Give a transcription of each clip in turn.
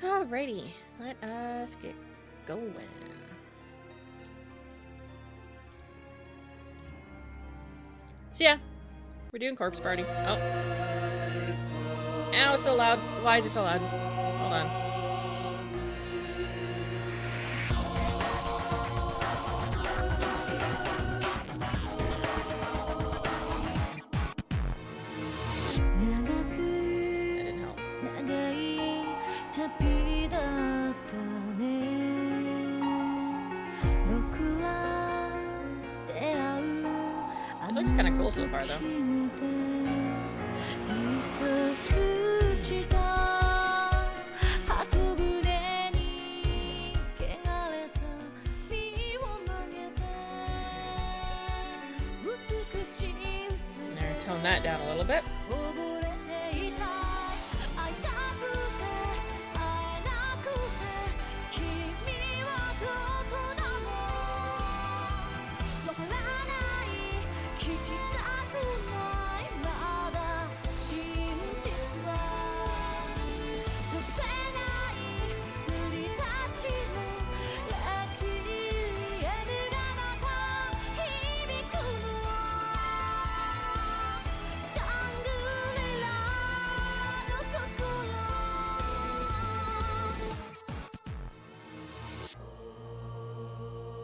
Alrighty, let us get going. So yeah, we're doing Corpse Party. Oh. Ow, it's so loud. Why is it so loud? Hold on. That didn't help. It looks kind of cool so far, though. There, tone that down a little bit.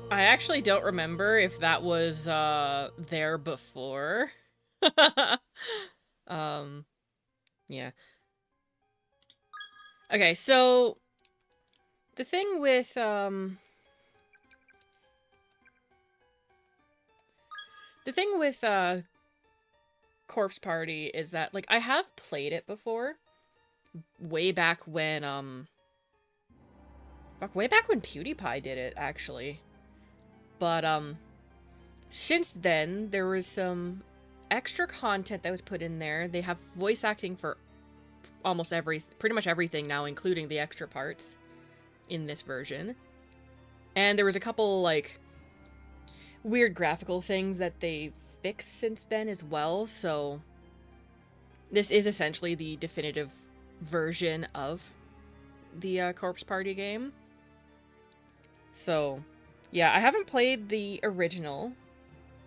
I actually don't remember if that was there before. Yeah. Okay, so the thing with Corpse Party is that, like, I have played it before way back when PewDiePie did it, actually. But since then, there was some extra content that was put in there. They have voice acting for almost pretty much everything now, including the extra parts in this version. And there was a couple, like, weird graphical things that they fixed since then as well, so this is essentially the definitive version of the Corpse Party game. So, yeah, I haven't played the original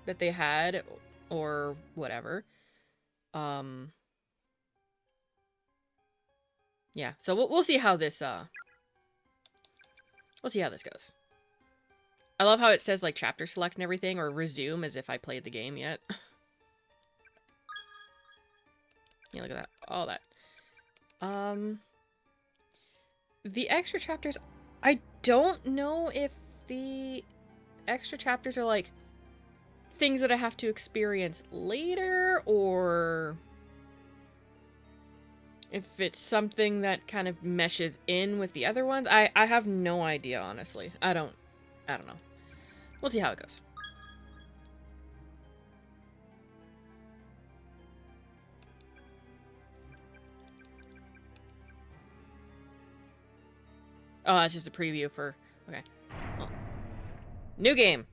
that they had, or whatever. Yeah, so we'll see how this, we'll see how this goes. I love how it says, like, chapter select and everything, or resume, as if I played the game yet. Yeah, look at that. All that. The extra chapters, I don't know if the extra chapters are, like, things that I have to experience later, or if it's something that kind of meshes in with the other ones. I have no idea, honestly. I don't know. We'll see how it goes. Oh, that's just a preview for... Okay. Well, new game!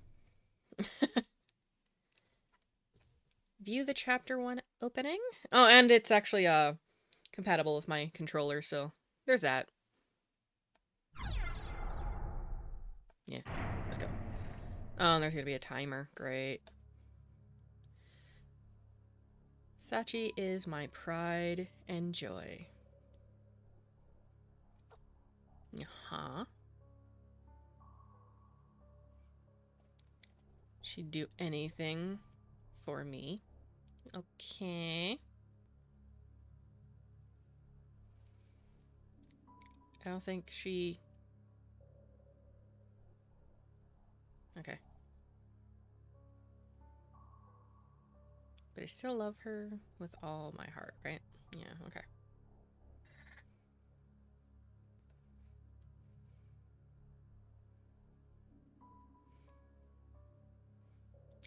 View the chapter 1 opening? Oh, and it's actually compatible with my controller, so there's that. Yeah, let's go. Oh, there's gonna be a timer. Great. Sachi is my pride and joy. Huh? She'd do anything for me. Okay. I don't think she... Okay. But I still love her with all my heart, right? Yeah, okay.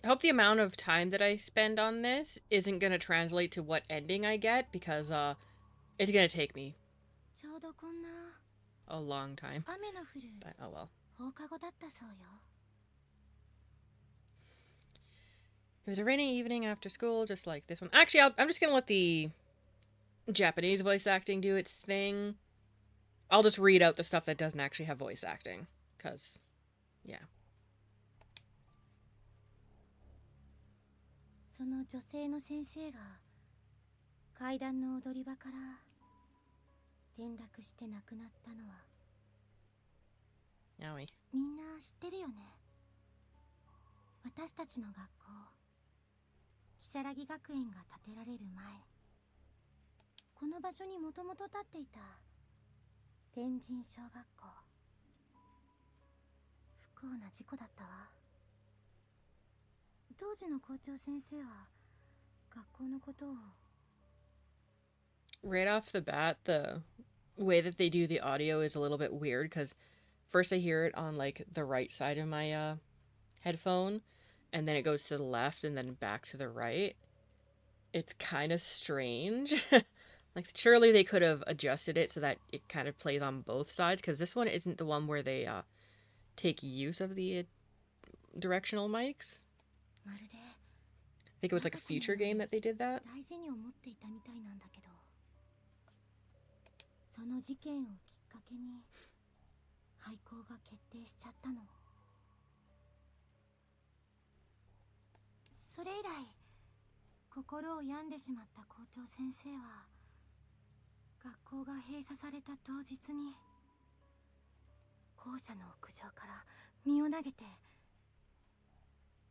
I hope the amount of time that I spend on this isn't going to translate to what ending I get, because it's going to take me a long time. But oh well. It was a rainy evening after school, just like this one. Actually, I'm just going to let the Japanese voice acting do its thing. I'll just read out the stuff that doesn't actually have voice acting, because, yeah. その女性の先生が階段の踊り場から転落して亡くなったのは Yowie. みんな知ってるよね。私たちの学校、如月学園が建てられる前、この場所にもともと建っていた天神小学校。不幸な事故だったわ。当時の校長先生は学校のことを Right off the bat, the way that they do the audio is a little bit weird, because first I hear it on, like, the right side of my headphone, and then it goes to the left and then back to the right. It's kind of strange. Like, surely they could have adjusted it so that it kind of plays on both sides, because this one isn't the one where they take use of the directional mics. I think it was like a future game that they did that. 大事に思っていたみたいなんだけど、その事件をきっかけに廃校が決定しちゃったの。それ以来心を病んでしまった校長先生は学校が閉鎖された当日に校舎の屋上から身を投げて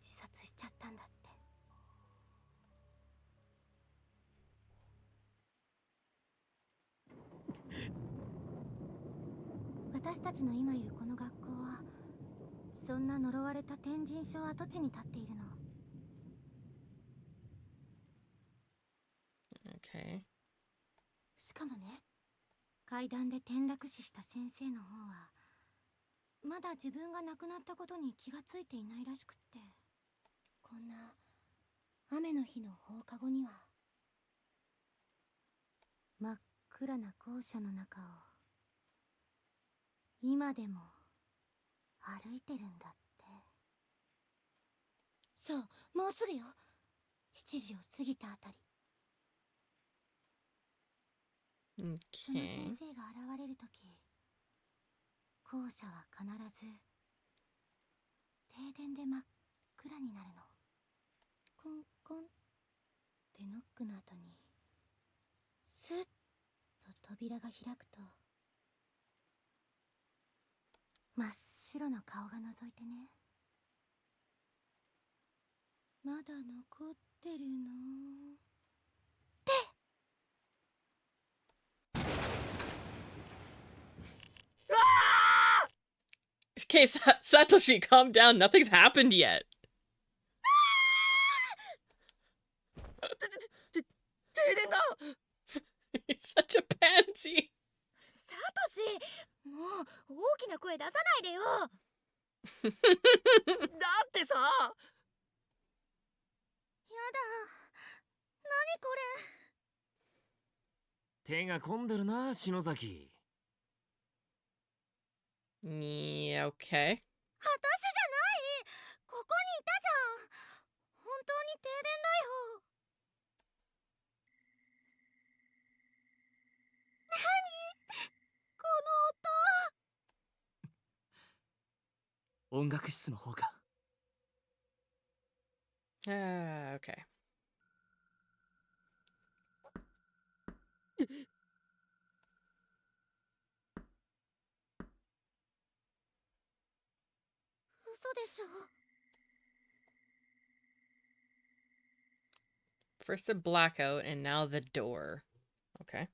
自殺しちゃったんだって。私たちの今いるこの学校はそんな呪われた天神小跡地に立っているの。Okay. しかもね、階段で転落死した先生の方はまだ自分が亡くなったことに気がついていないらしくって、こんな雨の日の放課後には真っ暗な校舎の中を今でも歩いてるんだって。そう、もうすぐよ。7時を過ぎたあたり。その先生が現れるとき、校舎は必ず停電で真っ暗になるの。コンコンってノックの後にスッと扉が開くと真っ白の顔が覗いてね。まだ残ってるのって。Okay, Satoshi, calm down. Nothing's happened yet. He's such a pansy. サトシ、もう大きな声出さないでよ。だってさ。やだ。何これ。手が込んでるな、篠崎。Yeah, okay. 私じゃない。ここにいたじゃん。本当に停電だよ。何この音。音楽室の方か。Okay. 嘘でしょ。First the blackout, and now the door. Okay.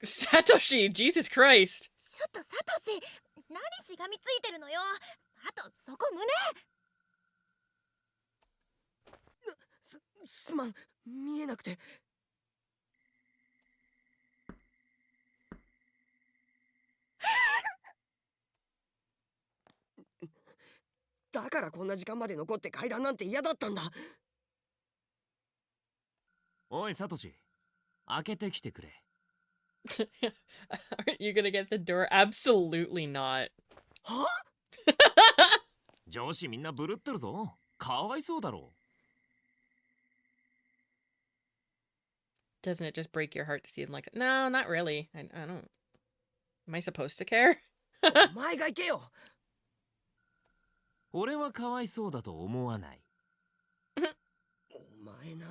Satoshi, Jesus Christ! ちょっとサトシ、何しがみついてるのよ。あとそこ胸。すまん、見えなくて。だからこんな時間まで残って階段なんて嫌だったんだ。おい、サトシ、開けてきてくれ。Aren't you gonna get the door? Absolutely not. は？上司みんなブルってるぞ。かわいそうだろ。Doesn't it just break your heart to see them like that? No, not really. I don't. Am I supposed to care? お前が行けよ。俺はかわいそうだと思わない。お前な。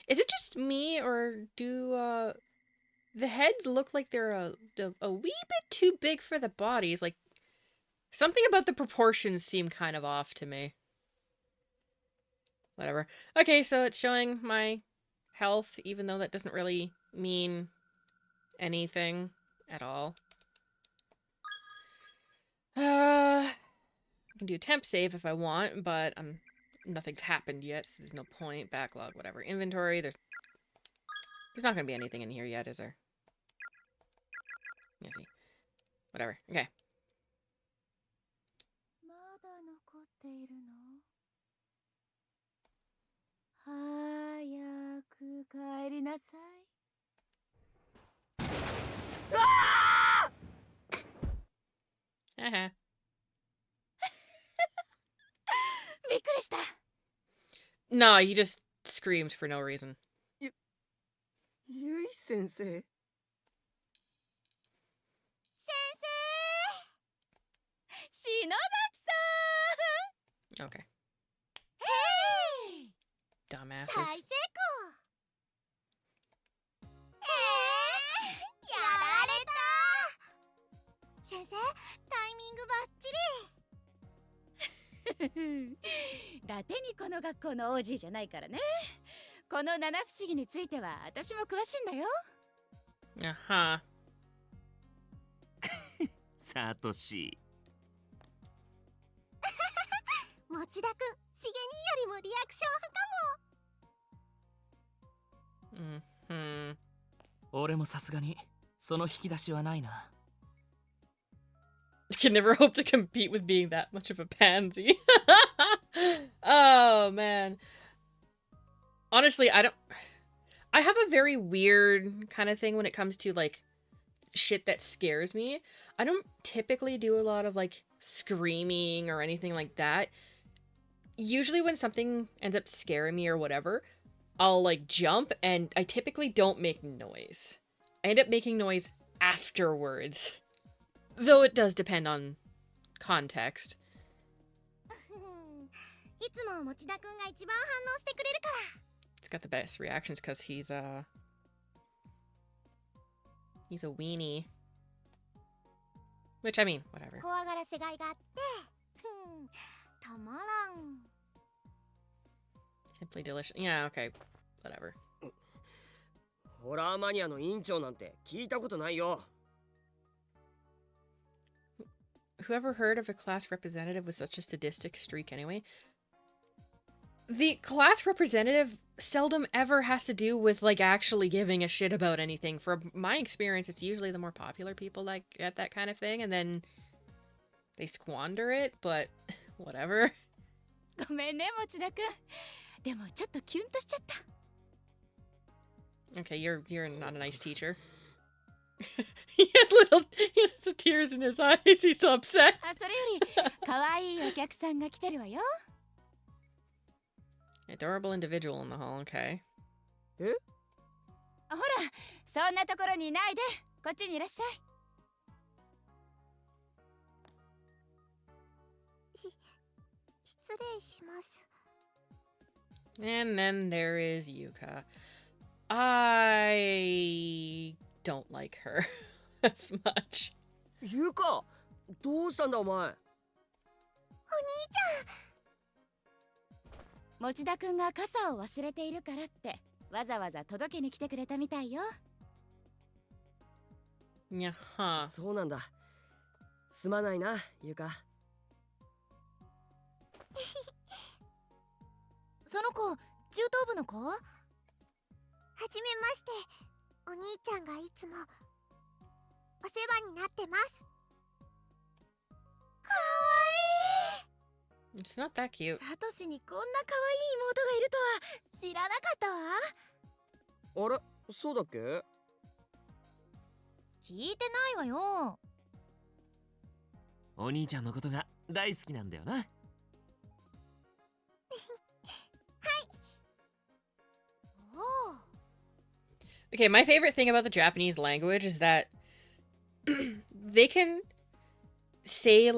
Is it just me, or do the heads look like they're a wee bit too big for the bodies? Like, something about the proportions seem kind of off to me. Whatever. Okay, so it's showing my health, even though that doesn't really mean anything at all. I can do a temp save if I want, but nothing's happened yet, so there's no point. Backlog, whatever. Inventory, there's not gonna be anything in here yet, is there? Yeah, see. Whatever. Okay. まだ残っているの？早く帰りなさい。Haha. びっくりした。No, he just screamed for no reason. ゆい先生。先生、篠崎さん。 Okay. へい。 Dumbasses. 大成功。やられた。先生、タイミングバッチリ。ラテニコの学校の OG じゃないからね。この七不思議については私も詳しいんだよ。Uh-huh. サトシ。持田くん、しげによりもリアクション派かも。Mm-hmm. 俺もさすがにその引き出しはないな。You can never hope to compete with being that much of a pansy. Oh, man. Honestly, I have a very weird kind of thing when it comes to, like, shit that scares me. I don't typically do a lot of, like, screaming or anything like that. Usually when something ends up scaring me or whatever, I'll, like, jump, and I typically don't make noise. I end up making noise afterwards. Though it does depend on context. いつも持田くんが一番反応してくれるから。It's got the best reactions because he's a weenie. Which, I mean, whatever. 怖がらせがいがあって、たまらん。 Simply delicious. Yeah, okay. Whatever. ホラーマニアの委員長なんて聞いたことないよ。Whoever heard of a class representative with such a sadistic streak anyway? The class representative seldom ever has to do with, like, actually giving a shit about anything. From my experience, it's usually the more popular people that get that kind of thing, and then they squander it, but whatever. ごめんね、持田くん。でもちょっとキュンとしちゃった。 Okay, you're not a nice teacher. he has some tears in his eyes. He's so upset. あ、それより可愛いお客さんが来てるわよ。 Adorable individual in the hall, okay. え？ほら、そんなところにいないで。こっちにいらっしゃい。失礼します。 And then there is Yuka. I don't like her as much. ゆうか、どうしたんだお前。お兄ちゃん。持田くんが傘を忘れているからってわざわざ届けに来てくれたみたいよ。 Yaha. そうなんだ。すまないな、ゆうか。その子、中等部の子？はじめまして。お兄ちゃんがいつもお世話になってます。かわいい。 It's not that cute. サトシにこんな可愛い妹がいるとは知らなかったわ。あれ、そうだっけ？聞いてないわよ。お兄ちゃんのことが大好きなんだよな。Okay, my favorite thing about the Japanese language is that they can say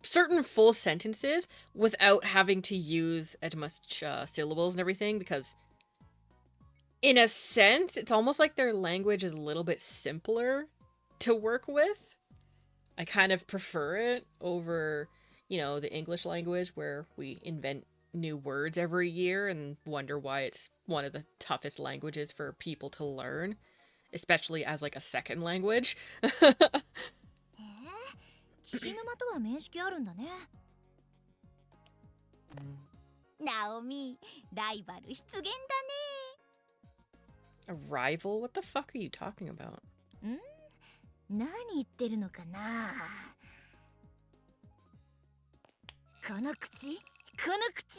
certain full sentences without having to use as much syllables and everything, because in a sense it's almost like their language is a little bit simpler to work with. I kind of prefer it over, you know, the English language where we invent new words every year and wonder why it's one of the toughest languages for people to learn, especially as like a second language. 岸沼とは面識あるんだね。ナオミ、ライバル出現だね。A rival? What the fuck are you talking about? 何言ってるのかな。この口、この口。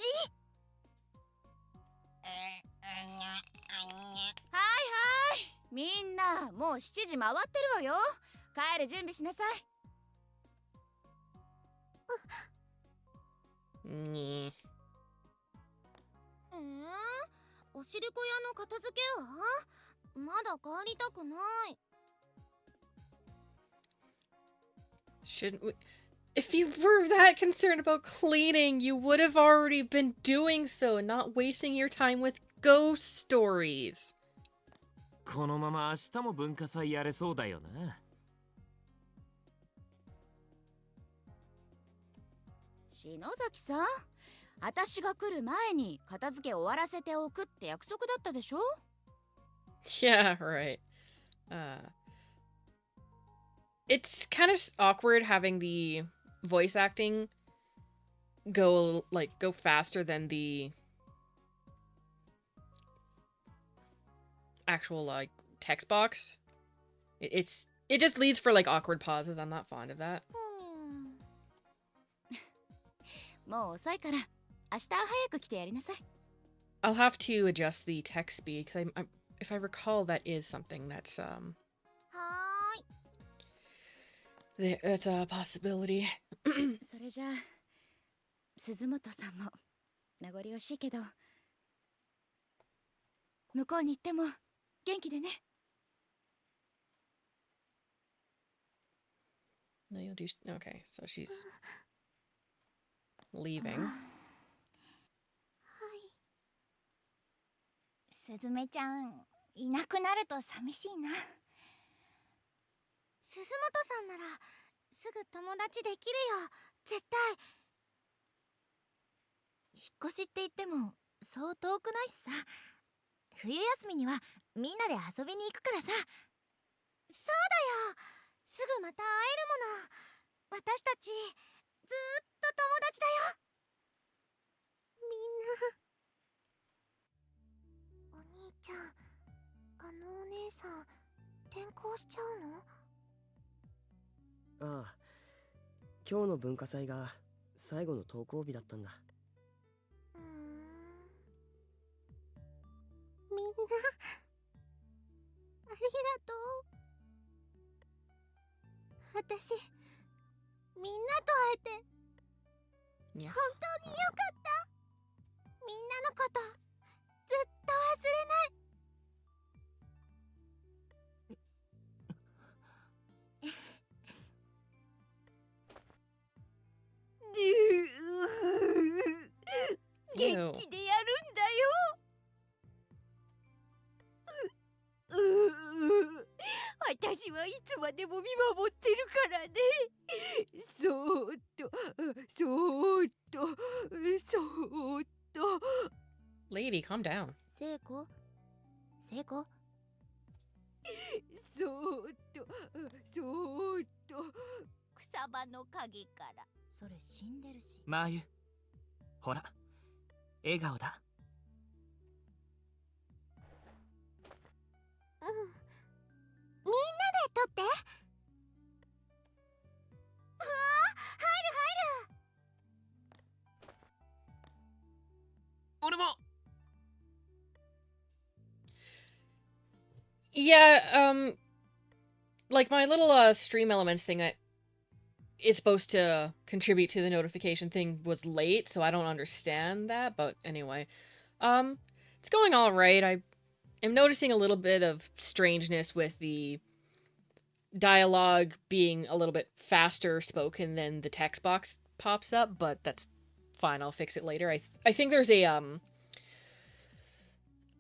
はいはい、みんなもう7時回ってるわよ。帰る準備しなさい。Nyeh. おしりこ屋の片付けはまだ帰りたくない。 Shouldn't we? If you were that concerned about cleaning, you would have already been doing so and not wasting your time with ghost stories. このまま明日も文化祭やれそうだよな。篠崎さん、私が来る前に片付け終わらせておくって約束だったでしょ? Yeah, right. It's kind of awkward having the voice acting go faster than the actual like text box. It just leads for like awkward pauses. I'm not fond of that. もう遅いから明日早く来てやりなさい。 I'll have to adjust the text speed because if I recall, that is something that's はthat's a possibility. ーい。それじゃあ鈴本さんも名残惜しいけど向こうに行っても元気でね。 No, you'll do. Okay, so she's leaving. はい。すずめちゃんいなくなると寂しいな。鈴本さんならすぐ友達できるよ、絶対。引っ越しって言ってもそう遠くないしさ。冬休みにはみんなで遊びに行くからさ。そうだよ、すぐまた会えるもの。私たちずーっと友達だよ。みんな。お兄ちゃん、あのお姉さん転校しちゃうの？ああ、今日の文化祭が最後の登校日だったんだ。みんなありがとう。私みんなと会えて Yeah. 本当によかった。みんなのことずっと忘れない。元気でやるんだよ。私はいつまでも見守ってるからね。そーっと、そーっと、そーっと。 Lady, calm down. 聖子、聖子。そーっと、そーっと。草場の陰から。それ死んでるし。マーユ、ほら、笑顔だ。うん。みんなで撮って。ああ、入る入る。俺も。Yeah, like my little stream elements thing that is supposed to contribute to the notification thing was late, so I don't understand that, but anyway. It's going all right. I am noticing a little bit of strangeness with the dialogue being a little bit faster spoken than the text box pops up, but that's fine. I'll fix it later. I think there's a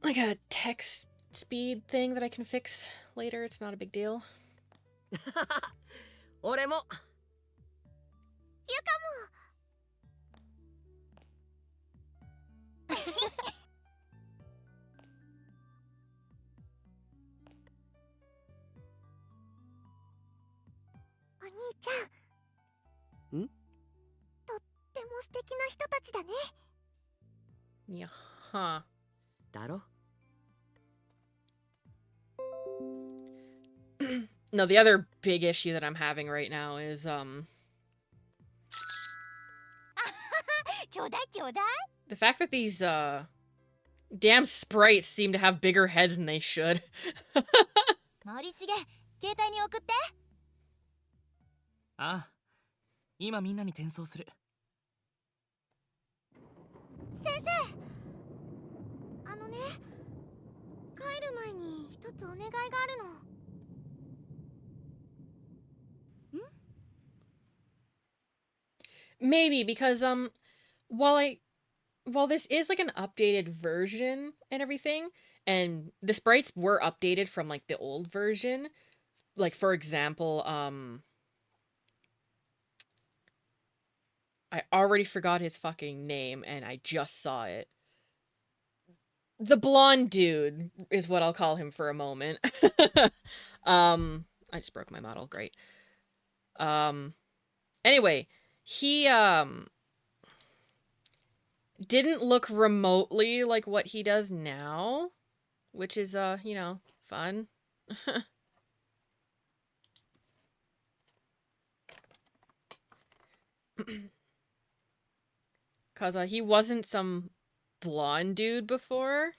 like a text speed thing that I can fix later. It's not a big deal. 俺も。ゆかも。お兄ちゃん。ん？とっても素敵な人たちだね。Yeah, huh. だろ？ No, the other big issue that I'm having right now is, ちょうだいちょうだい。 the fact that these, damn sprites seem to have bigger heads than they should. 森重、携帯に送って。ああ、今みんなに転送する。先生、あのね、帰る前に一つお願いがあるの。 Maybe because while this is like an updated version and everything, and the sprites were updated from like the old version, like for example, I already forgot his fucking name and I just saw it. The blonde dude is what I'll call him for a moment. I just broke my model, great. Anyway, he didn't look remotely like what he does now, which is you know, fun. Cause he wasn't some blonde dude before.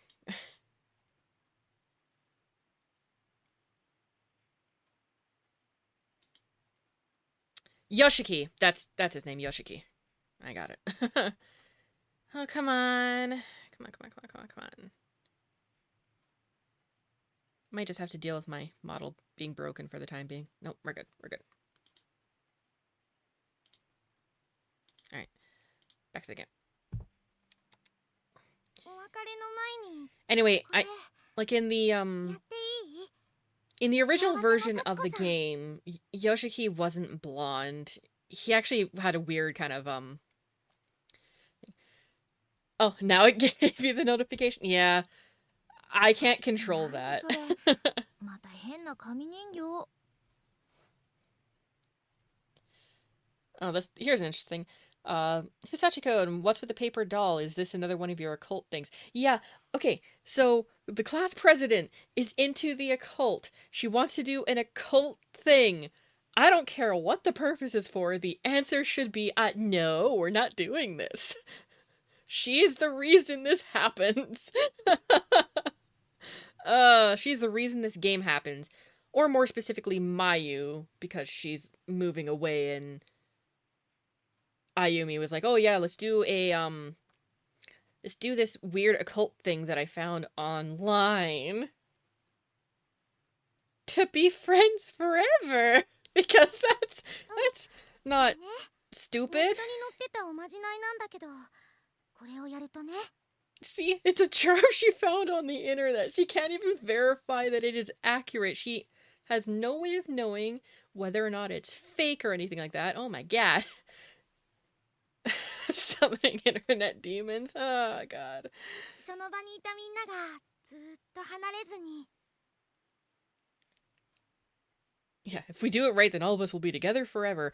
Yoshiki. That's his name, Yoshiki. I got it. Oh, come on. Come on. Might just have to deal with my model being broken for the time being. Nope, we're good. Alright. Back to the game. Anyway, like in the original version of the game, Yoshiki wasn't blonde. He actually had a weird kind of Oh, now it gave you the notification. Yeah. I can't control that. Oh, here's an interesting. Hisachiko, and what's with the paper doll? Is this another one of your occult things? Yeah, okay, so the class president is into the occult. She wants to do an occult thing. I don't care what the purpose is for. The answer should be, no, we're not doing this. She's the reason this happens. She's the reason this game happens. Or more specifically, Mayu, because she's moving away and Ayumi was like, oh yeah, let's do this weird occult thing that I found online. To be friends forever. Because that's not stupid. See, it's a charm she found on the internet. She can't even verify that it is accurate. She has no way of knowing whether or not it's fake or anything like that. Oh my god. Summoning internet demons. Oh god. Yeah, if we do it right, then all of us will be together forever.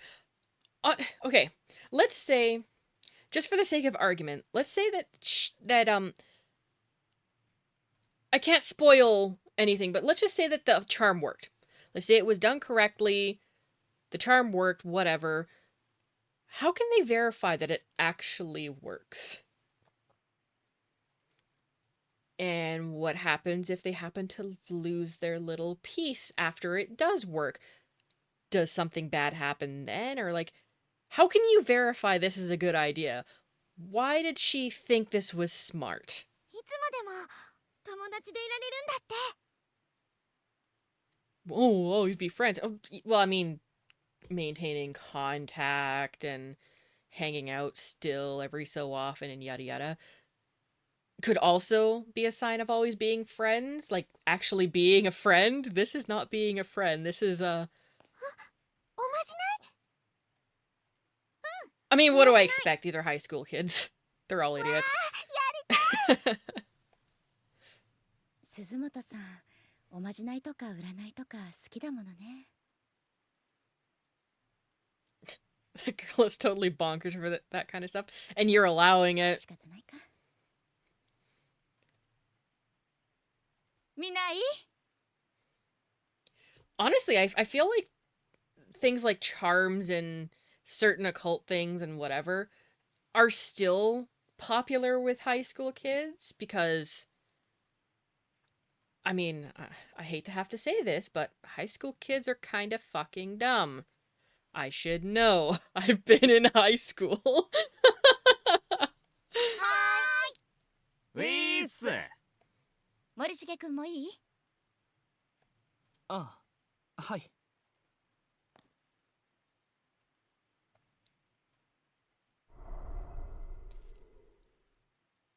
Okay, let's say, just for the sake of argument, let's say that I can't spoil anything, but let's just say that the charm worked. Let's say it was done correctly, the charm worked, whatever. How can they verify that it actually works? And what happens if they happen to lose their little piece after it does work? Does something bad happen then? Or like, how can you verify this is a good idea? Why did she think this was smart? つまでも友達でいられるんだって。 Oh, always be friends. Oh, well, I mean, maintaining contact and hanging out still every so often and yada yada could also be a sign of always being friends, like actually being a friend. This is not being a friend. This is a... おまじない。 I mean, what do I expect? These are high school kids. They're all idiots. 鈴本さん、おまじないとか占いとか好きだものね。 The girl is totally bonkers for that kind of stuff, and you're allowing it. 仕方ないか。みんないい？ Honestly, I feel like things like charms and certain occult things and whatever are still popular with high school kids because, I mean, I hate to have to say this, but high school kids are kind of fucking dumb. I should know. I've been in high school. ウィース。森重くんもいい？ああ、はい。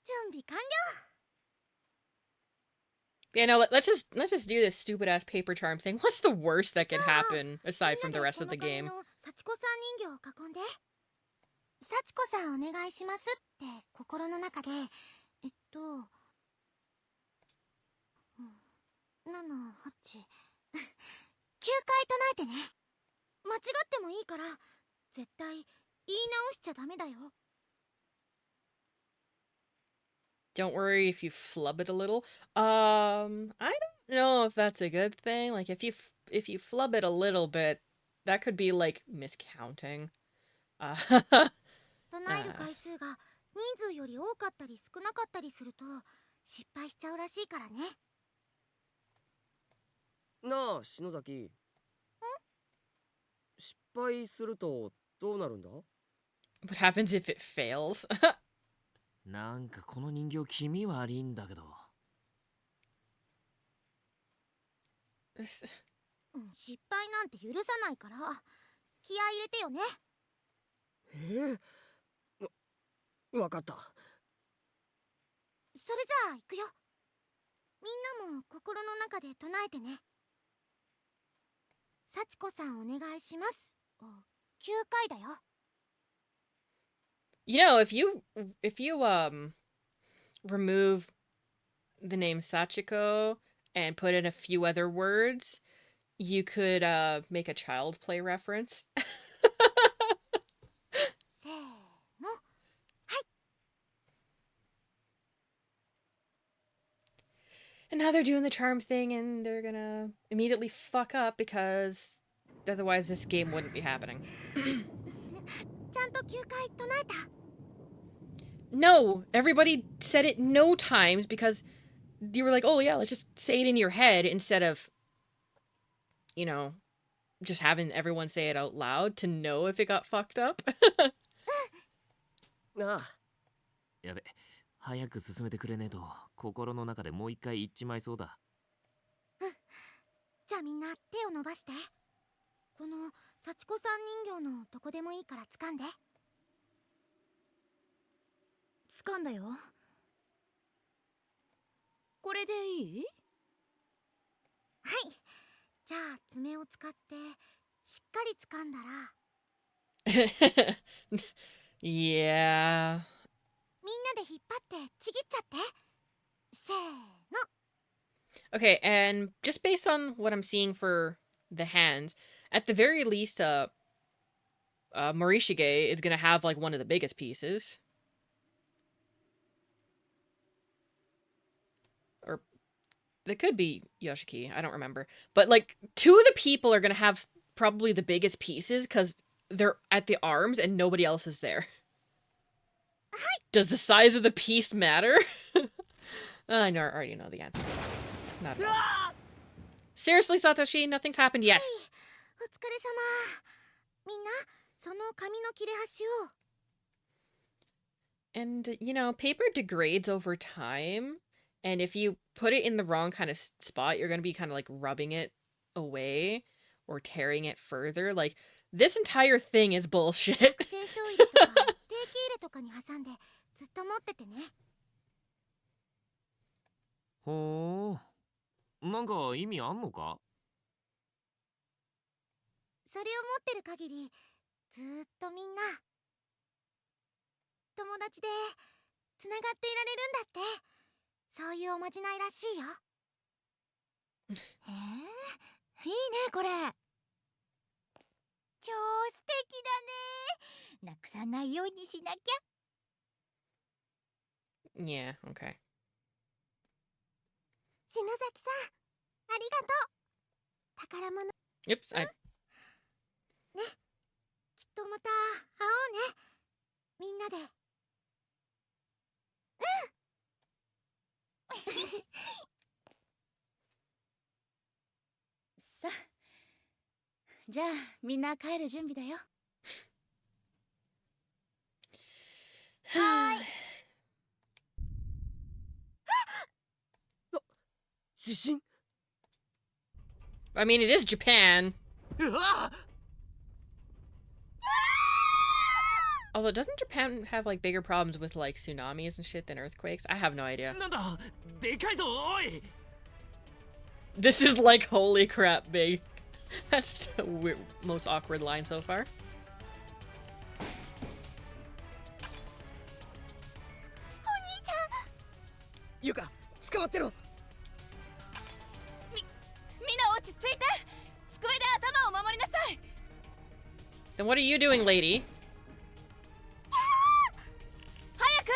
準備完了。 Yeah, no, let's just do this stupid ass paper charm thing. What's the worst that can happen aside from the rest of the game? 幸子さん人形を囲んで。幸子さんお願いしますって心の中で、7、8、9回唱えてね。間違ってもいいから絶対言い直しちゃダメだよ。 Don't worry if you flub it a little. I don't know if that's a good thing. Like if you flub it a little bit, that could be like miscounting. 唱える回数が人数より多かったり少なかったりすると失敗しちゃうらしいからね。なあ篠崎。失敗するとどうなるんだ？ What happens if it fails? なんかこの人形気味悪いんだけど。失敗なんて許さないから気合い入れてよね。わかった。それじゃあ行くよ。みんなも心の中で唱えてね。幸子さんお願いしますを9回だよ。 You know, if you remove the name Sachiko and put in a few other words, you could make a child play reference. せーの。 And now they're doing the charm thing and they're gonna immediately fuck up because otherwise this game wouldn't be happening. ちゃんと9回唱えた。 No, everybody said it no times because you were like, oh yeah, let's just say it in your head instead of, you know, just having everyone say it out loud to know if it got fucked up. なあ。やべ、早く進めてくれねえと心の中でもう一回言っちまいそうだ。じゃあみんな手を伸ばして。この幸子さん人形のどこでもいいから掴んで。掴んだよ。これでいい？はい。じゃあ爪を使ってしっかり掴んだら。 Yeah. みんなで引っ張ってちぎっちゃって。せーの。 Okay, and just based on what I'm seeing for the hands, at the very least, Morishige is gonna have like one of the biggest pieces. Or it could be Yoshiki, I don't remember. But like two of the people are gonna have probably the biggest pieces because they're at the arms and nobody else is there. Does the size of the piece matter? I already know the answer. Not at all. Seriously, Satoshi, nothing's happened yet. お疲れ様。みんなその紙の切れ端を。And, you know, paper degrades over time. And if you put it in the wrong kind of spot, you're going to be kind of like rubbing it away or tearing it further. Like, this entire thing is bullshit. 学生証入れとか定期入れとかに挟んでずっと持っててね。ほー。なんか意味あんのか？それを持ってる限りずーっとみんな友達でつながっていられるんだって。そういうおまじないらしいよ。へえ、いいねこれ。超素敵だね。なくさないようにしなきゃ。 Yeah, okay. 篠崎さん、ありがとう。宝物ね。 Oops, I... きっとまた会おうね。みんなで。さあ、じゃあみんな帰る準備だよ。はーい。地震。 I mean, it is Japan. うわ Although, doesn't Japan have, like, bigger problems with, like, tsunamis and shit than earthquakes? I have no idea. なんだ、でかいぞおい。 This is like, holy crap, big. That's the most awkward line so far. ゆか、捕まってろ。みんな落ち着いて。机で頭を守りなさい。 Then what are you doing, lady? 早く。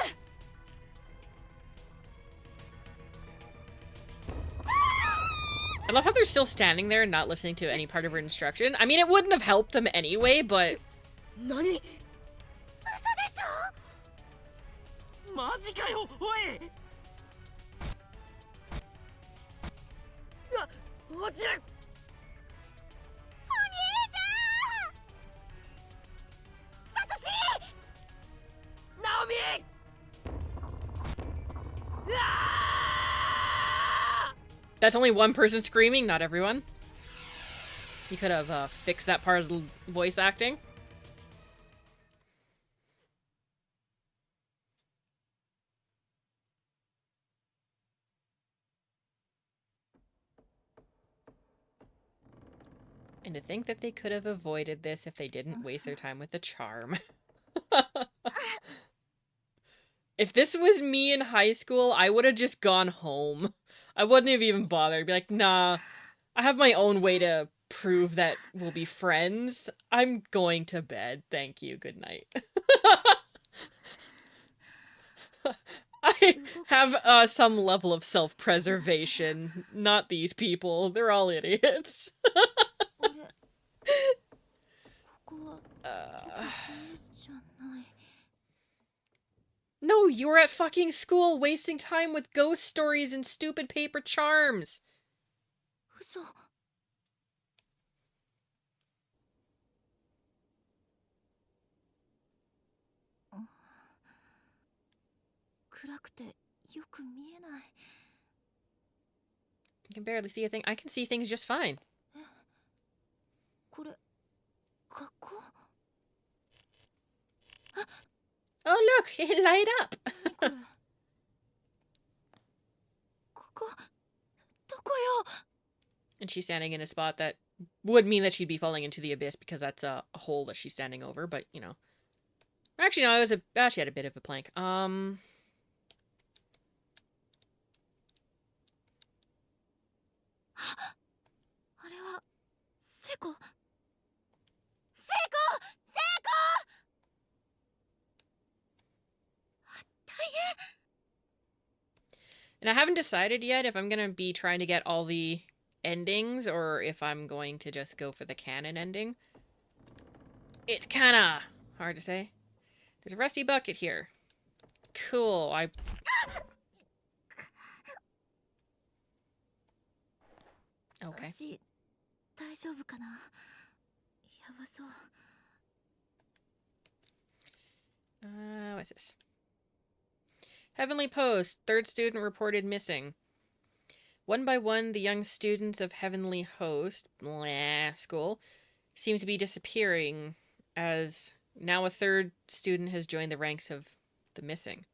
I love how they're still standing there and not listening to any part of her instruction. I mean, it wouldn't have helped them anyway, but... 何？嘘でしょ。マジかよおい。落ちる。お兄ちゃん。サトシ。ナオミ。 That's only one person screaming, not everyone. You could have fixed that part of the voice acting. And to think that they could have avoided this if they didn't waste their time with the charm. If this was me in high school, I would have just gone home. I wouldn't have even bothered. I'd be like, nah, I have my own way to prove that we'll be friends. I'm going to bed. Thank you. Good night. I have some level of self-preservation. Not these people. They're all idiots. No, you were at fucking school wasting time with ghost stories and stupid paper charms. 嘘。暗くてよく見えない。 You can barely see a thing. I can see things just fine. これ学校？ Oh, look! It light up! これここどこよ？ And she's standing in a spot that would mean that she'd be falling into the abyss because that's a hole that she's standing over, but, you know. Actually, no, it was a... she had a bit of a plank. あれは聖子。聖子！聖子！大変。 And I haven't decided yet if I'm gonna be trying to get all the endings or if I'm going to just go for the canon ending. It's kinda hard to say. There's a rusty bucket here. Cool, Okay. 足大丈夫かな。やばそう。What's this? Heavenly Post, third student reported missing. One by one, the young students of Heavenly Host school seem to be disappearing, as now a third student has joined the ranks of the missing.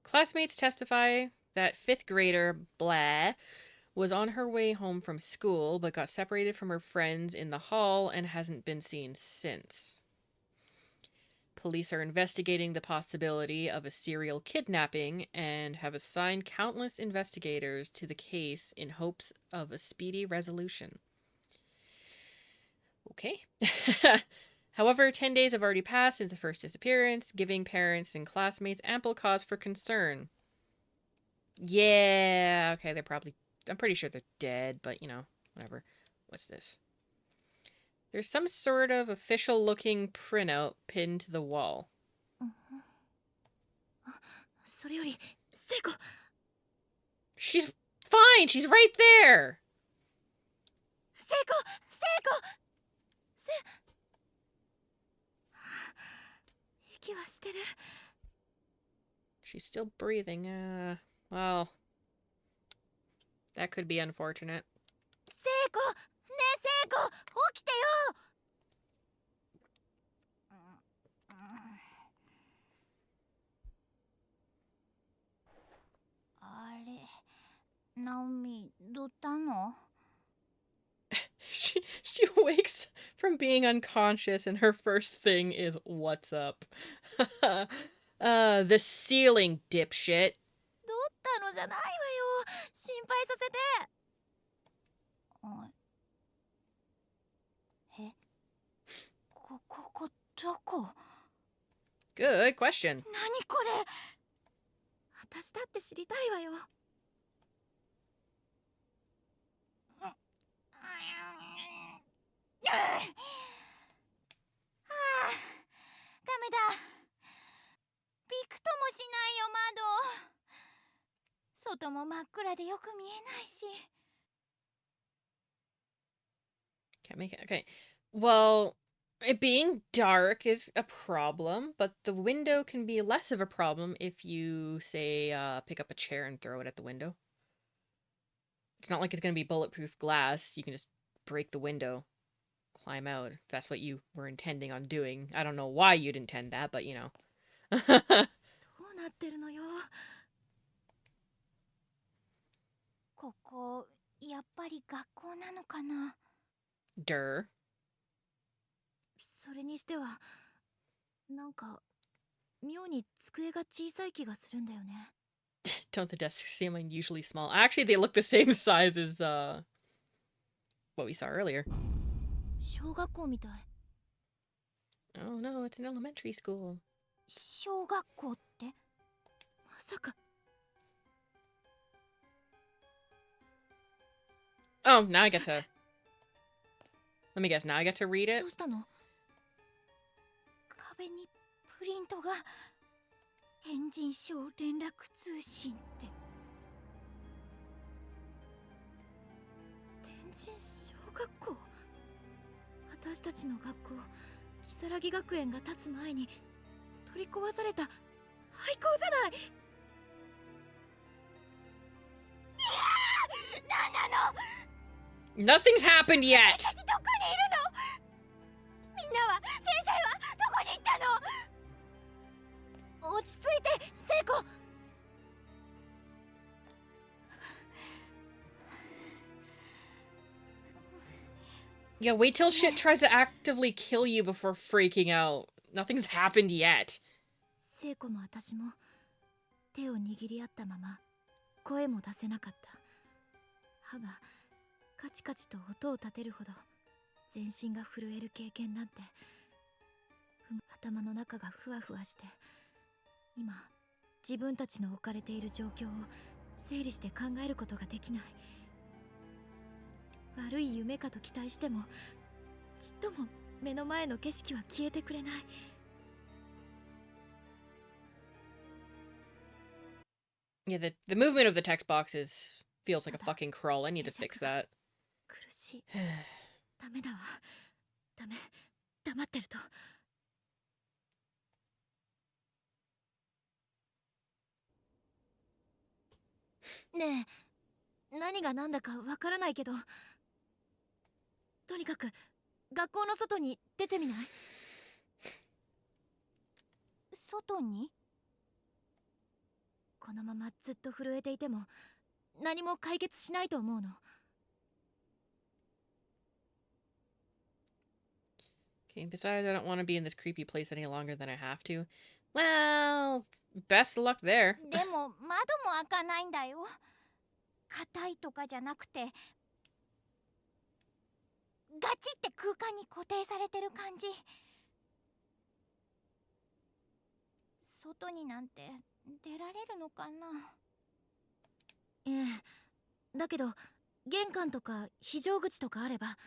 Classmates testify that fifth grader Blah was on her way home from school but got separated from her friends in the hall and hasn't been seen since. Police are investigating the possibility of a serial kidnapping and have assigned countless investigators to the case in hopes of a speedy resolution. Okay. However, 10 days have already passed since the first disappearance, giving parents and classmates ample cause for concern. Yeah, okay, I'm pretty sure they're dead, but whatever. What's this? There's some sort of official-looking printout pinned to the wall. She's fine! She's right there! She's still breathing. Well, that could be unfortunate. Seiko! Ne, Seiko! 起きてよ! あれ、ナオミ、どったの? She wakes from being unconscious and her first thing is, what's up? The ceiling, dipshit. どったのじゃないわよ。心配させて。え？こどこ? Good question. 何これ? 私だって知りたいわよ。ダメだ。びくともしないよ、窓。外も真っ暗でよく見えないし。Can't make it. Okay. Well, it being dark is a problem, but the window can be less of a problem if you, say, pick up a chair and throw it at the window. It's not like it's going to be bulletproof glass. You can just break the window, climb out, if that's what you were intending on doing. I don't know why you'd intend that, but どうなってるのよ。ここ、やっぱり学校なのかな。Der. それにしては、なんか妙に机が小さい気がするんだよね。Don't the desks seem unusually small? Actually, they look the same size as what we saw earlier. 小学校みたい。Oh no, it's an elementary school. 小学校って？まさか。Oh, now I get to... Let me guess, now I get to read it? どうしたの？壁にプリントが天神小連絡通信って。天神小学校？私たちの学校、如月学園が建つ前に取り壊された廃校じゃない。なんなの？ Nothing's happened yet! 私たちどこにいるの？みんなは、先生はどこに行ったの？落ち着いて、聖子。Yeah, wait till shit tries to actively kill you before freaking out. Nothing's happened yet. 聖子も私も手を握り合ったまま声も出せなかった。歯がカチカチと音を立てるほど全身が震える経験なんて、頭の中がふわふわして、今自分たちの置かれている状況を整理して考えることができない。悪い夢かと期待してもちっとも目の前の景色は消えてくれない。Yeah, the movement of the text boxes feels like a fucking crawl. I need to fix that. 苦しい。ダメだわ。ダメ。黙ってると。ねえ、何が何だかわからないけど、とにかく学校の外に出てみない？外に？このままずっと震えていても何も解決しないと思うの。Okay, besides, I don't want to be in this creepy place any longer than I have to. Well, best of luck there. でも窓も開かないんだよ。硬いとかじゃなくて、ガチって空間に固定されてる感じ。外になんて出られるのかな？ええ、だけど玄関とか非常口とかあれば、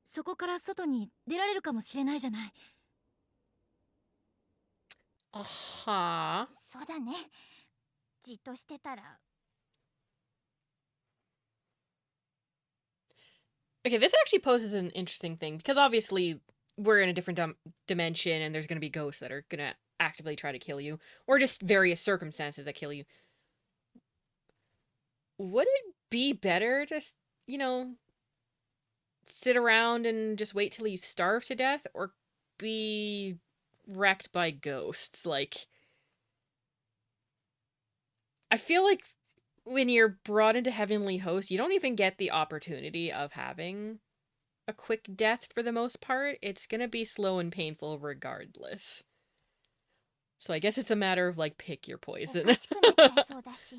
そこから外に出られるかもしれないじゃない。Uh-huh. そうだね。じっとしてたら。 Okay, this actually poses an interesting thing because obviously we're in a different dimension and there's going to be ghosts that are going to actively try to kill you or just various circumstances that kill you. Would it be better to, you know, sit around and just wait till you starve to death or be wrecked by ghosts? Like, I feel like when you're brought into Heavenly Host, you don't even get the opportunity of having a quick death for the most part. It's gonna be slow and painful regardless. So I guess it's a matter of, like, pick your poison. おかしくなっちゃいそうだし。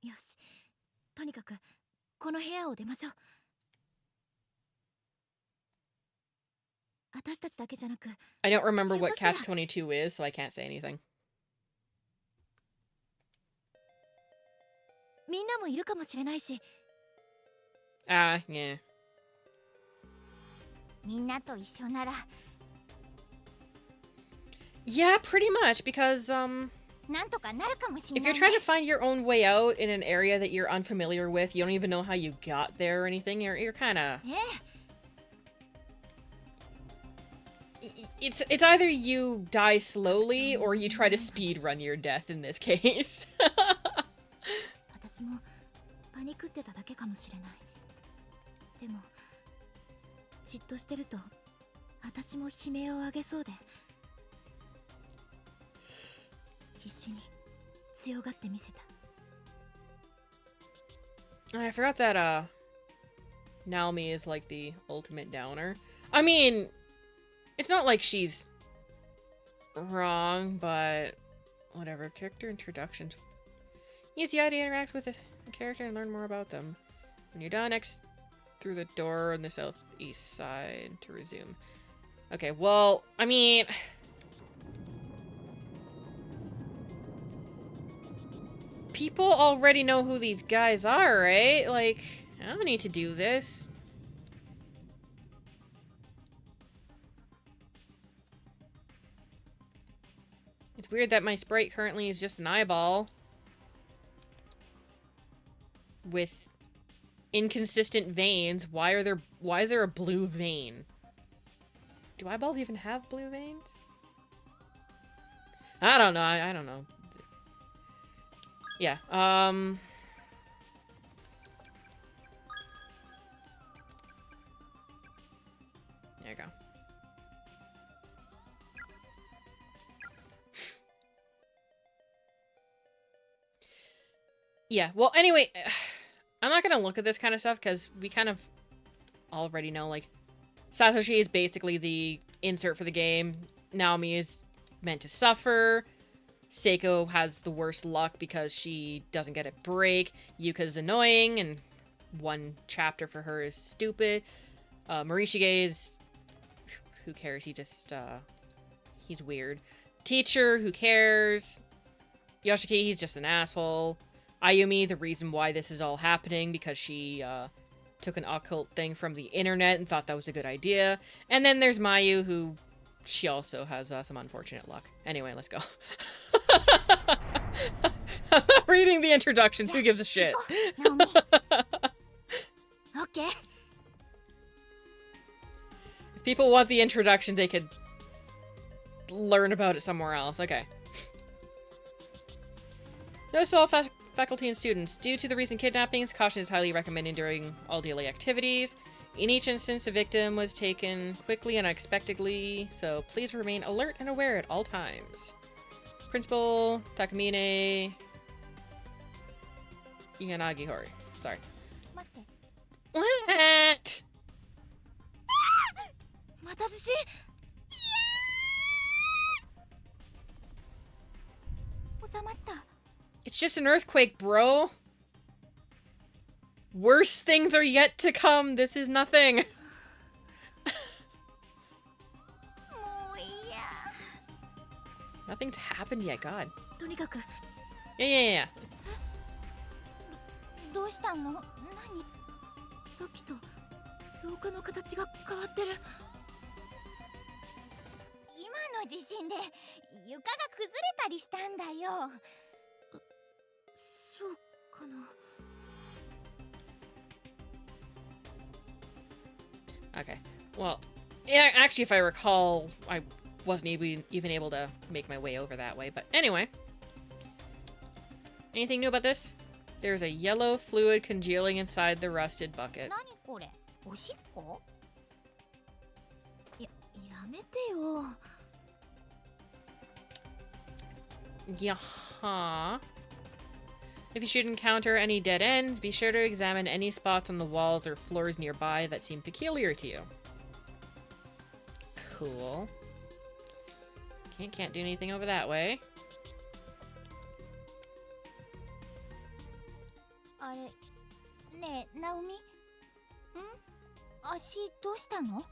よし、とにかくこの部屋を出ましょう。私たちだけじゃなく、 I don't remember what Catch-22 is, so I can't say anything. みんなもいるかもしれないし。Yeah. みんなと一緒なら。 Yeah, pretty much, because, なんとかなるかもしれ if ない you're ね。 trying to find your own way out in an area that you're unfamiliar with, you don't even know how you got there or anything, you're kind of... ええ、 It's either you die slowly or you try to speed run your death in this case. 私もパニクってただけかもしれない。でもじっとしてると私も悲鳴を上げそうで、必死に強がってみせた。 I forgot that Naomi is like the ultimate downer. I mean, it's not like she's wrong, but whatever. Character introductions. Use the ID to interact with a character and learn more about them. When you're done, exit through the door on the southeast side to resume. Okay, well, I mean... people already know who these guys are, right? Like, I don't need to do this. It's weird that my sprite currently is just an eyeball with inconsistent veins. Why is there a blue vein? Do eyeballs even have blue veins? I don't know. I don't know. Yeah, there you go. Yeah, well, anyway, I'm not gonna look at this kind of stuff because we kind of already know, like, Satoshi is basically the insert for the game. Naomi is meant to suffer. Seiko has the worst luck because she doesn't get a break. Yuka's annoying, and one chapter for her is stupid. Morishige is... who cares? He just, he's weird. Teacher, who cares? Yoshiki, he's just an asshole. Ayumi, the reason why this is all happening, because she, took an occult thing from the internet and thought that was a good idea. And then there's Mayu, who... she also has some unfortunate luck. Anyway, let's go. I'm not reading the introductions. Who gives a shit? Okay. If people want the introductions, they could learn about it somewhere else. Okay. Notice to all faculty and students. Due to the recent kidnappings, caution is highly recommended during all daily activities. In each instance, the victim was taken quickly and unexpectedly, so please remain alert and aware at all times. Principal Takamine Yanagi Hori. Sorry. 待って What? また地震収まった It's just an earthquake, bro. Worse things are yet to come. This is nothing. もういいや Nothing's happened yet, God. とにかく Yeah. どうしたの何さっきと廊下の形が変わってる今の地震で床が崩れたりしたんだよそうかな Okay. Well, yeah, actually, if I recall, I wasn't even able to make my way over that way. But anyway. Anything new about this? There's a yellow fluid congealing inside the rusted bucket. 何これおしっこやめてよ Yeah. If you should encounter any dead ends, be sure to examine any spots on the walls or floors nearby that seem peculiar to you. Cool. Can't do anything over that way. あれねえナオミん足どうしたのあ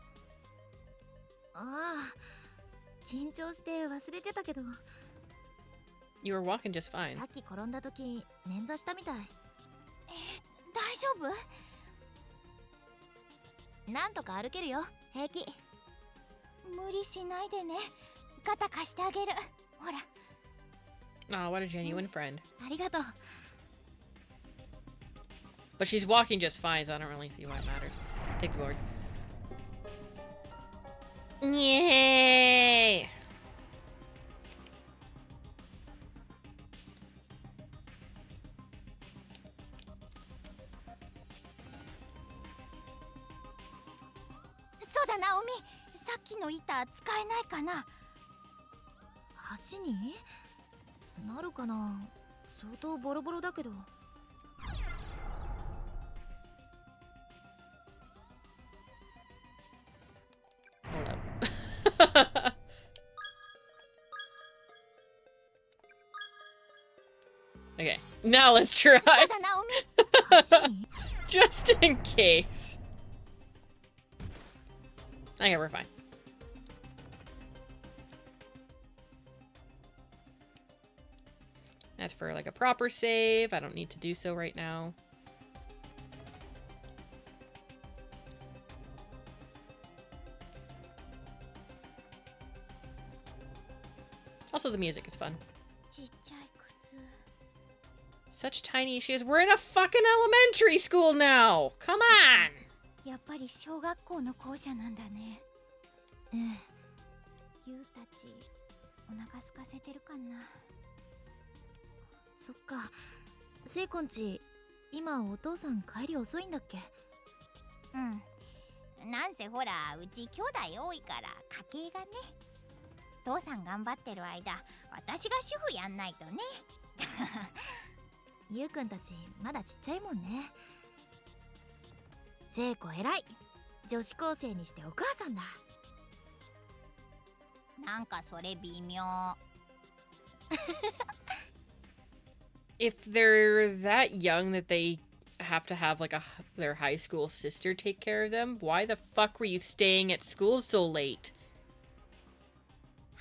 あ緊張して忘れてたけど You were walking just fine. さっき転んだ時捻挫したみたい大丈夫なんとか歩けるよ平気無理しないでね肩貸してあげるほら Aw, what a genuine friend. ありがとう But she's walking just fine, so I don't really see why it matters. Take the board. Yay!そうだナオミさっきの板使えないかな橋になるかな相当ボロボロだけど Hold up. Okay, now let's try. そうだナオミ橋に Just in case. Okay, we're fine. As for like a proper save, I don't need to do so right now. Also, the music is fun. ちっちゃい靴 Such tiny issues. We're in a fucking elementary school now! Come on! やっぱり小学校の校舎なんだねええユウたちお腹空かせてるかなそっかセイコンち今お父さん帰り遅いんだっけうんなんせほらうち兄弟多いから家計がね父さん頑張ってる間私が主婦やんないとねユウくんたちまだちっちゃいもんねセイコ偉い女子高生にしてお母さんだなんかそれ微妙 If they're that young that they have to have like their high school sister take care of them, why the fuck were you staying at school so late?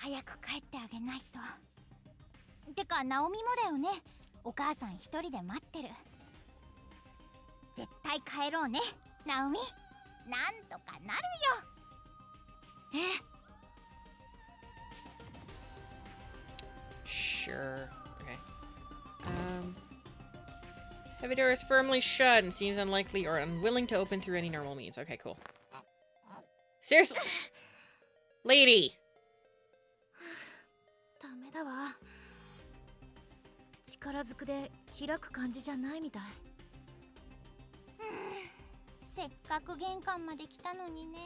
早く帰ってあげないとてかナオミもだよねお母さん一人で待ってる絶対帰ろうねナオミなんとかなるよSure. Okay. Heavy door is firmly shut and seems unlikely or unwilling to open through any normal means. Okay, cool. Seriously? Lady! たわ。力ずくで開く感じじゃないみたい。せっかく玄関まで来たのにね。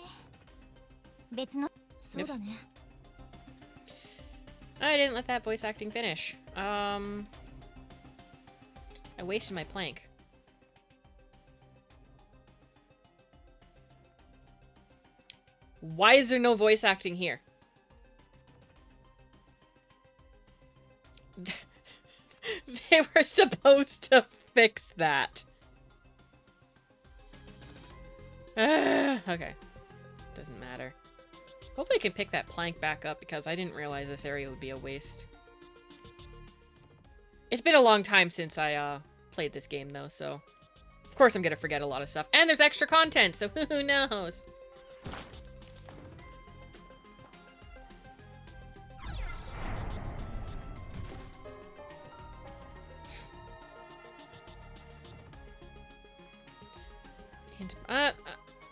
別の、そうだね。I didn't let that voice acting finish. I wasted my plank. Why is there no voice acting here? They were supposed to fix that. Okay. Doesn't matter. Hopefully I can pick that plank back up because I didn't realize this area would be a waste. It's been a long time since I played this game though, so of course I'm gonna forget a lot of stuff. And there's extra content, so who knows?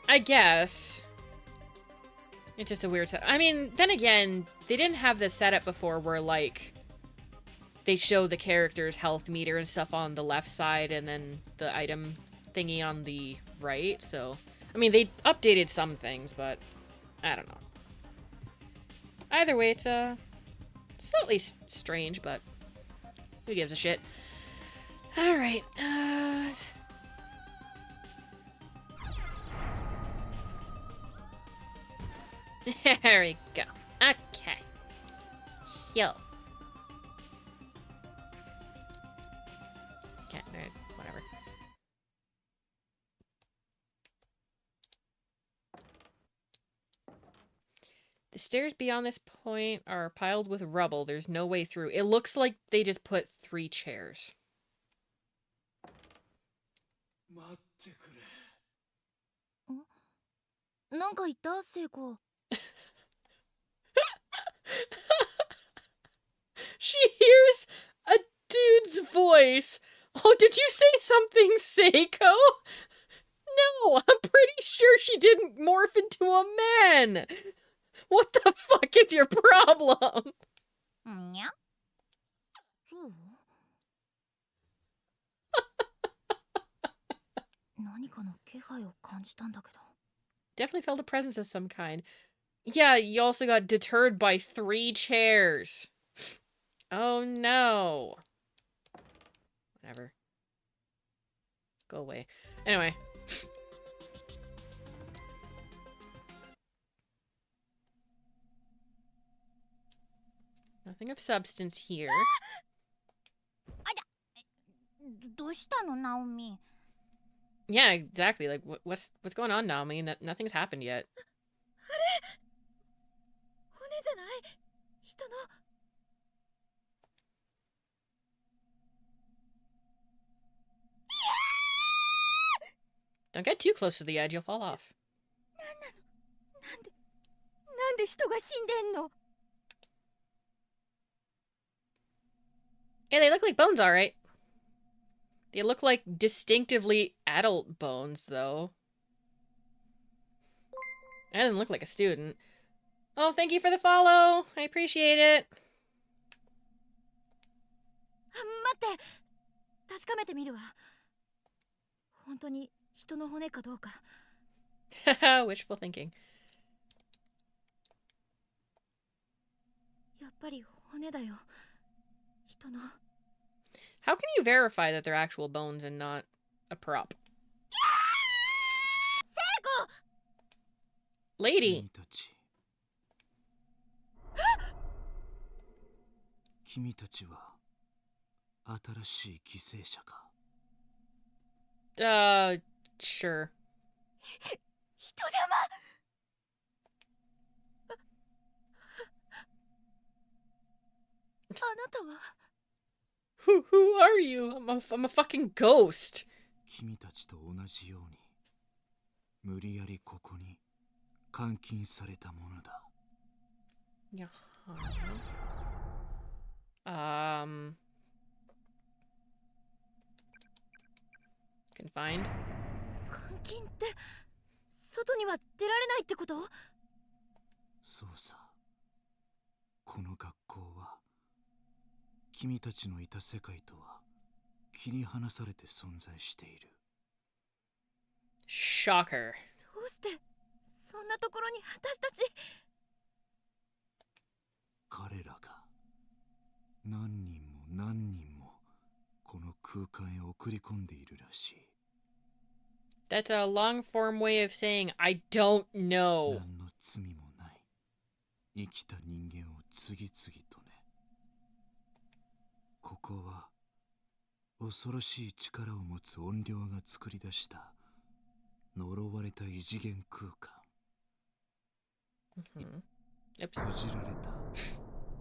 I guess. It's just a weird set. I mean, then again, they didn't have this setup before where, like, they show the character's health meter and stuff on the left side and then the item thingy on the right, so... I mean, they updated some things, but I don't know. Either way, it's, slightly strange, but who gives a shit? Alright, there we go. Okay. Yo. Okay, whatever. The stairs beyond this point are piled with rubble. There's no way through. It looks like they just put 3 chairs. She hears a dude's voice. Oh, did you say something, Seiko? No, I'm pretty sure she didn't morph into a man. What the fuck is your problem? Definitely felt a presence of some kind. Yeah, you also got deterred by 3 chairs. Oh no. Whatever. Go away. Anyway. Nothing of substance here. Yeah, exactly. Like, what's going on, Naomi? Nothing's happened yet. Don't get too close to the edge, you'll fall off. Yeah, they look like bones, alright. They look like distinctively adult bones, though. That didn't look like a student. Oh, thank you for the follow. I appreciate it. Haha, wishful thinking. How can you verify that they're actual bones and not a prop? Lady! Sure. Who are you? I'm a fucking ghost. Yeah. Confined? そうさ。この学校は君たちのいた世界とは切り離されて存在している。 Shocker. どうしてそんなところに私たち。彼らが何人も何人もこの空間へ送り込んでいるらしい。 That's a long form way of saying I don't know. 何の罪もない生きた人間を次々とね。ここは恐ろしい力を持つ怨霊が作り出した呪われた異次元空間。 Oops. 閉じられた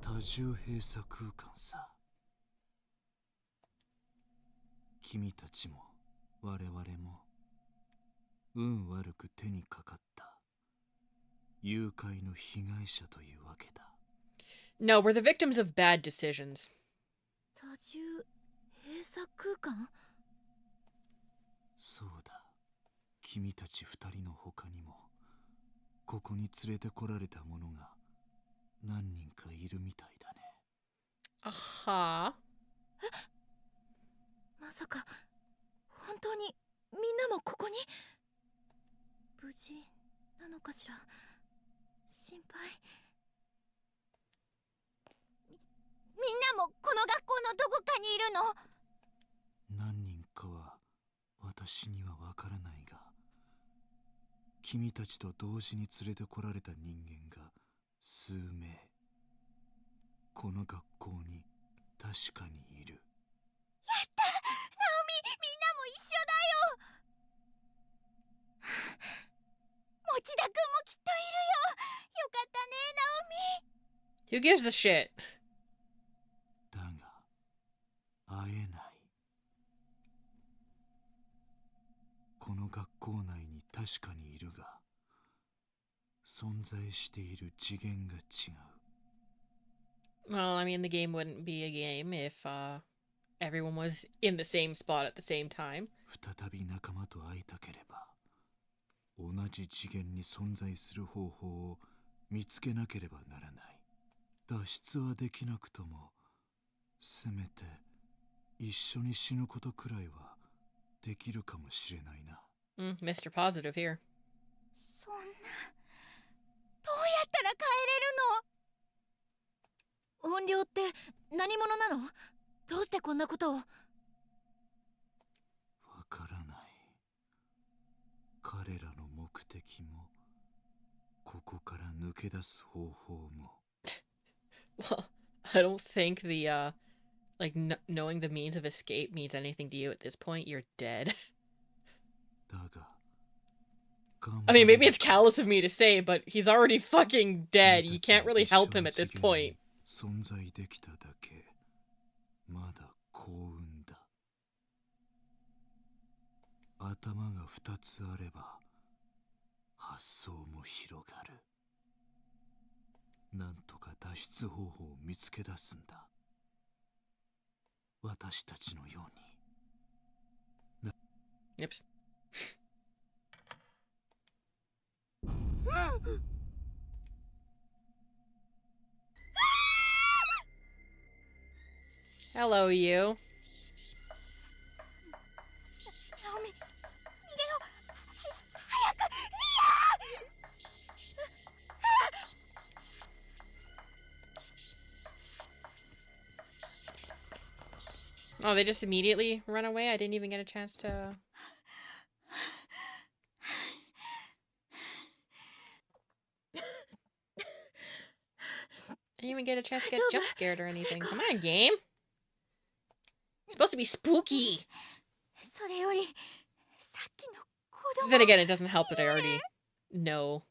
多重閉鎖空間さ。君たちも我々も運悪く手にかかった誘拐の被害者というわけだ。 No, we're the victims of bad decisions. 多重閉鎖空間。そうだ、君たち二人の他にもここに連れてこられた者が何人かいるみたいだね。 Aha. まさか本当にみんなもここに。無事なのかしら。心配。みんなもこの学校のどこかにいるの？何人かは私にはわからないが、君たちと同時に連れてこられた人間が数名この学校に確かにいる。やった！ナオミ、みんなも一緒だよ。持田くんもきっといるよ。よかったね、ナオミ。 Who gives a shit? だが会えない。この学校内に確かにいるが、存在している次元が違う。 Well, I mean, the game wouldn't be a game if everyone was in the same spot at the same time. 再び仲間と会いたければ、同じ次元に存在する方法を見つけなければならない。脱出はできなくとも、せめて一緒に死ぬことくらいはできるかもしれないな。Mr. Positive here. そんな、どうやったら帰れるの？怨霊って何者なの？どうしてこんなことを？わからない。彼らの目的も、ここから抜け出す方法も。Well, I don't think the knowing the means of escape means anything to you at this point. You're dead. だが、 I mean, maybe it's callous of me to say, but he's already fucking dead. You can't really help him at this point. 存在できただけ、まだ幸運だ。頭が2つあれば、発想も広がる。なんとか脱出方法を見つけ出すんだ。私たちのように。Yep. Hello, you. ナオミ、逃げろ。早く、Oh, they just immediately run away? I didn't even get a chance to... I didn't even get a chance to get jump scared or anything. Come on, game. It's supposed to be spooky. それより、さっきの子供。 Then again, it doesn't help that I already know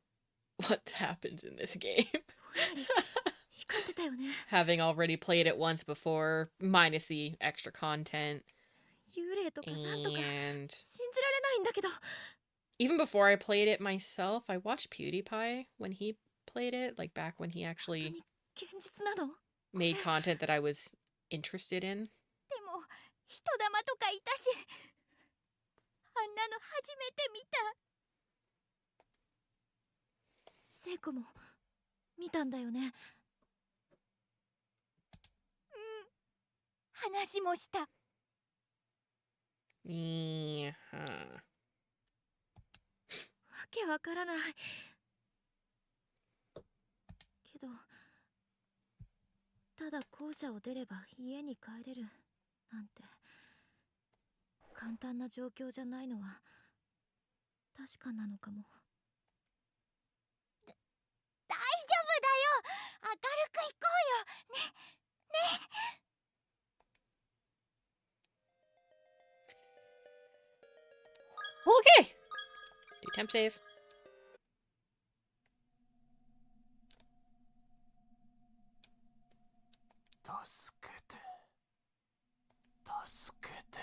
what happens in this game. 光ってたよね。 Having already played it once before, minus the extra content. 幽霊とかなんとか And 信じられないんだけど。 even before I played it myself, I watched PewDiePie when he played it, like back when he 本当 actually に現実なの？ made content that I was interested in. でも人玉とかいたし、あんなの初めて見た。聖子も見たんだよね。話もした。わ Yeah. けわからない。けど、ただ校舎を出れば家に帰れるなんて簡単な状況じゃないのは確かなのかも。大丈夫だよ。明るく行こうよ。ね、ね。Okay. Do temp save. 助けて。助けて。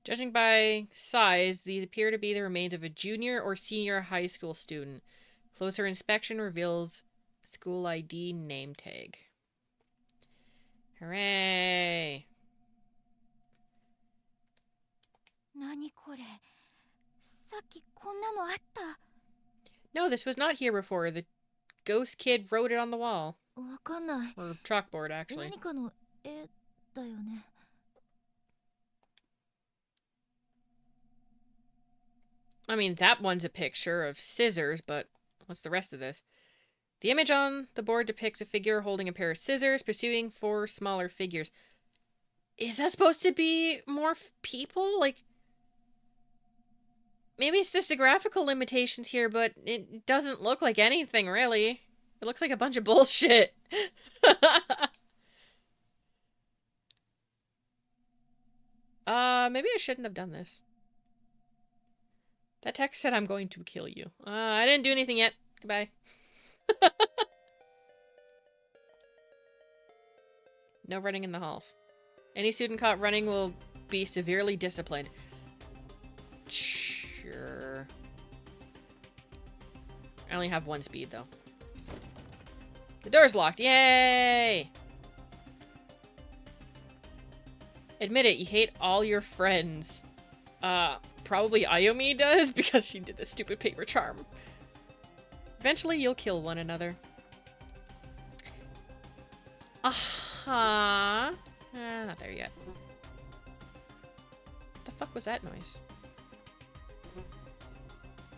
Judging by size, these appear to be the remains of a junior or senior high school student. Closer inspection reveals school ID name tag. Hooray! 何これ。さっきこんなのあった。 No, this was not here before. The ghost kid wrote it on the wall. わかんない。 Or chalkboard, actually. 何かの絵だよね。 I mean, that one's a picture of scissors, but what's the rest of this? The image on the board depicts a figure holding a pair of scissors, pursuing 4 smaller figures. Is that supposed to be more people? Like, maybe it's just the graphical limitations here, but it doesn't look like anything, really. It looks like a bunch of bullshit. Maybe I shouldn't have done this. That text said I'm going to kill you. I didn't do anything yet. Goodbye. No running in the halls. Any student caught running will be severely disciplined. Sure. I only have 1 speed, though. The door's locked. Yay! Admit it, you hate all your friends. Probably Ayumi does, because she did the stupid paper charm. Eventually, you'll kill one another. Uh-huh. Not there yet. What the fuck was that noise?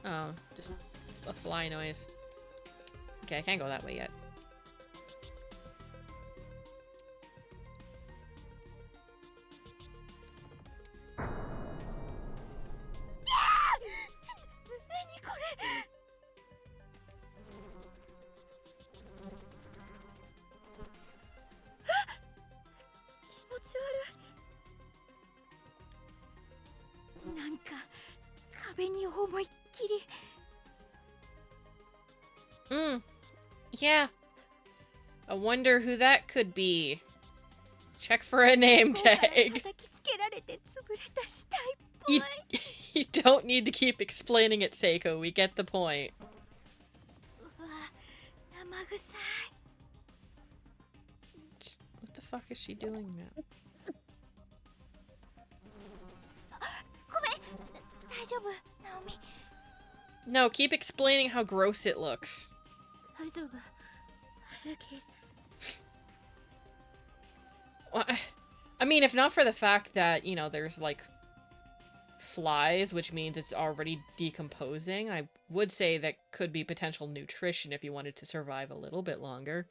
Oh, just a fly noise. Okay, I can't go that way yet. Yeah. I wonder who that could be. Check for a name tag. You don't need to keep explaining it, Seiko. We get the point. What the fuck is she doing now? No, keep explaining how gross it looks. Well, I mean, if not for the fact that, you know, there's, like, flies, which means it's already decomposing, I would say that could be potential nutrition if you wanted to survive a little bit longer.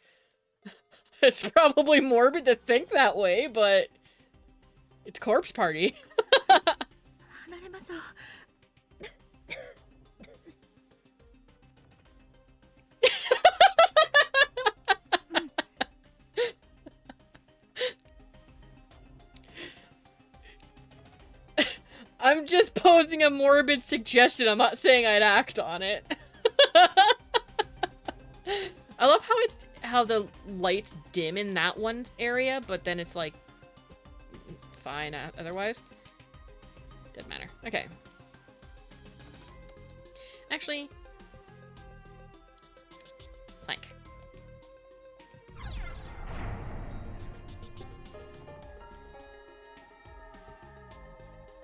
It's probably morbid to think that way, but it's Corpse Party. I'm just posing a morbid suggestion. I'm not saying I'd act on it. I love how the lights dim in that one area, but then it's like fine otherwise. Doesn't matter. Okay. Actually, plank.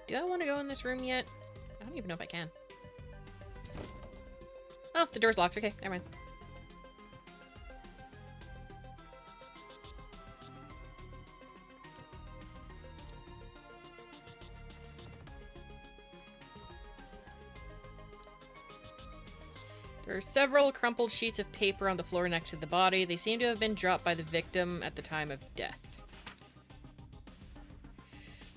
Do I want to go in this room yet? I don't even know if I can. Oh, the door's locked. Okay, never mind. There are several crumpled sheets of paper on the floor next to the body. They seem to have been dropped by the victim at the time of death.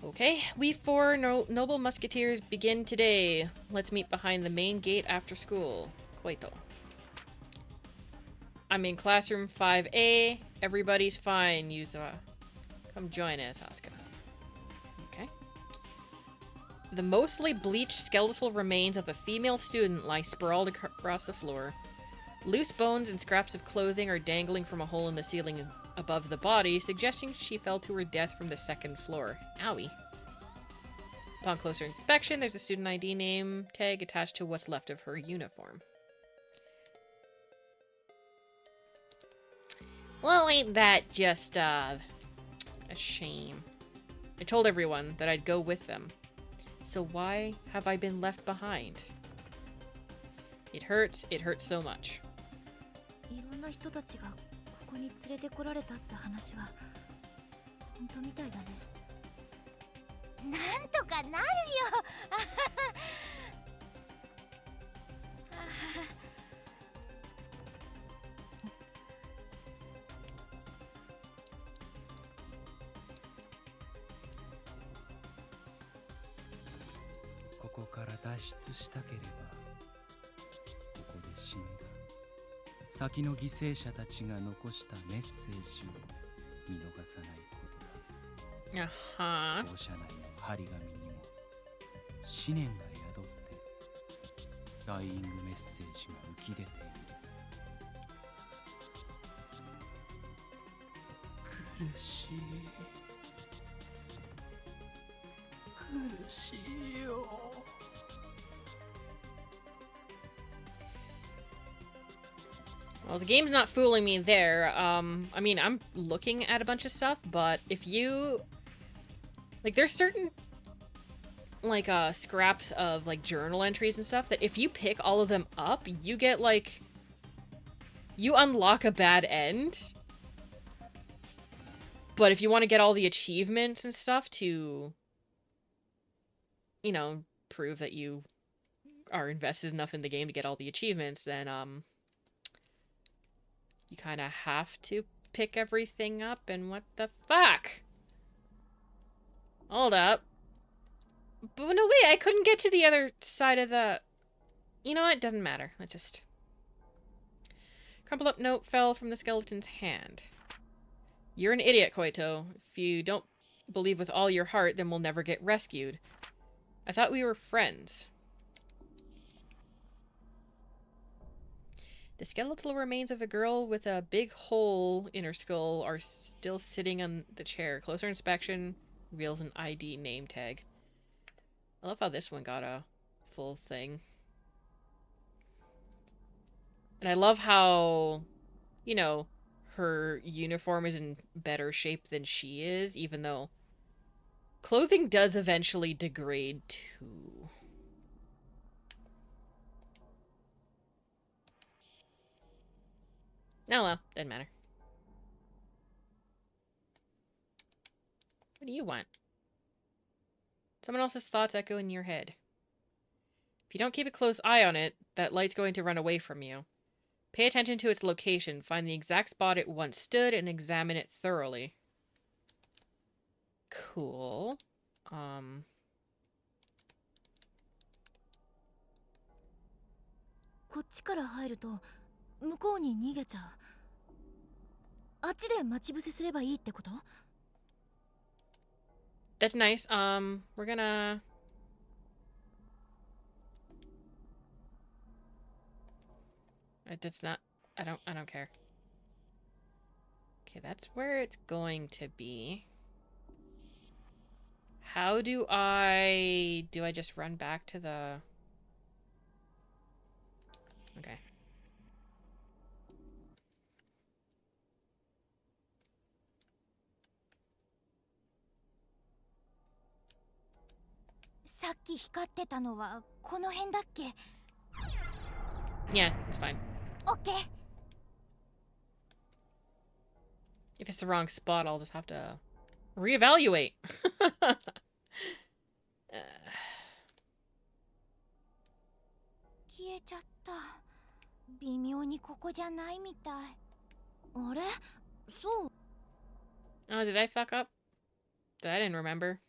Okay, we four noble musketeers begin today. Let's meet behind the main gate after school. Koito. I'm in classroom 5A. Everybody's fine, Yuza. Come join us, Asuka. Okay. The mostly bleached skeletal remains of a female student lie sprawled across the floor. Loose bones and scraps of clothing are dangling from a hole in the ceiling above the body, suggesting she fell to her death from the second floor. Owie. Upon closer inspection, there's a student ID name tag attached to what's left of her uniform. Well, ain't that just, a shame. I told everyone that I'd go with them. So why have I been left behind? It hurts so much. いろんな人たちがここに連れてこられたって話は本当みたいだね。なんとかなるよ。ここから脱出したければここで死んだ先の犠牲者たちが残したメッセージを見逃さないことだ。校舎内の張り紙にも思念が宿ってダイイングメッセージが浮き出ている。苦しい苦しいよ。Well, the game's not fooling me there. I mean, I'm looking at a bunch of stuff, but if you... Like, there's certain, like, scraps of, like, journal entries and stuff that if you pick all of them up, you get, like... You unlock a bad end. But if you want to get all the achievements and stuff to... you know, prove that you are invested enough in the game to get all the achievements, then, you kind of have to pick everything up, and what the fuck? Hold up. But no, wait, I couldn't get to the other side of the... You know what? It doesn't matter. Let's just... Crumpled up note fell from the skeleton's hand. You're an idiot, Koito. If you don't believe with all your heart, then we'll never get rescued. I thought we were friends. The skeletal remains of a girl with a big hole in her skull are still sitting on the chair. Closer inspection reveals an ID name tag. I love how this one got a full thing. And I love how, you know, her uniform is in better shape than she is, even though clothing does eventually degrade too. Oh well, doesn't matter. What do you want? Someone else's thoughts echo in your head. If you don't keep a close eye on it, that light's going to run away from you. Pay attention to its location, find the exact spot it once stood, and examine it thoroughly. Cool. こっちから入ると向こうに逃げちゃう。あっちで待ち伏せすればいいってこと？ That's nice. We're gonna... That's not... I don't care. Okay, that's where it's going to be. How do I... Do I just run back to the... Okay. Yeah, it's fine. Okay. If it's the wrong spot, I'll just have to reevaluate. 消えちゃった。微妙にここじゃないみたい。あれ？そう。 Oh, did I fuck up? I didn't remember.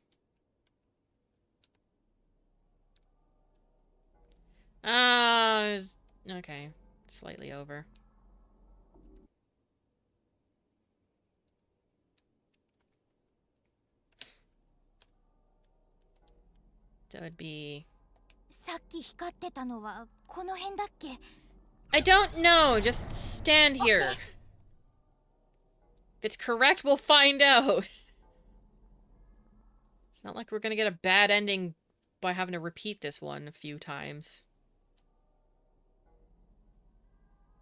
Oh, okay. Slightly over. So it'd be... さっき光ってたのはこの辺だっけ？ I don't know. Just stand here. If it's correct, we'll find out. It's not like we're gonna get a bad ending by having to repeat this one a few times.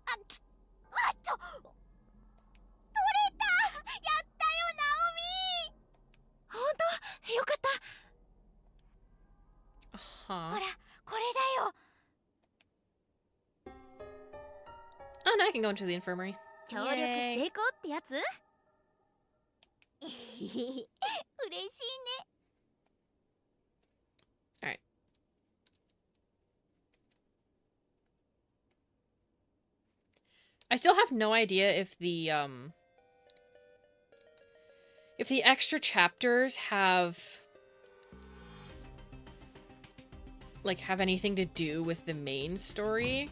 あっと、取れた！やったよ、ナオミ！ほんと？よかった。ほら、これだよ。Oh, now I can go into the infirmary. 協力成功ってやつ？嬉しいね。Alright. I still have no idea if the extra chapters have anything to do with the main story.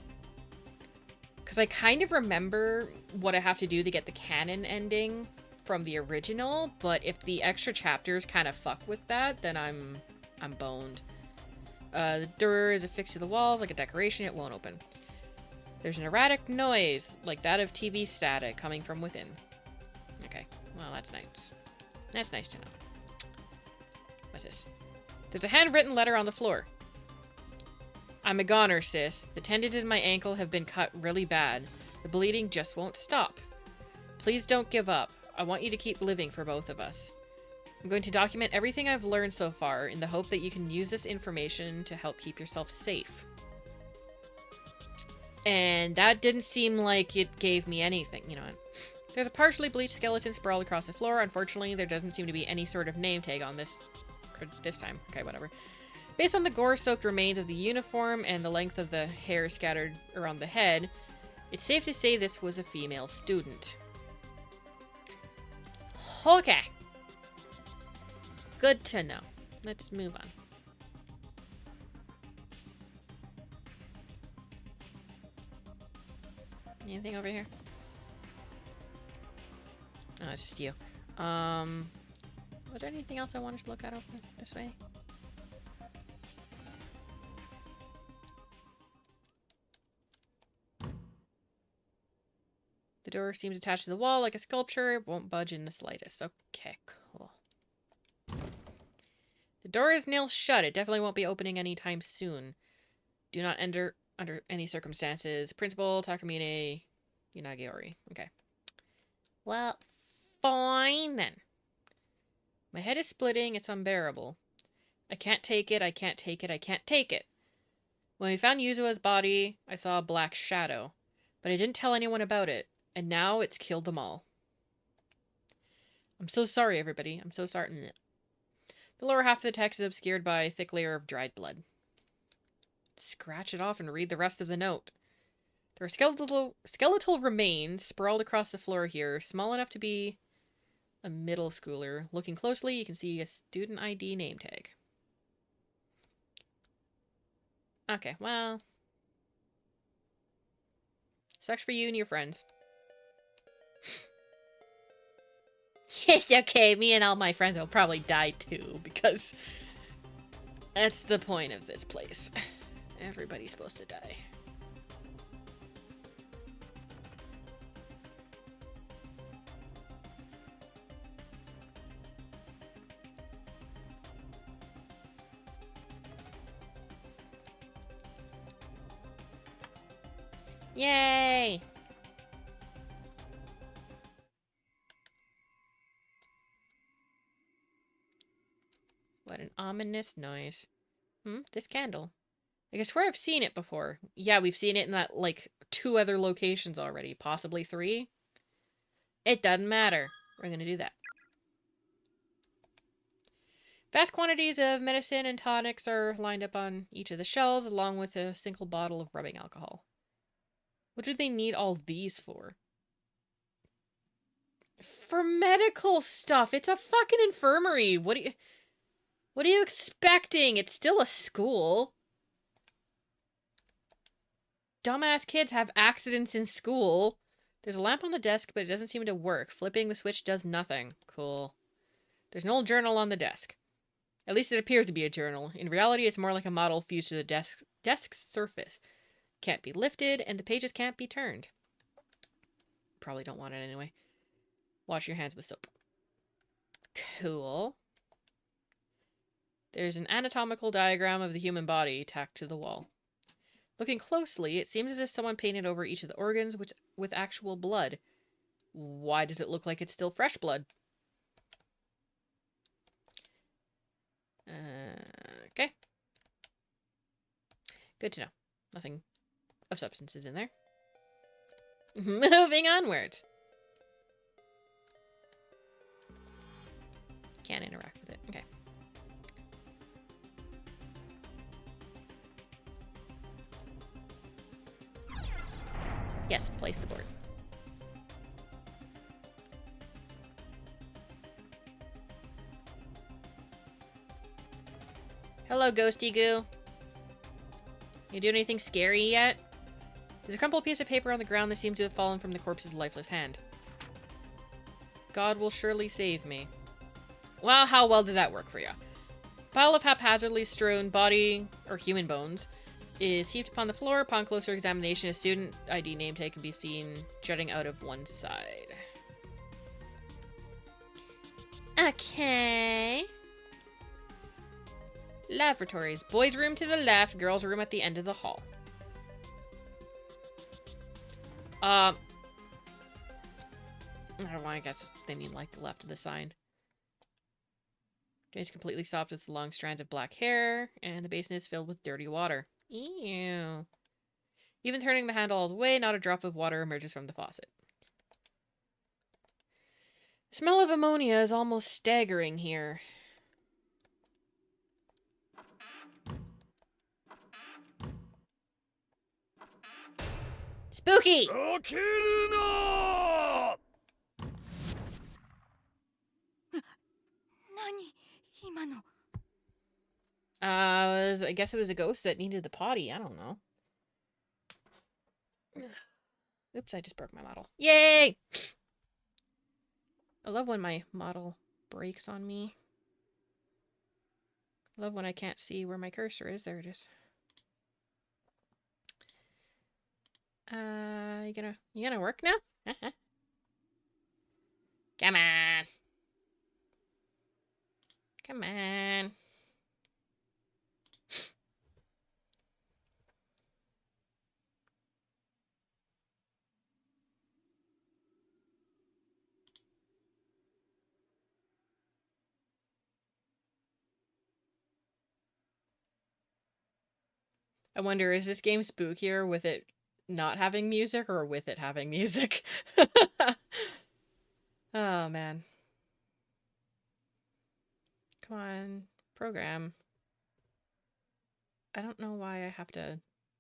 Because I kind of remember what I have to do to get the canon ending from the original, but if the extra chapters kind of fuck with that, then I'm boned. The door is affixed to the walls like a decoration. It won't open. There's an erratic noise, like that of TV static, coming from within. Okay, well, that's nice. That's nice to know. What's this? There's a handwritten letter on the floor. I'm a goner, sis. The tendons in my ankle have been cut really bad. The bleeding just won't stop. Please don't give up. I want you to keep living for both of us. I'm going to document everything I've learned so far in the hope that you can use this information to help keep yourself safe. And that didn't seem like it gave me anything, you know. There's a partially bleached skeleton sprawled across the floor. Unfortunately, there doesn't seem to be any sort of name tag on this time. Okay, whatever. Based on the gore-soaked remains of the uniform and the length of the hair scattered around the head, it's safe to say this was a female student. Okay. Good to know. Let's move on. Anything over here? Oh, it's just you. Was there anything else I wanted to look at over this way? The door seems attached to the wall like a sculpture. It won't budge in the slightest. Okay, cool. The door is nailed shut. It definitely won't be opening anytime soon. Do not enter under any circumstances. Principal Takamine Yanagiori. Okay. Well, fine then. My head is splitting. It's unbearable. I can't take it. I can't take it. I can't take it. When we found Yuzua's body, I saw a black shadow. But I didn't tell anyone about it. And now it's killed them all. I'm so sorry, everybody. I'm so sorry. The lower half of the text is obscured by a thick layer of dried blood. Scratch it off and read the rest of the note. There are skeletal remains sprawled across the floor here, small enough to be a middle schooler. Looking closely, you can see a student ID name tag. Okay, well. Sucks for you and your friends. It's okay, me and all my friends will probably die too, because that's the point of this place. Everybody's supposed to die. Yay! What an ominous noise. This candle. I swear I've seen it before. Yeah, we've seen it in that, like, 2 other locations already. Possibly 3. It doesn't matter. We're gonna do that. Vast quantities of medicine and tonics are lined up on each of the shelves, along with a single bottle of rubbing alcohol. What do they need all these for? For medical stuff. It's a fucking infirmary. What are you expecting? It's still a school. Dumbass kids have accidents in school. There's a lamp on the desk, but it doesn't seem to work. Flipping the switch does nothing. Cool. There's an old journal on the desk. At least it appears to be a journal. In reality, it's more like a model fused to the desk's surface. Can't be lifted, and the pages can't be turned. Probably don't want it anyway. Wash your hands with soap. Cool. There's an anatomical diagram of the human body tacked to the wall. Looking closely, it seems as if someone painted over each of the organs with actual blood. Why does it look like it's still fresh blood? Okay. Good to know. Nothing of substances in there. Moving onward. Can't interact with it. Okay. Yes, place the board. Hello, Ghosty Goo. You doing anything scary yet? There's a crumpled piece of paper on the ground that seems to have fallen from the corpse's lifeless hand. God will surely save me. Well, how well did that work for you? Pile of haphazardly strewn body or human bones is heaped upon the floor. Upon closer examination, a student ID name tag can be seen jutting out of one side. Okay. Lavatories. Boys' room to the left, girls' room at the end of the hall. I don't know, I guess they mean like the left of the sign. Jane's completely soft with long strands of black hair, and the basin is filled with dirty water. Ew. Even turning the handle all the way, not a drop of water emerges from the faucet. The smell of ammonia is almost staggering here. Spooky! I guess it was a ghost that needed the potty. I don't know. Oops, I just broke my model. Yay! I love when my model breaks on me. I love when I can't see where my cursor is. There it is. You gonna work now? Come on. Come on. I wonder, is this game spookier with it not having music or with it having music? Oh, man. Come on, program. I don't know why I have to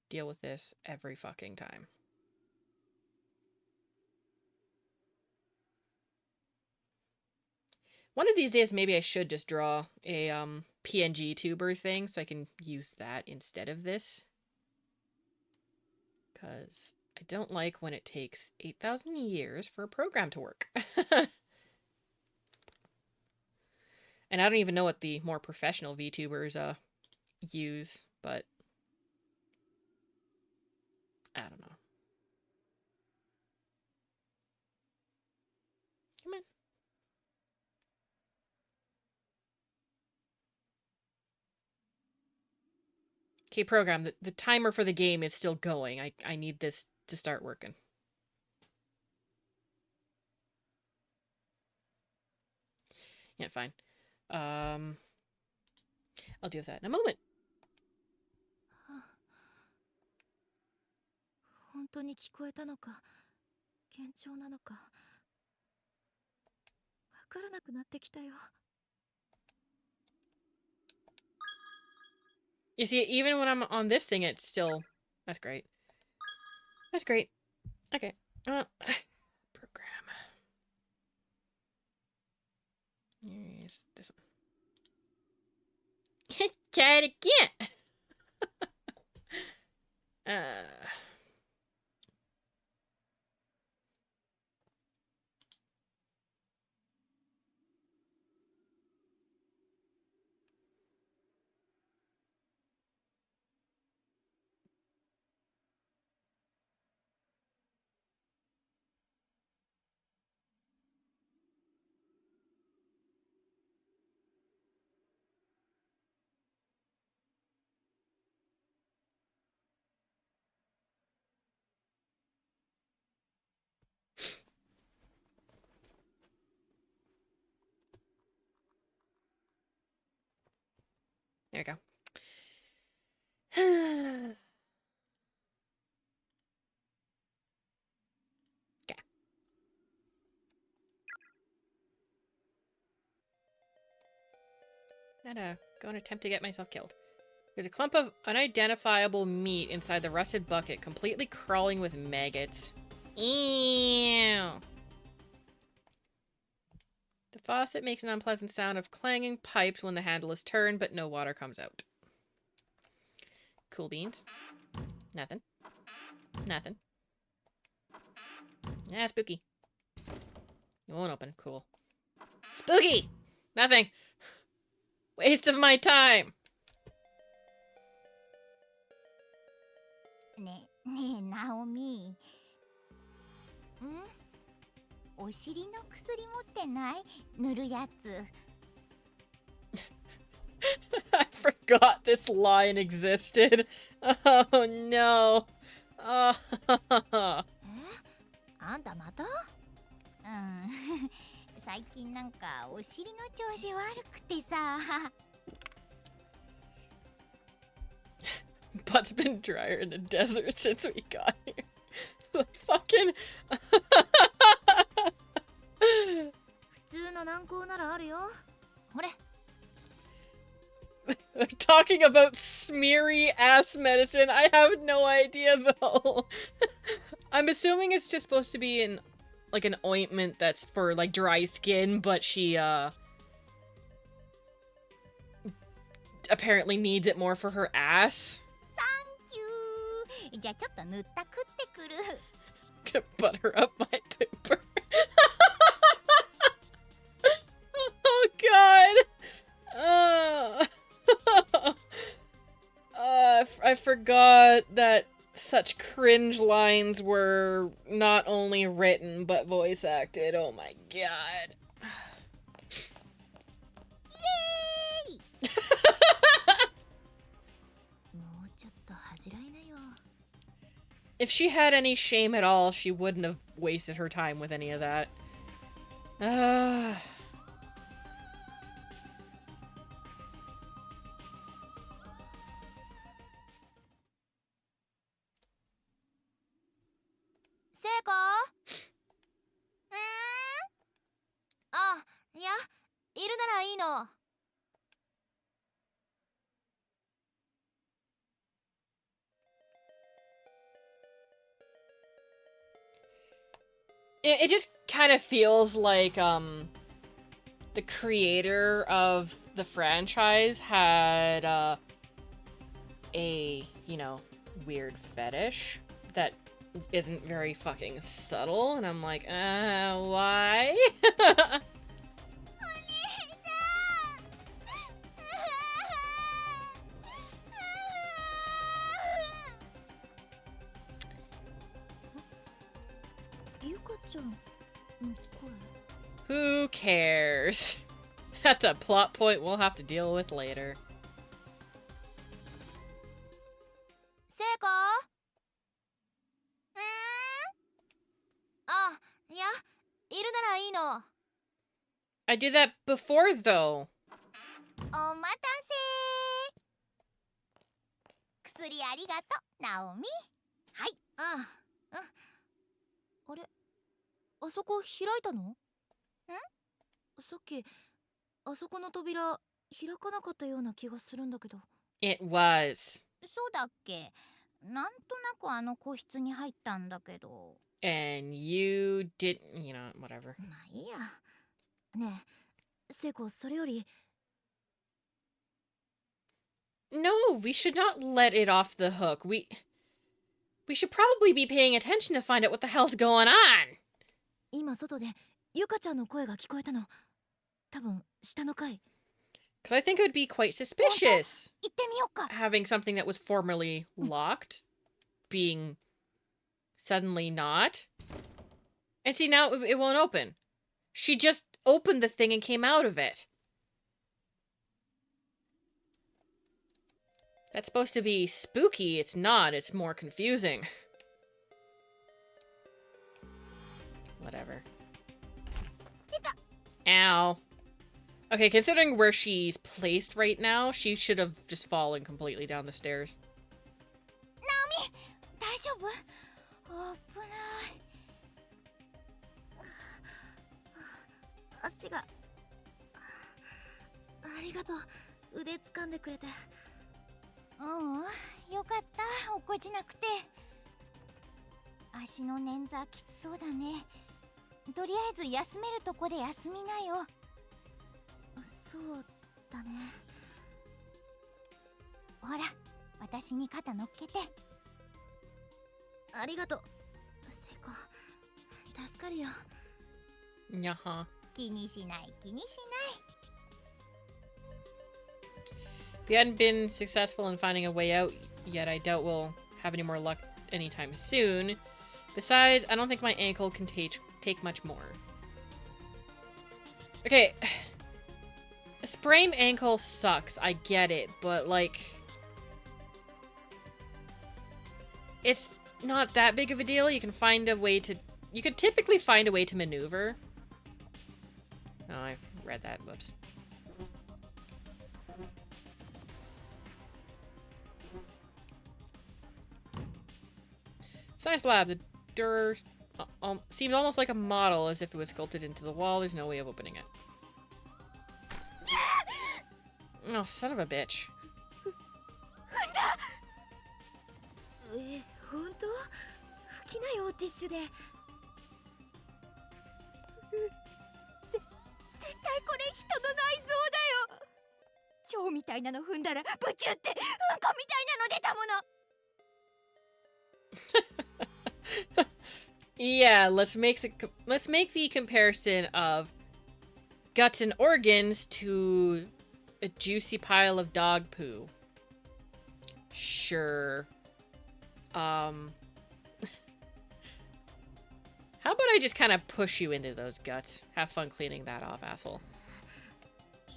deal with this every fucking time. One of these days, maybe I should just draw a PNG tuber thing so I can use that instead of this. Because I don't like when it takes 8,000 years for a program to work. And I don't even know what the more professional VTubers use, but I don't know. Come on. Okay, program, the timer for the game is still going. I need this to start working. Yeah, fine. I'll deal with that in a moment. 本当に聞こえたのか、幻聴なのか、わからなくなってきたよ。You see, even when I'm on this thing, it's still... That's great. That's great. Okay. Program. Here's this one. Try it again. There we go. Okay. Go and attempt to get myself killed. There's a clump of unidentifiable meat inside the rusted bucket, completely crawling with maggots. Ew. The faucet makes an unpleasant sound of clanging pipes when the handle is turned, but no water comes out. Cool beans. Nothing. Nothing. Ah, spooky. It won't open. Cool. Spooky! Nothing. Waste of my time. ねえナオミ、お尻の薬持ってない？塗るやつ。I forgot this line existed. Oh no. Oh. あんたまた？最近なんかお尻の調子悪くてさ。Butt's been drier in the desert since we got here. The fucking... 普通の軟膏ならあるよ。ほれ。They're talking about smeary ass medicine. I have no idea though. I'm assuming it's just supposed to be in like an ointment that's for like dry skin, but she apparently needs it more for her ass. じゃあちょっと塗ったくってくる。Gonna butter up my pooper. Oh god. I forgot that such cringe lines were not only written but voice acted. Oh my god. Yay! もうちょっと恥じらいなよ。 If she had any shame at all, she wouldn't have wasted her time with any of that. Seiko? あ、いや、いるならいいの。It just kind of feels like, the creator of the franchise had, a, you know, weird fetish that isn't very fucking subtle, and I'm like, why? Who cares? That's a plot point we'll have to deal with later. セイコ？あ、いや、いるならいいの。 I did that before, though. お待たせ。薬ありがとう、ナオミ。はい。あれ、あそこ開いたの？さっきあそこの扉開かなかったような気がするんだけど。 It was. そうだっけ？なんとなくあの個室に入ったんだけど。And you didn't, you know, whatever. まあいいや。ねえ、セイコ、それより No, we should not let it off the hook. We should probably be paying attention to find out what the hell's going on. 今外でゆかちゃんの声が聞こえたの。多分下の階。 Because I think it would be quite suspicious 行ってみようか。 having something that was formerly locked being suddenly not. And see, now it won't open. She just opened the thing and came out of it. That's supposed to be spooky. It's not. It's more confusing. Whatever. Ow. Okay, considering where she's placed right now, she should have just fallen completely down the stairs. 大丈夫？危ない。足が。ありがとう。腕掴んでくれて。うん、よかった。落っこちなくて。足の捻挫きつそうだね。とりあえず休めるとこで休みなよ。そうだね。ほら、私に肩乗っけて。ありがとう。セイコ、助かるよ。Yaha. 気にしない、気にし If you hadn't been successful in finding a way out yet, I doubt we'll have any more luck anytime soon. Besides, I don't think my ankle can take much more. Okay. A sprained ankle sucks, I get it, but like... It's not that big of a deal. You can find a way to... You could typically find a way to maneuver. Oh, I read that. Whoops. Science lab. The door seems almost like a model, as if it was sculpted into the wall. There's no way of opening it. Oh, son of a bitch. 本当？拭きなよ、ティッシュで。絶対これ人の内臓だよ。蝶みたいなの踏んだらブチュってうんこみたいなの出たもの。Yeah, let's make the comparison of guts and organs to a juicy pile of dog poo. Sure. How about I just kind of push you into those guts? Have fun cleaning that off, asshole.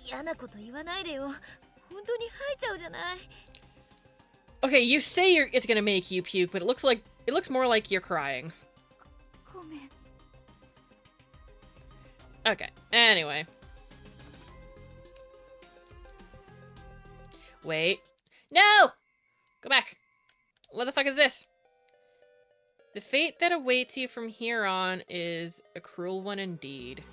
嫌なこと言わないでよ。本当に吐いちゃうじゃない。 Okay, you say it's gonna make you puke, but it looks more like you're crying. ごめん。 Okay, anyway. Wait. No! Go back. What the fuck is this? The fate that awaits you from here on is a cruel one indeed.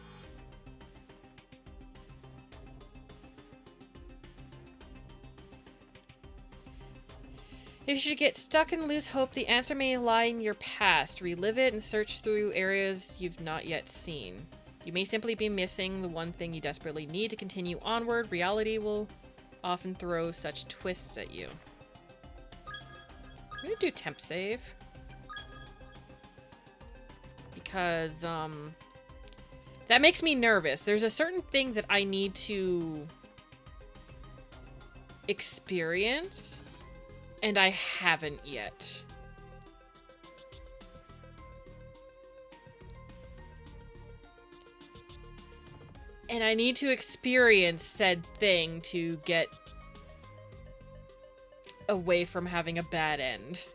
If you should get stuck and lose hope, the answer may lie in your past. Relive it and search through areas you've not yet seen. You may simply be missing the one thing you desperately need to continue onward. Reality will often throw such twists at you. I'm gonna do temp save. Because, that makes me nervous. There's a certain thing that I need to experience, and I haven't yet. And I need to experience said thing to get away from having a bad end.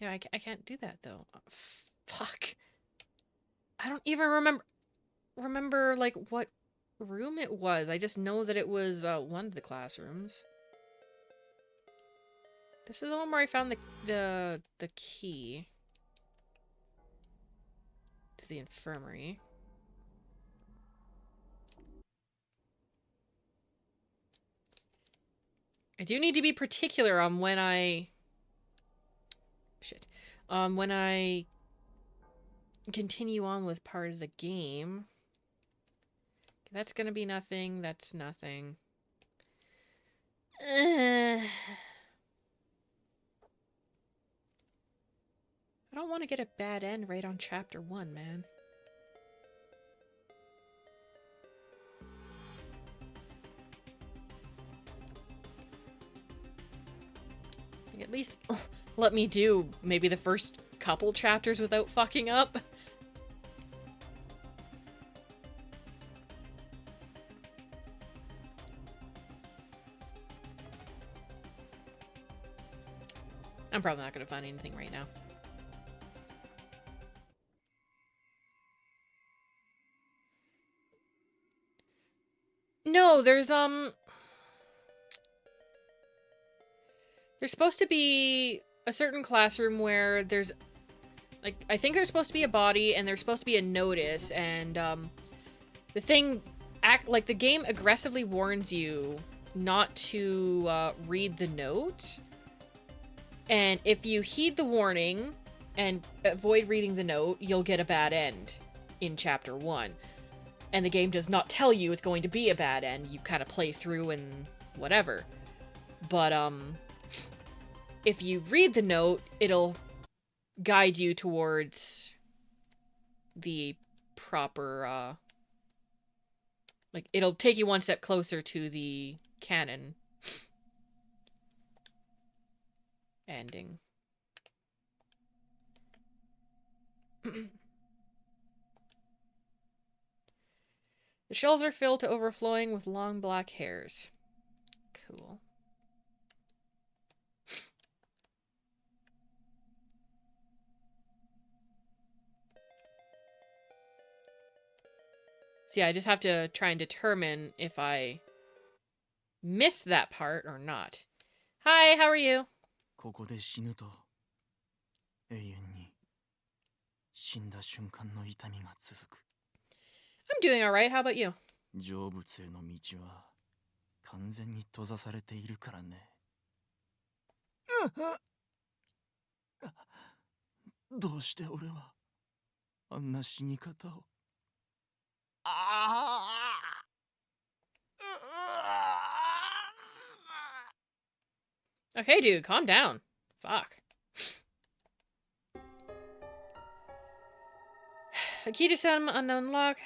Yeah, I can't do that though. Oh, fuck. I don't even remember like what room it was. I just know that it was one of the classrooms. This is the one where I found the key to the infirmary. I do need to be particular on when I... Shit. When I continue on with part of the game. That's gonna be nothing. That's nothing. I don't want to get a bad end right on chapter 1, man. At least let me do maybe the first couple chapters without fucking up. I'm probably not going to find anything right now. No, there's supposed to be a certain classroom where there's, like, I think there's supposed to be a body and there's supposed to be a notice, and, the thing, the game aggressively warns you not to, read the note. And if you heed the warning and avoid reading the note, you'll get a bad end in chapter 1. And the game does not tell you it's going to be a bad end. You kind of play through and whatever. But, if you read the note, it'll guide you towards the proper, like, it'll take you one step closer to the canon ending. The shelves are filled to overflowing with long black hairs. Cool. So yeah, I just have to try and determine if I missed that part or not. Hi, how are you? ここで死ぬと永遠に死んだ瞬間の痛みが続く。 I'm doing alright, how about you? 成仏への道は完全に閉ざされているからね。どうして俺はあんな死に方を。Okay, dude, calm down. Fuck. A key to some unknown lock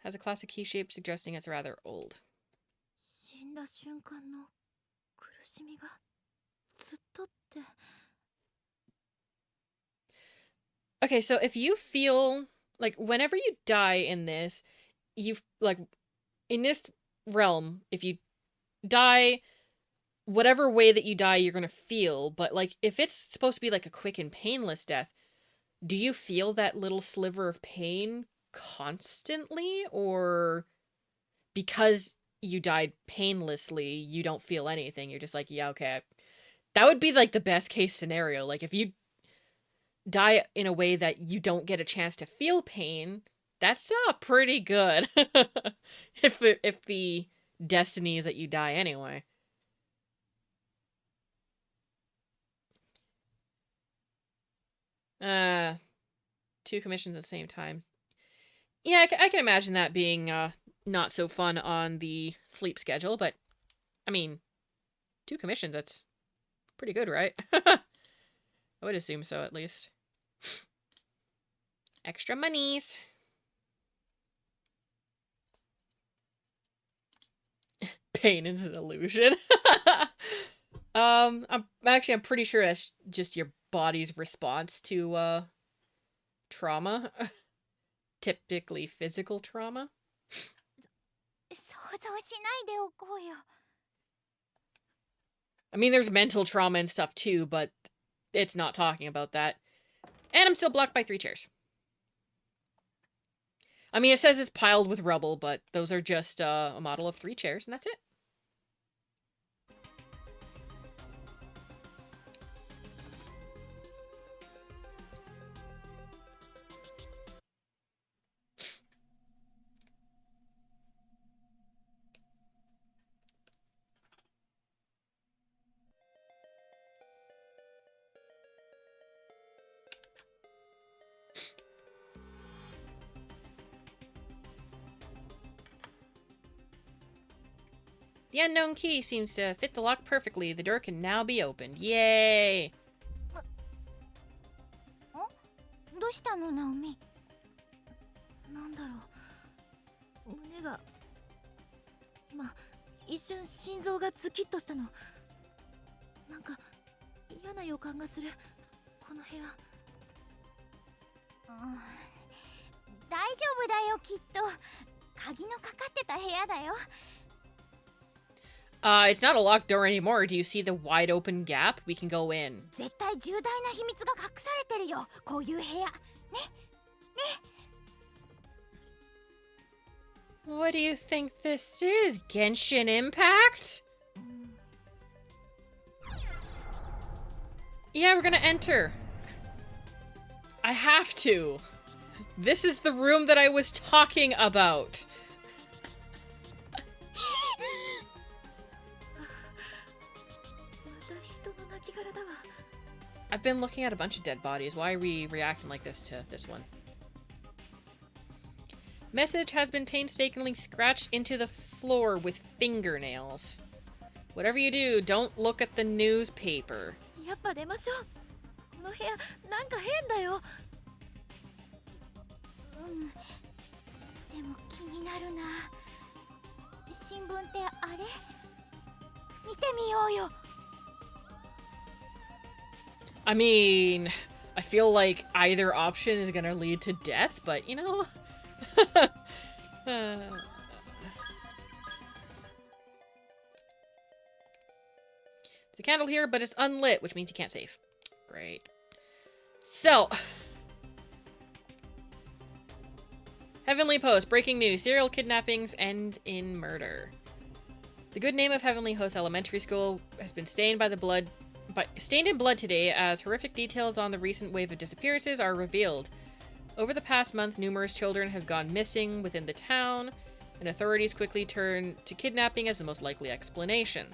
has a classic key shape suggesting it's rather old. 死んだ瞬間の苦しみがずっとって。 Okay, so if you feel like whenever you die in this, you like in this realm, if you die whatever way that you die, you're gonna feel, but like if it's supposed to be like a quick and painless death, do you feel that little sliver of pain constantly, or because you died painlessly, you don't feel anything? You're just like, yeah, okay. That would be like the best case scenario. Like if you die in a way that you don't get a chance to feel pain, that's pretty good. if the destiny is that you die anyway. Two commissions at the same time. Yeah, I can imagine that being not so fun on the sleep schedule, but I mean, 2 commissions, that's pretty good, right? I would assume so, at least. Extra monies. Pain is an illusion. I'm pretty sure that's just your body's response to trauma. Typically physical trauma. 想像しないでおこうよ。 I mean, there's mental trauma and stuff too, but it's not talking about that. And I'm still blocked by 3 chairs. I mean, it says it's piled with rubble, but those are just a model of 3 chairs, and that's it. The unknown key seems to fit the lock perfectly. The door can now be opened. Yay! どうしたのナオミ。なんだろう、胸が今一瞬心臓がズキッとしたの。なんか嫌な予感がするこの部屋。大丈夫だよ、きっと。鍵のかかってた部屋だよ。It's not a locked door anymore. Do you see the wide open gap? We can go in. 絶対重大な秘密が隠されてるよ、こういう部屋。ね。 What do you think this is? Genshin Impact? Yeah, we're gonna enter. I have to. This is the room that I was talking about. I've been looking at a bunch of dead bodies. Why are we reacting like this to this one? Message has been painstakingly scratched into the floor with fingernails. Whatever you do, don't look at the newspaper. やっぱ出ましょう。この部屋なんか変だよ。でも気になるな。新聞ってあれ？見てみようよ。 I mean, I feel like either option is gonna lead to death, but you know. There's a candle here, but it's unlit, which means you can't save. Great. So. Heavenly Post, breaking news. Serial kidnappings end in murder. The good name of Heavenly Host Elementary School has been stained stained in blood today as horrific details on the recent wave of disappearances are revealed. Over the past month, numerous children have gone missing within the town, and authorities quickly turn to kidnapping as the most likely explanation.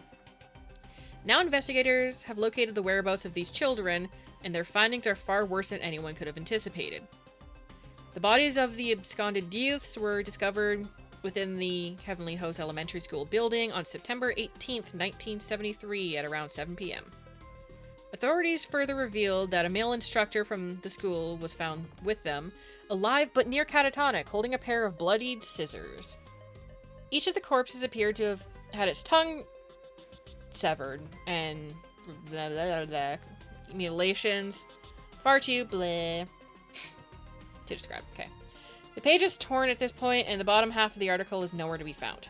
Now investigators have located the whereabouts of these children, and their findings are far worse than anyone could have anticipated. The bodies of the absconded youths were discovered within the Heavenly Host Elementary School building on September 18th, 1973 at around 7 p.m. Authorities further revealed that a male instructor from the school was found with them, alive but near catatonic, holding a pair of bloodied scissors. Each of the corpses appeared to have had its tongue severed, and blah, blah, blah, blah, mutilations. Far too bleh to describe. Okay. The page is torn at this point, and the bottom half of the article is nowhere to be found.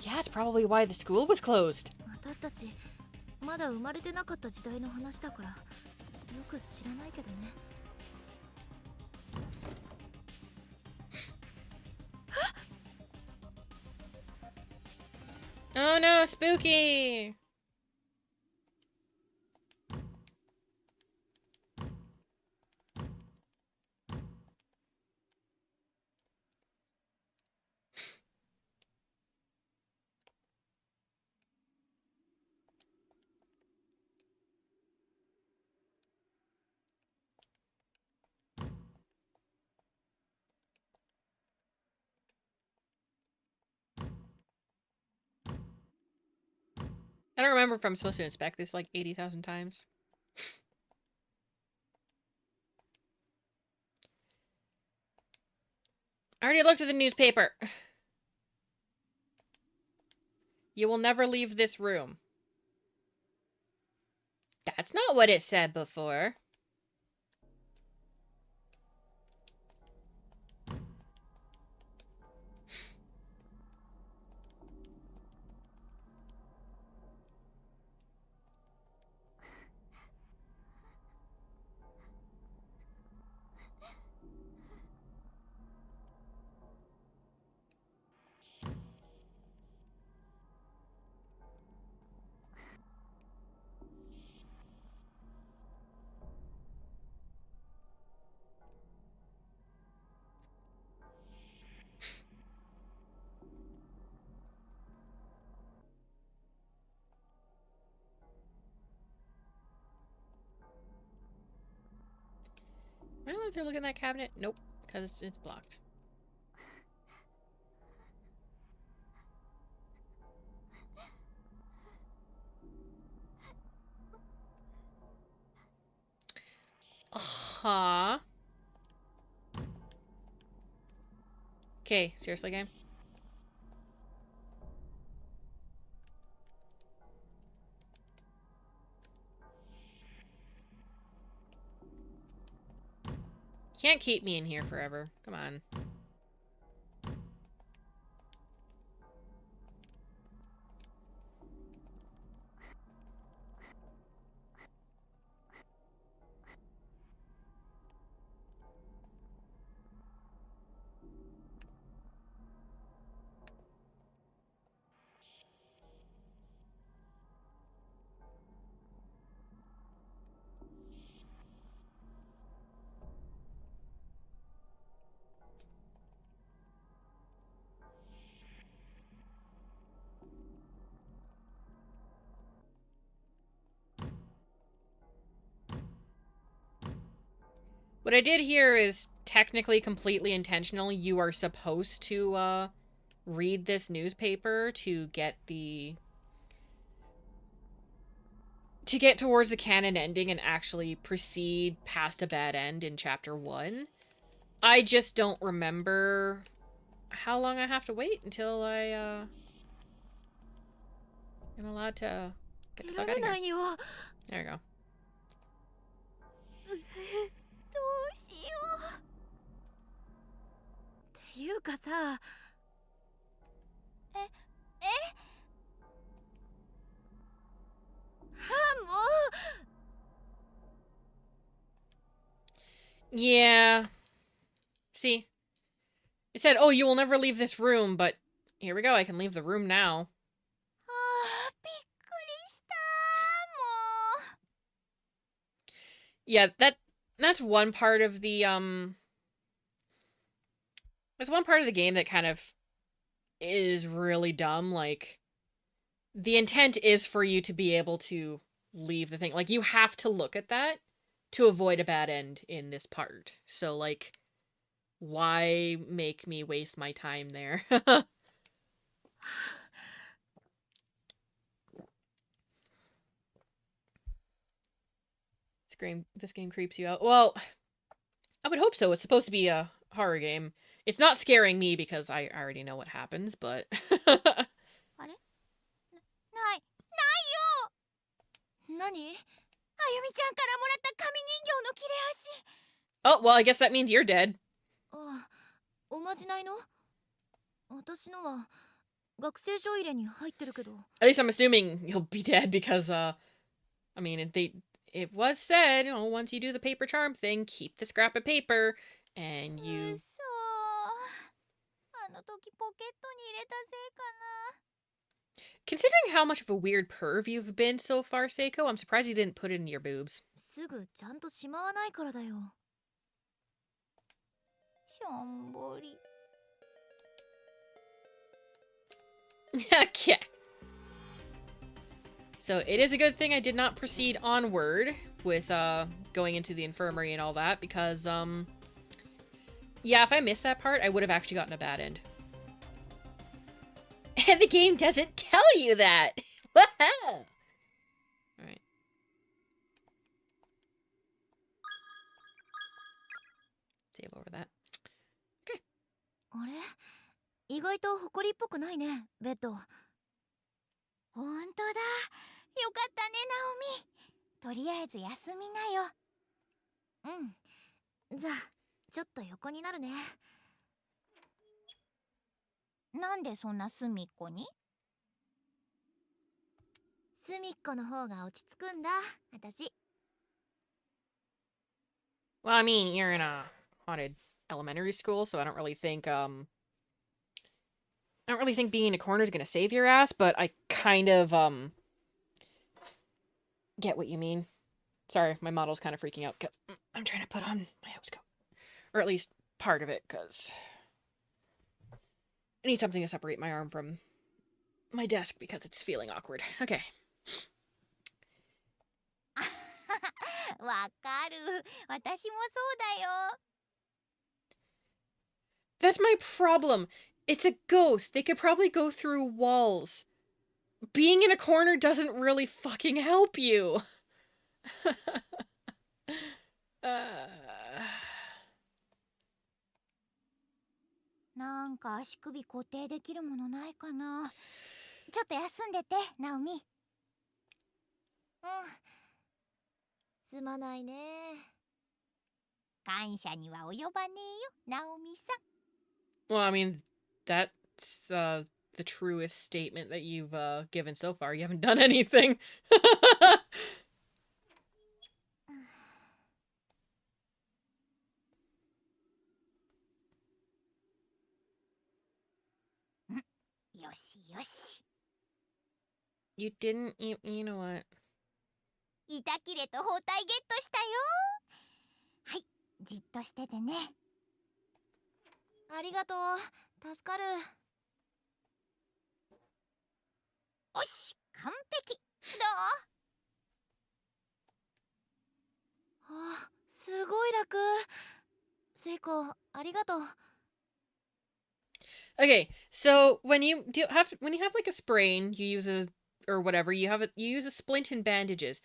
Yeah, it's probably why the school was closed. 私たちまだ生まれてなかった時代の話だからよく知らないけどね。Oh no, spooky! I don't remember if I'm supposed to inspect this like 80,000 times. I already looked at the newspaper. You will never leave this room. That's not what it said before. Am I allowed to look in that cabinet? Nope, because it's blocked. Huh. Okay, seriously, game? Can't keep me in here forever. Come on. What I did here is technically completely intentional. You are supposed to, read this newspaper to get towards the canon ending and actually proceed past a bad end in chapter 1. I just don't remember how long I have to wait until I, am allowed to get the fuck out of here. There we go. どうしよう。っていうかさ。え、もう。Yeah. See? It said, oh, you will never leave this room, but here we go. I can leave the room now. びっくりした。もう。 Yeah, that's one part of the, there's one part of the game that kind of is really dumb. Like, the intent is for you to be able to leave the thing. Like, you have to look at that to avoid a bad end in this part. So, like, why make me waste my time there? This game creeps you out. Well, I would hope so. It's supposed to be a horror game. It's not scaring me because I already know what happens, but... あれ？ないよ。何？あゆみちゃんからもらった紙人形の切れ端。 Oh, well, I guess that means you're dead. あ、おまじないの？私のは学生書入れに入ってるけど。 At least I'm assuming you'll be dead because, I mean, it was said, you know, once you do the paper charm thing, keep the scrap of paper, and you... 嘘。あの時ポケットに入れたせいかな。 Considering how much of a weird perv you've been so far, Seiko, I'm surprised you didn't put it in your boobs. すぐちゃんとしまわないからだよ。しょんぼり。 Okay. So it is a good thing I did not proceed onward with going into the infirmary and all that because yeah, if I missed that part, I would have actually gotten a bad end. And the game doesn't tell you that. All right. Save over that. Okay. あれ？意外と埃っぽくないね、ベッド。ほんとだ。よかったね、ナオミ。とりあえず休みなよ。うん。じゃあ、ちょっと横になるね。なんでそんな隅っこに？隅っこの方が落ち着くんだ、私。 Well, I mean, you're in a haunted elementary school, so I don't really think being in a corner is gonna save your ass, but I kind of get what you mean. Sorry, my model's kind of freaking out because I'm trying to put on my house coat, or at least part of it, because I need something to separate my arm from my desk because it's feeling awkward. Okay. わかる。私もそうだよ。 That's my problem. It's a ghost. They could probably go through walls. Being in a corner doesn't really fucking help you. uh... なんか足首固定できるものないかな。ちょっと休んでて、ナオミ。うん。すまないね。感謝には及ばねえよ、ナオミさん。 Well, I mean, that's the truest statement that you've given so far. You haven't done anything. よしよし。 You didn't. You know what? 板切れと包帯ゲットしたよ。はい、じっとしててね。ありがとう、助かる。おし、完璧。どう？あ、すごい楽。セイコ、ありがとう。 Okay, so when you have like a sprain, you use a or whatever you use a splint and bandages.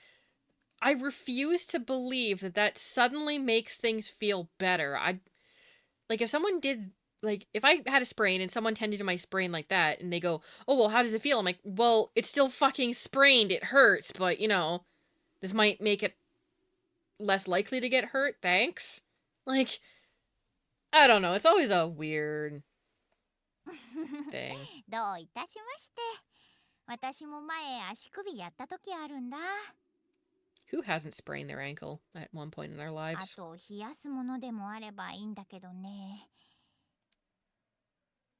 I refuse to believe that suddenly makes things feel better. Like if someone did like if I had a sprain and someone tended to my sprain like that and they go, "Oh, well, how does it feel?" I'm like, "Well, it's still fucking sprained. It hurts, but you know, this might make it less likely to get hurt. Thanks." Like, I don't know. It's always a weird thing. どういたしまして。私も前足首やった時あるんだ。 Who hasn't sprained their ankle at one point in their あ lives? と冷やすものでもあればいいんだけどね。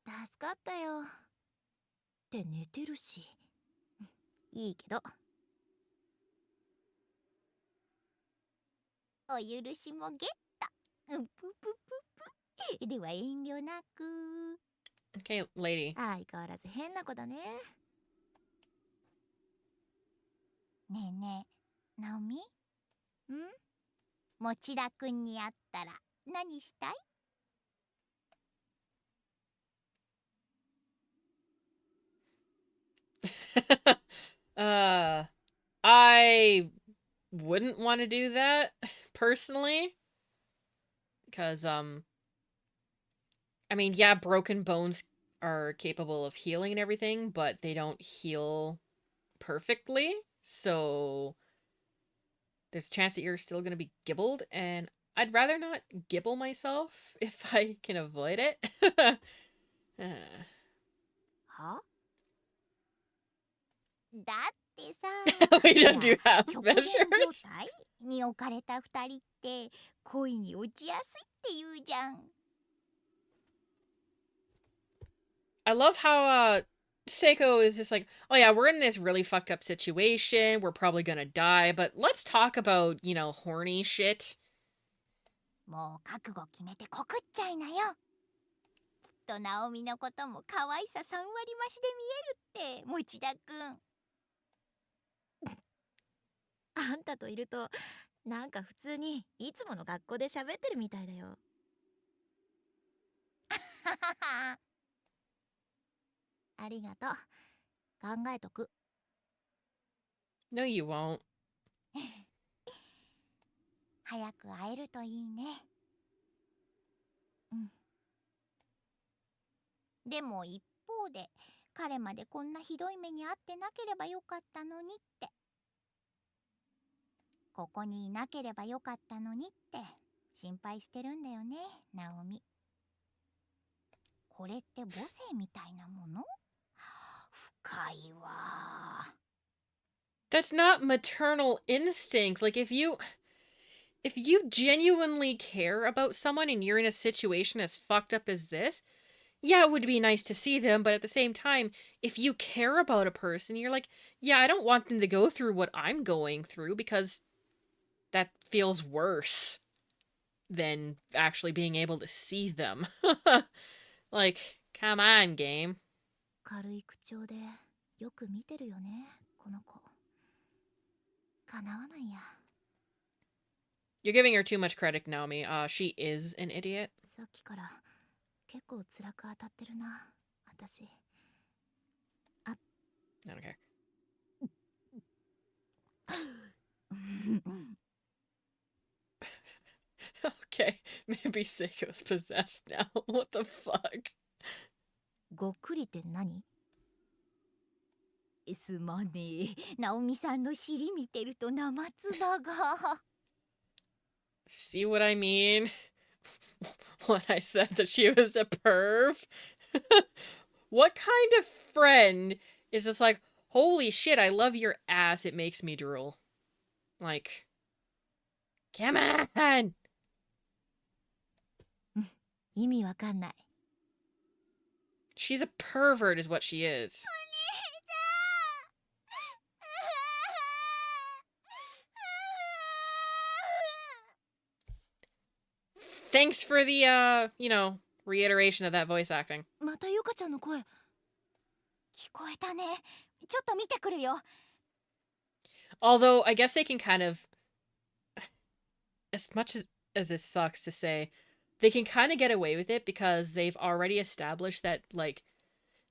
助かったよ。って寝てるし。いいけど。お許しもゲット。うんぷぷぷぷ。では遠慮なく。 Okay, lady. 相変わらず変な子だね。ねえねえ、ナオミ？ん？持田くんに会ったら何したい？ I wouldn't want to do that personally because I mean, yeah, broken bones are capable of healing and everything, but they don't heal perfectly. So there's a chance that you're still going to be gibbled, and I'd rather not gibble myself if I can avoid it. は？だってさ、 We don't do いや、 half 極限状 measures. 態に置かれた二人って恋に落ちやすいって言うじゃん。 I love how Seiko is just like, "Oh yeah, we're in this really fucked up situation. We're probably gonna die, but let's talk about, you know, horny shit." もう覚悟決めて告っちゃいなよ。きっとナオミのことも可愛さ3割増しで見えるって、持田くん。あんたといるとなんか普通にいつもの学校で喋ってるみたいだよ。ありがとう。考えとく。 No, you won't. 早く会えるといいね。うん。でも一方で彼までこんなひどい目に遭ってなければよかったのにって、ここにいなければよかったのにって心配してるんだよね、ナオミ。これって母性みたいなもの？深いわ。 That's not maternal instincts. Like if you genuinely care about someone and you're in a situation as fucked up as this, yeah, it would be nice to see them, but at the same time, if you care about a person, you're like, yeah, I don't want them to go through what I'm going through because that feels worse than actually being able to see them. Like, come on, game. 軽い口調でよく見てるよね、この子。かなわないや。You're giving her too much credit, Naomi. She is an idiot. さっきから結構辛く当たってるな、私。 I don't care. Okay, maybe Seiko's possessed now. What the fuck? ごっくりって何？すまねえ。ナオミさんの尻見てると生唾が。See what I mean? When I said that she was a perv? What kind of friend is just like, holy shit, I love your ass, it makes me drool? Like, come on! 意味わかんない。 She's a pervert is what she is. Thanks for the, reiteration of that voice acting. またゆかちゃんの声。聞こえたね。ちょっと見てくるよ。 Although, I guess they can kind of, as much as this sucks to say, they can kind of get away with it because they've already established that, like,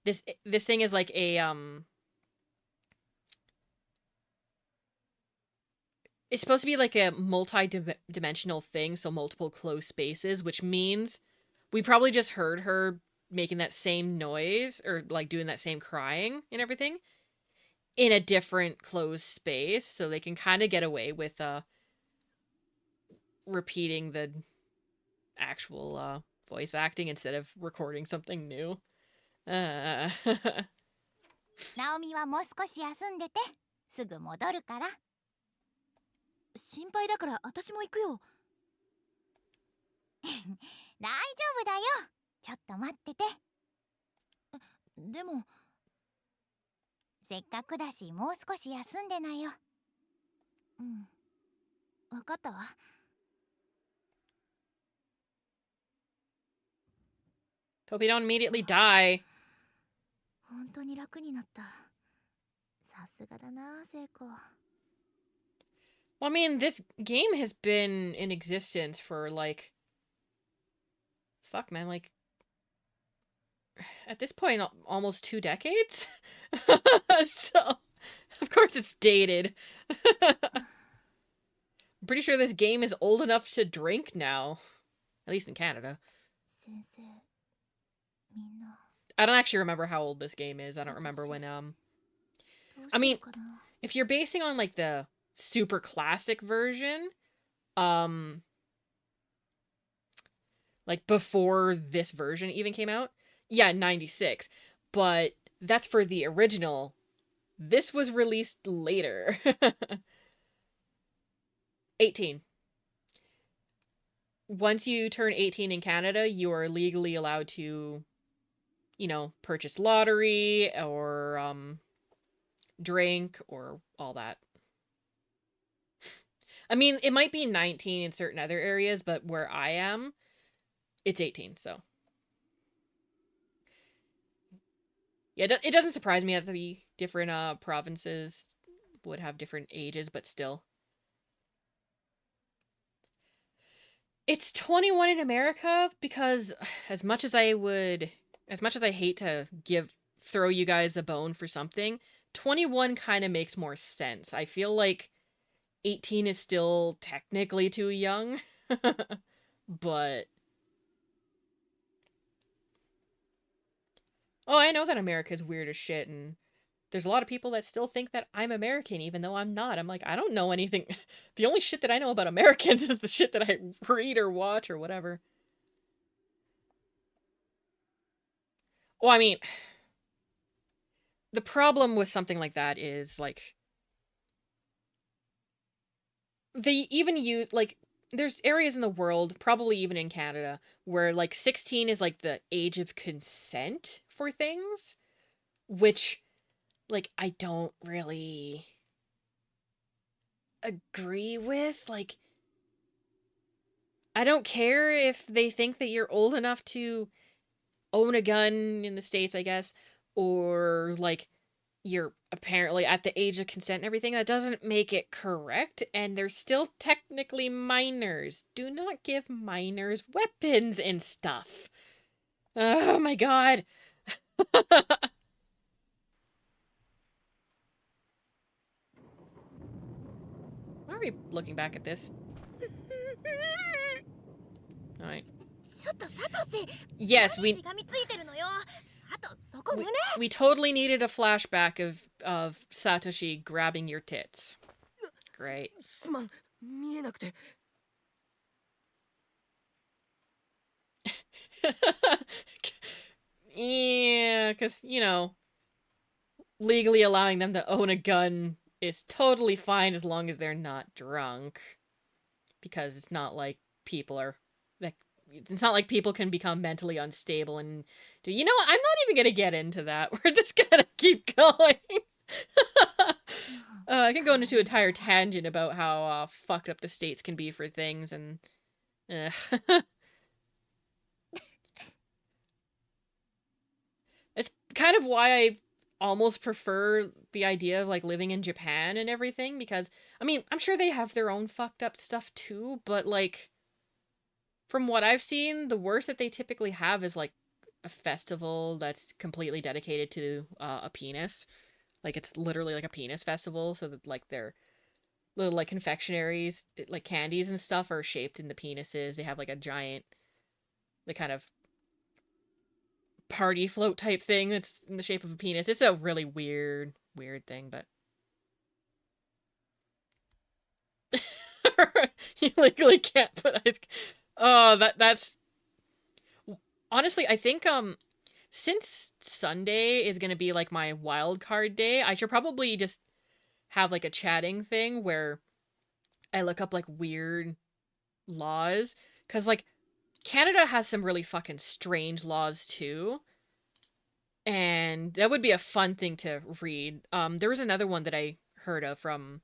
this thing is like a, it's supposed to be like a multi-dimensional thing, so multiple closed spaces, which means we probably just heard her making that same noise, or, like, doing that same crying and everything, in a different closed space, so they can kind of get away with, repeating the actual, voice acting instead of recording something new. ナオミはもう少し休んでて。すぐ戻るから。心配だから私も行くよ。大丈夫だよ。ちょっと待ってて。でもせっかくだしもう少し休んでなよ。うん、わかったわ。 Hope you don't immediately die. 本当に楽になった。さすがだな、セイコ。 Well, I mean, this game has been in existence for, like... Fuck, man, like... At this point, almost 2 decades? So, of course it's dated. I'm pretty sure this game is old enough to drink now. At least in Canada. 先生、みんな。 I don't actually remember how old this game is. I don't remember when, I mean, if you're basing on, like, the super classic version, like, before this version even came out, yeah, 96. But that's for the original. This was released later. 18. Once you turn 18 in Canada, you are legally allowed to, purchase lottery or, drink or all that. I mean, it might be 19 in certain other areas, but where I am, it's 18, so. Yeah, it doesn't surprise me that the different provinces would have different ages, but still. It's 21 in America because as much as I hate to throw you guys a bone for something, 21 kind of makes more sense. I feel like 18 is still technically too young, but... Oh, I know that America's weird as shit, and there's a lot of people that still think that I'm American, even though I'm not. I'm like, I don't know anything. The only shit that I know about Americans is the shit that I read or watch or whatever. Well, I mean, the problem with something like that is, like, there's areas in the world, probably even in Canada, where, like, 16 is, like, the age of consent for things, which, like, I don't really agree with. Like, I don't care if they think that you're old enough to own a gun in the States, I guess, or, like, you're apparently at the age of consent and everything, that doesn't make it correct, and they're still technically minors. Do not give minors weapons and stuff. Oh my god. Why are we looking back at this? Alright. ちょっとサトシ Yes, 何しがみついてるのよあとそこ胸 we totally needed a flashback of Satoshi grabbing your tits. Great. すまん、見えなくて。Yeah, because, you know, legally allowing them to own a gun is totally fine as long as they're not drunk. Because it's not like people are... It's not like people can become mentally unstable and do... You know what? I'm not even gonna get into that. We're just gonna keep going. I can go into an entire tangent about how fucked up the states can be for things and... It's kind of why I almost prefer the idea of, like, living in Japan and everything, because, I mean, I'm sure they have their own fucked up stuff too, but, like, from what I've seen, the worst that they typically have is, like, a festival that's completely dedicated to a penis. Like, it's literally like a penis festival, so that, like, their little, like, confectionaries, like, candies and stuff are shaped into penises. They have, like, a giant, the kind of party float type thing that's in the shape of a penis. It's a really weird thing, but... You legally can't put ice... Oh, that's... Honestly, I think, since Sunday is gonna be, like, my wild card day, I should probably just have, like, a chatting thing where I look up, like, weird laws. Because, like, Canada has some really fucking strange laws, too. And that would be a fun thing to read. There was another one that I heard of from...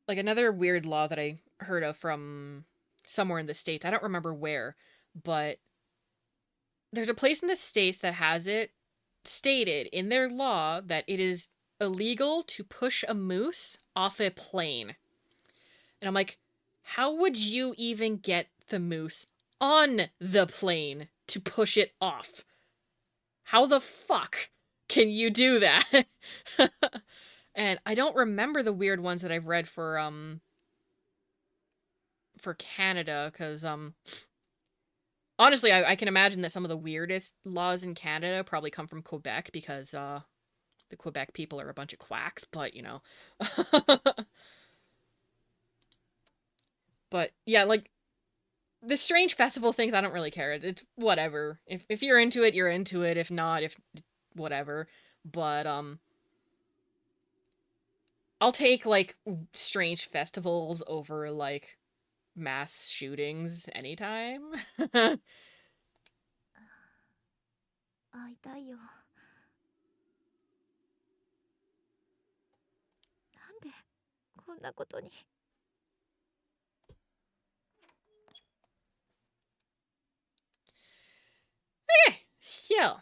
Like, another weird law that I heard of from somewhere in the States. I don't remember where, but there's a place in the States that has it stated in their law that it is illegal to push a moose off a plane. And I'm like, how would you even get the moose on the plane to push it off? How the fuck can you do that? And I don't remember the weird ones that I've read for Canada, because, honestly, I can imagine that some of the weirdest laws in Canada probably come from Quebec, because, the Quebec people are a bunch of quacks, but, you know. But, yeah, like, the strange festival things, I don't really care. It's whatever. If you're into it, you're into it. If not, whatever. But, I'll take, like, strange festivals over, like, mass shootings anytime. 会いたいよなんでこんなことに So,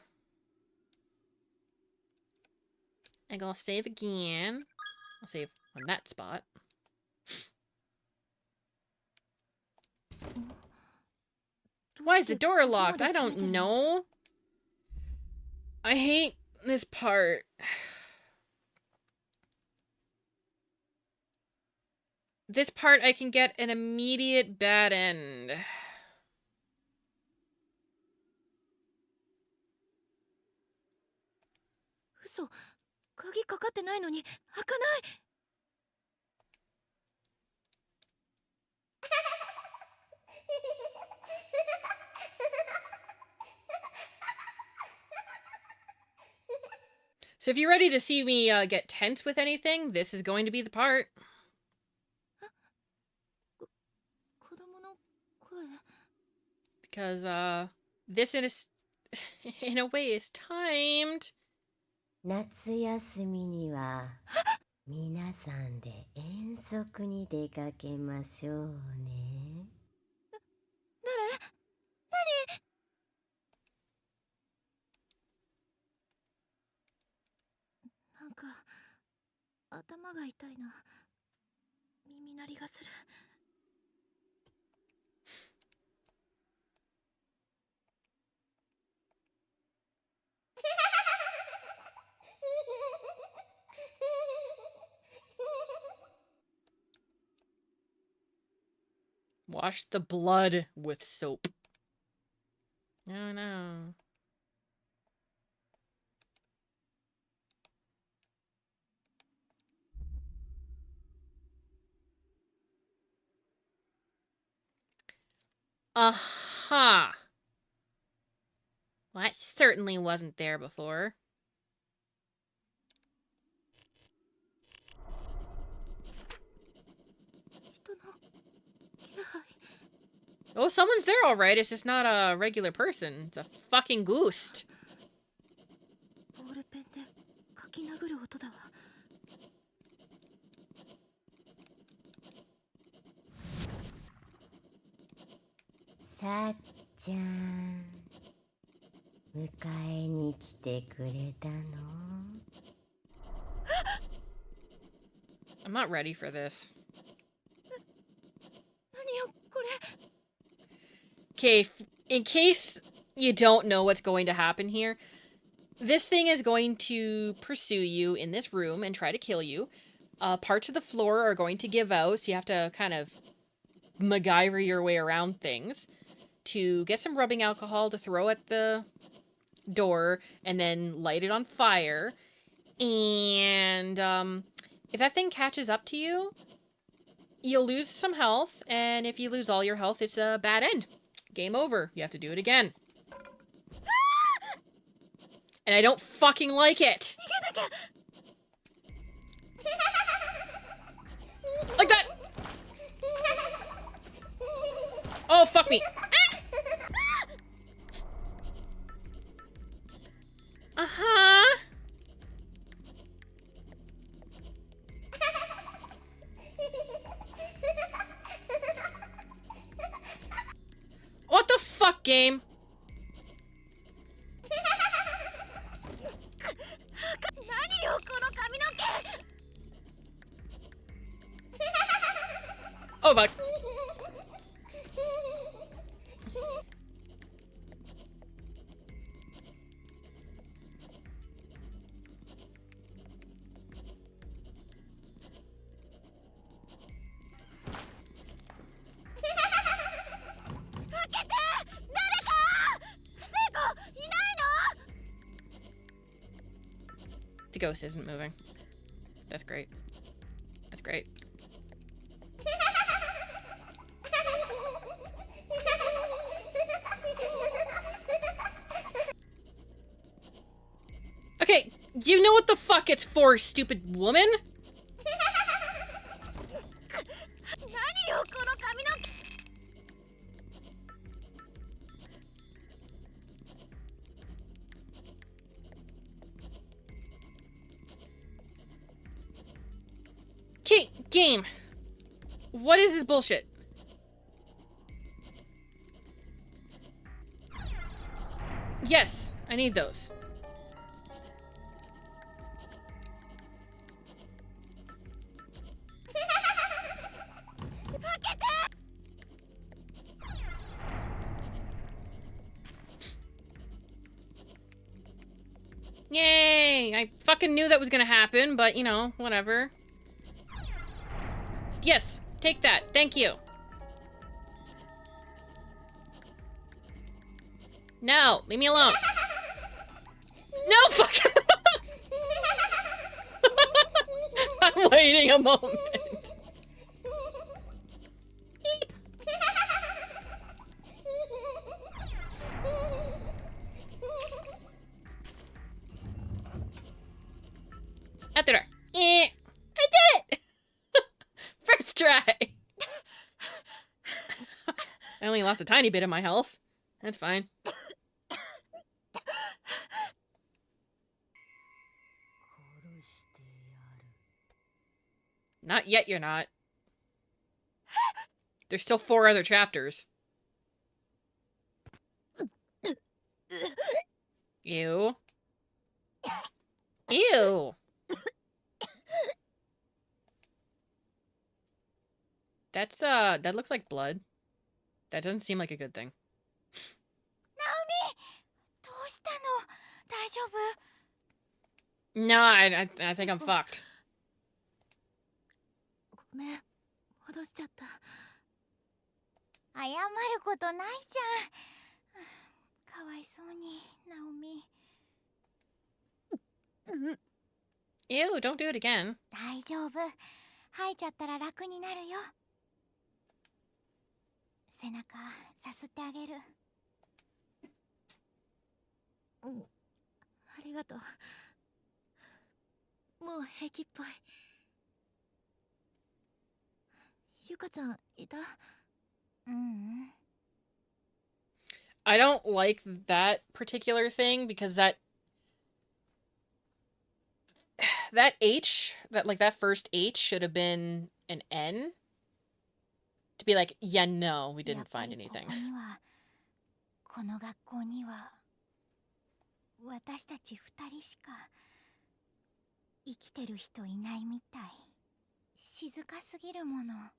I'm gonna save again. I'll save on that spot. Why is the door locked? I don't know. I hate this part. This part I can get an immediate bad end. 嘘鍵かかってないのに開かない So if you're ready to see me get tense with anything, this is going to be the part. 子供の声 Because, this in a way is timed. 夏休みには皆さんで遠足に出かけましょうね。誰何か頭が痛いな。耳鳴りがする。Wash the blood with soap. No, no. Uh-huh. Well, that certainly wasn't there before. Oh, someone's there all right. It's just not a regular person. It's a fucking ghost. ボールペンで書き殴る音だわ。さっちゃん、迎えに来てくれたの？ I'm not ready for this. 何よこれ。 Okay, in case you don't know what's going to happen here, this thing is going to pursue you in this room and try to kill you. Parts of the floor are going to give out, so you have to kind of MacGyver your way around things to get some rubbing alcohol to throw at the door and then light it on fire. And if that thing catches up to you, you'll lose some health, and if you lose all your health, it's a bad end. Game over. You have to do it again. And I don't fucking like it. Like that. Oh, fuck me. Uh-huh. What the fuck, game? Oh, fuck. The ghost isn't moving. That's great. That's great. Okay, you know what the fuck it's for, stupid woman? Okay, game. What is this bullshit? Yes, I need those. Yay! I fucking knew that was gonna happen, but you know, whatever. Yes, take that. Thank you. No, leave me alone. No, fuck. I'm waiting a moment. Beep. Out the door. I did it! First try. I only lost a tiny bit of my health. That's fine. Not yet, you're not. There's still 4 other chapters. Ew. Ew. That's that looks like blood. That doesn't seem like a good thing. どうしたの？大丈夫？ No, I think I'm fucked. ごめん、戻しちゃった。謝ることないじゃん。かわいそうに、ナオミ。Ew, don't do it again. 大丈夫。吐いちゃったら楽になるよ。背中さすってあげる。うん、ありがとう。もう平気っぽい。ゆかちゃんいた？I don't like that particular thing because that H, that first H should have been an N to be like, yeah, no, we didn't find anything. この学校には私たち2人しか生きてる人いないみたい。静かすぎるもの。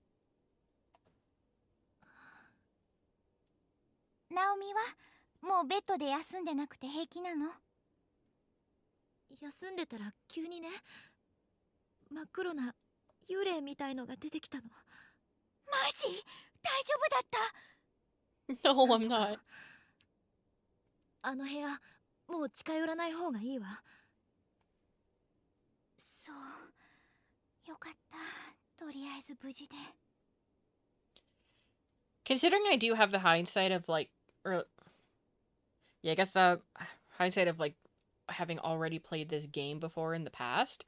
ナオミはもうベッドで休んでなくて平気なの？休んでたら急にね、真っ黒な幽霊みたいのが出てきたの。マジ？大丈夫だった？ No, I'm not. あの部屋もう近寄らない方がいいわ。そう、よかった。とりあえず無事で。Considering I do have the hindsight of like, or yeah, I guess the hindsight of like having already played this game before in the past,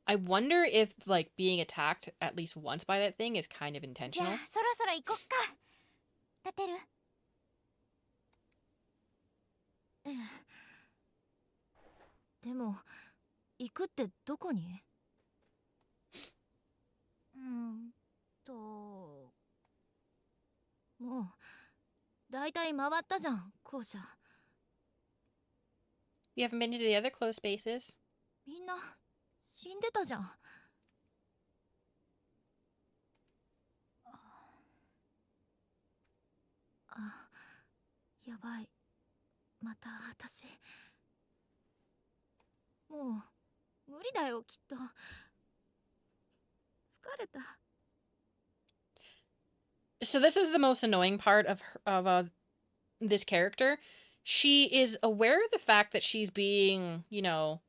I wonder if like being attacked at least once by that thing is kind of じゃ intentional. あそろそろ行こっか。立てる？でも行くってどこに？もうだいたい回ったじゃん、校舎。You haven't been to the other closed spaces. みんな死んでたじゃん。あ、やばい。また私。もう無理だよ、きっと。疲れた。So this is the most annoying part of this character. She is aware of the fact that she's being, you know,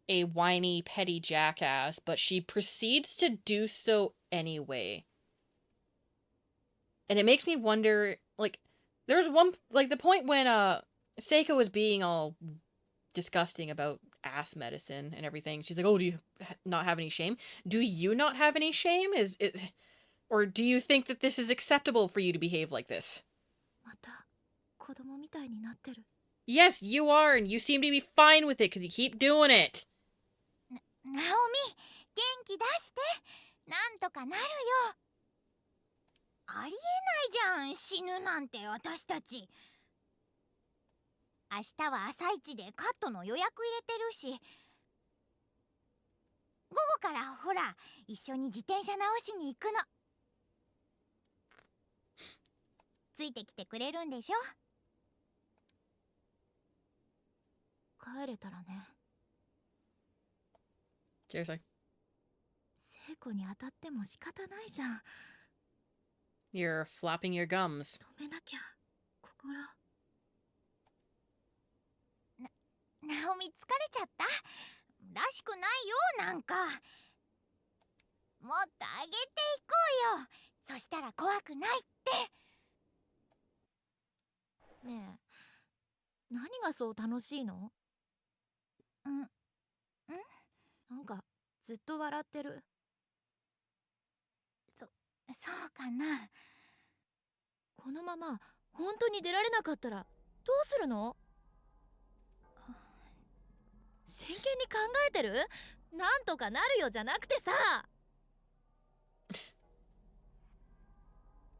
a whiny, petty jackass, but she proceeds to do so anyway. And it makes me wonder, like, there's one, like, the point when, Seiko was being all disgusting about ass medicine and everything. She's like, oh, do you not have any shame? Do you not have any shame? Is it... Or do you think that this is acceptable for you to behave like this? また子供みたいになってる。 Yes, you are, and you seem to be fine with it because you keep doing it. ナオミ、元気出して。なんとかなるよ。ありえないじゃん、死ぬなんて私たち。明日は朝一でカットの予約入れてるし、午後からほら一緒に自転車直しに行くの。ついてきてくれるんでしょ？帰れたらね。 Seriously. 聖子に当たっても仕方ないじゃん。 You're flapping your gums. 止めなきゃ、心。ナオミ疲れちゃった？らしくないよ、なんか。もっと上げていこうよ。そしたら怖くないって。ねえ、何がそう楽しいの？なんかずっと笑ってる。そうかな。このまま本当に出られなかったらどうするの？真剣に考えてる？なんとかなるよじゃなくてさ。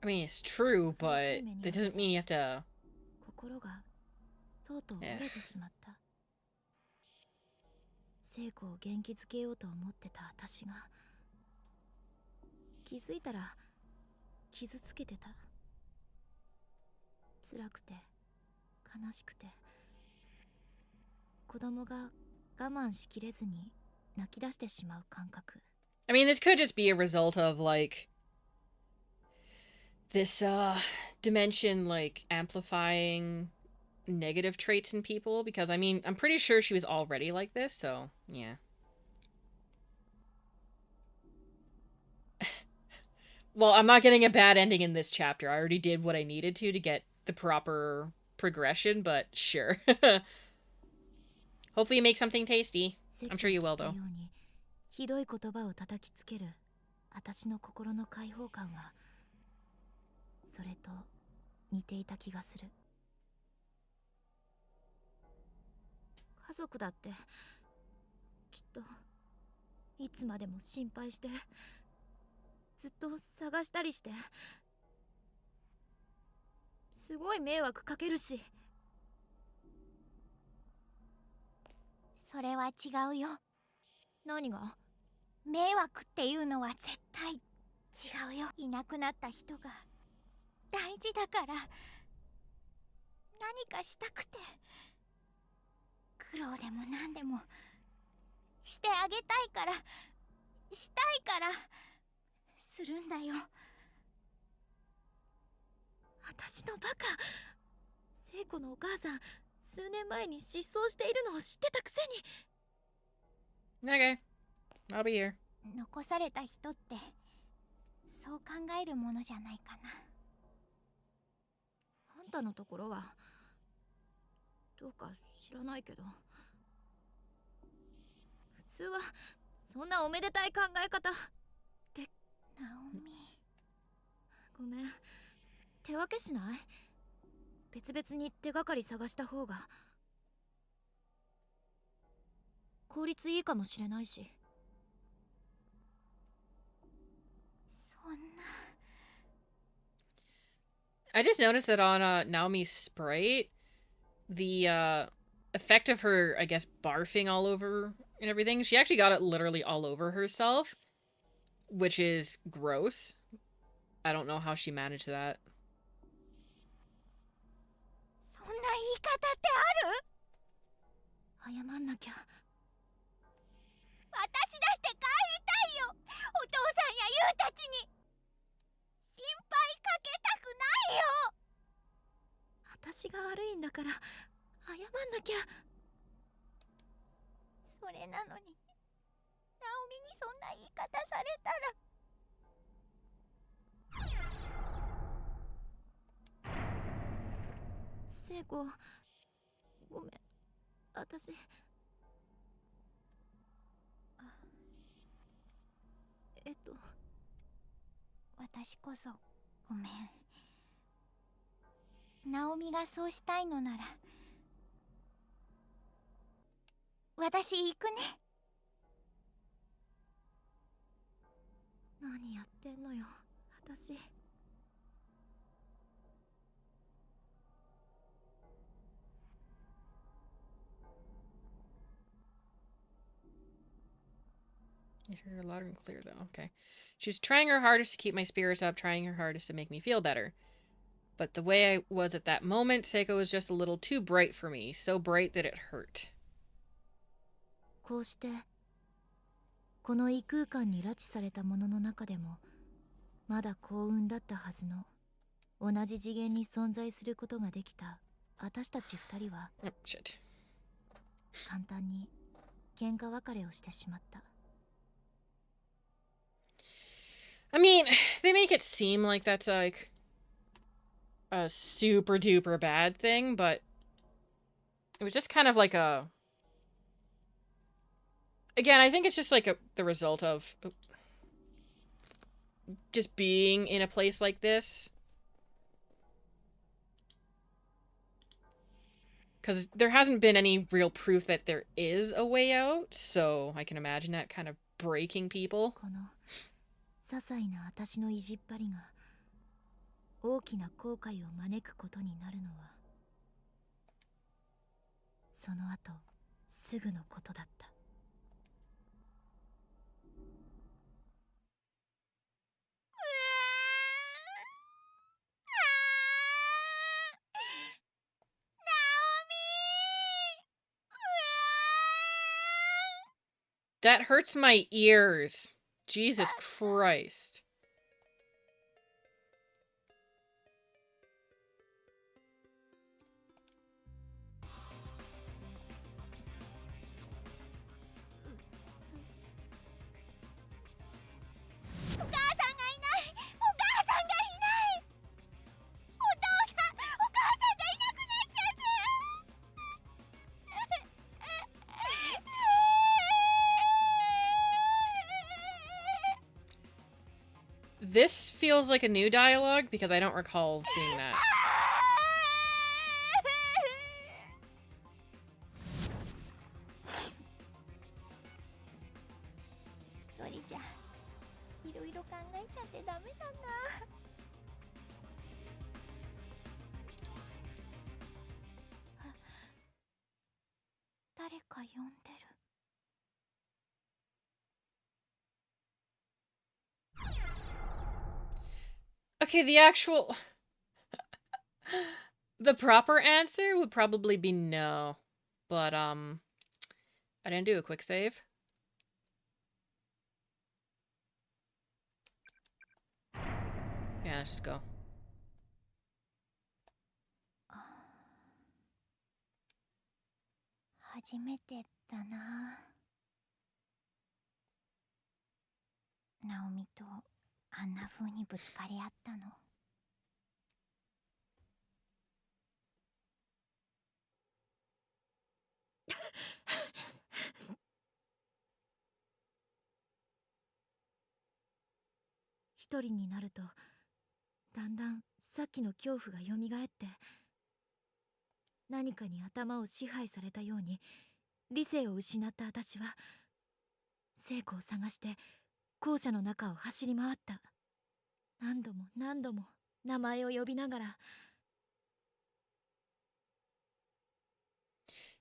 I mean, it's true, but that doesn't mean you have to... 心がとうとう折れてしまった。聖子を元気づけようと思ってた私が気づいたら傷つけてた。辛くて悲しくて、子供が我慢しきれずに泣き出してしまう感覚。 I mean, this could just be a result of, like, this, dimension, like, amplifying negative traits in people, because, I mean, I'm pretty sure she was already like this, so, yeah. Well, I'm not getting a bad ending in this chapter. I already did what I needed to get the proper progression, but sure. Hopefully you make something tasty. I'm sure you will, though. ひどい言葉を叩きつける私の心の解放感はそれと似ていた気がする。家族だってきっといつまでも心配してずっと探したりしてすごい迷惑かけるし。それは違うよ。何が？迷惑っていうのは絶対違うよ。いなくなった人が大事だから何かしたくて苦労でも何でもしてあげたいからしたいからするんだよ。私のバカ。聖子のお母さん数年前に失踪しているのを知ってたくせに。 Okay. I'll be here. 残された人ってそう考えるものじゃないかな。あんたのところはどうか知らないけど普通はそんなおめでたい考え方ってナオミ。ごめん、手分けしない？別々に手がかり探した方が効率いいかもしれないし。そんな。I just noticed that on Naomi's sprite, the effect of her, I guess, barfing all over and everything, she actually got it literally all over herself, which is gross. I don't know how she managed that. そんな言い方ってある？謝んなきゃ。私だって帰りたいよ。お父さんやユウたちに心配かけたくないよ。私が悪いんだから謝んなきゃ。それなのにナオミにそんな言い方されたら。聖子、ごめん、私。私こそごめん。ナオミがそうしたいのなら私行くね。何やってんのよ、私。You heard her loud and clear, though. Okay. She's trying her hardest to keep my spirits up, trying her hardest to make me feel better. But the way I was at that moment, Seiko was just a little too bright for me. So bright that it hurt. こうしてこの異空間に拉致されたものの中でもまだ幸運だったはずの同じ次元に存在することができた私たち二人は Oh, shit. 簡単に喧嘩別れをしてしまった。I mean, they make it seem like that's like a super duper bad thing, but it was just kind of like a... Again, I think it's just like the result of just being in a place like this. Because there hasn't been any real proof that there is a way out, so I can imagine that kind of breaking people. この些細な私の意地っ張りが大きな後悔を招くことになるのはその後すぐのことだった。That hurts my ears. Jesus Christ. This feels like a new dialogue because I don't recall seeing that. 一人じゃいろいろ考えちゃってダメだな。誰か呼んでる。Okay, the actual... the proper answer would probably be no. But, I didn't do a quick save. Yeah, let's just go. 初めてだな。ナオミとあんな風にぶつかり合ったの。一人になるとだんだんさっきの恐怖がよみがえって、何かに頭を支配されたように理性を失った私は聖子を探して校舎の中を走り回った。何度も何度も名前を呼びながら。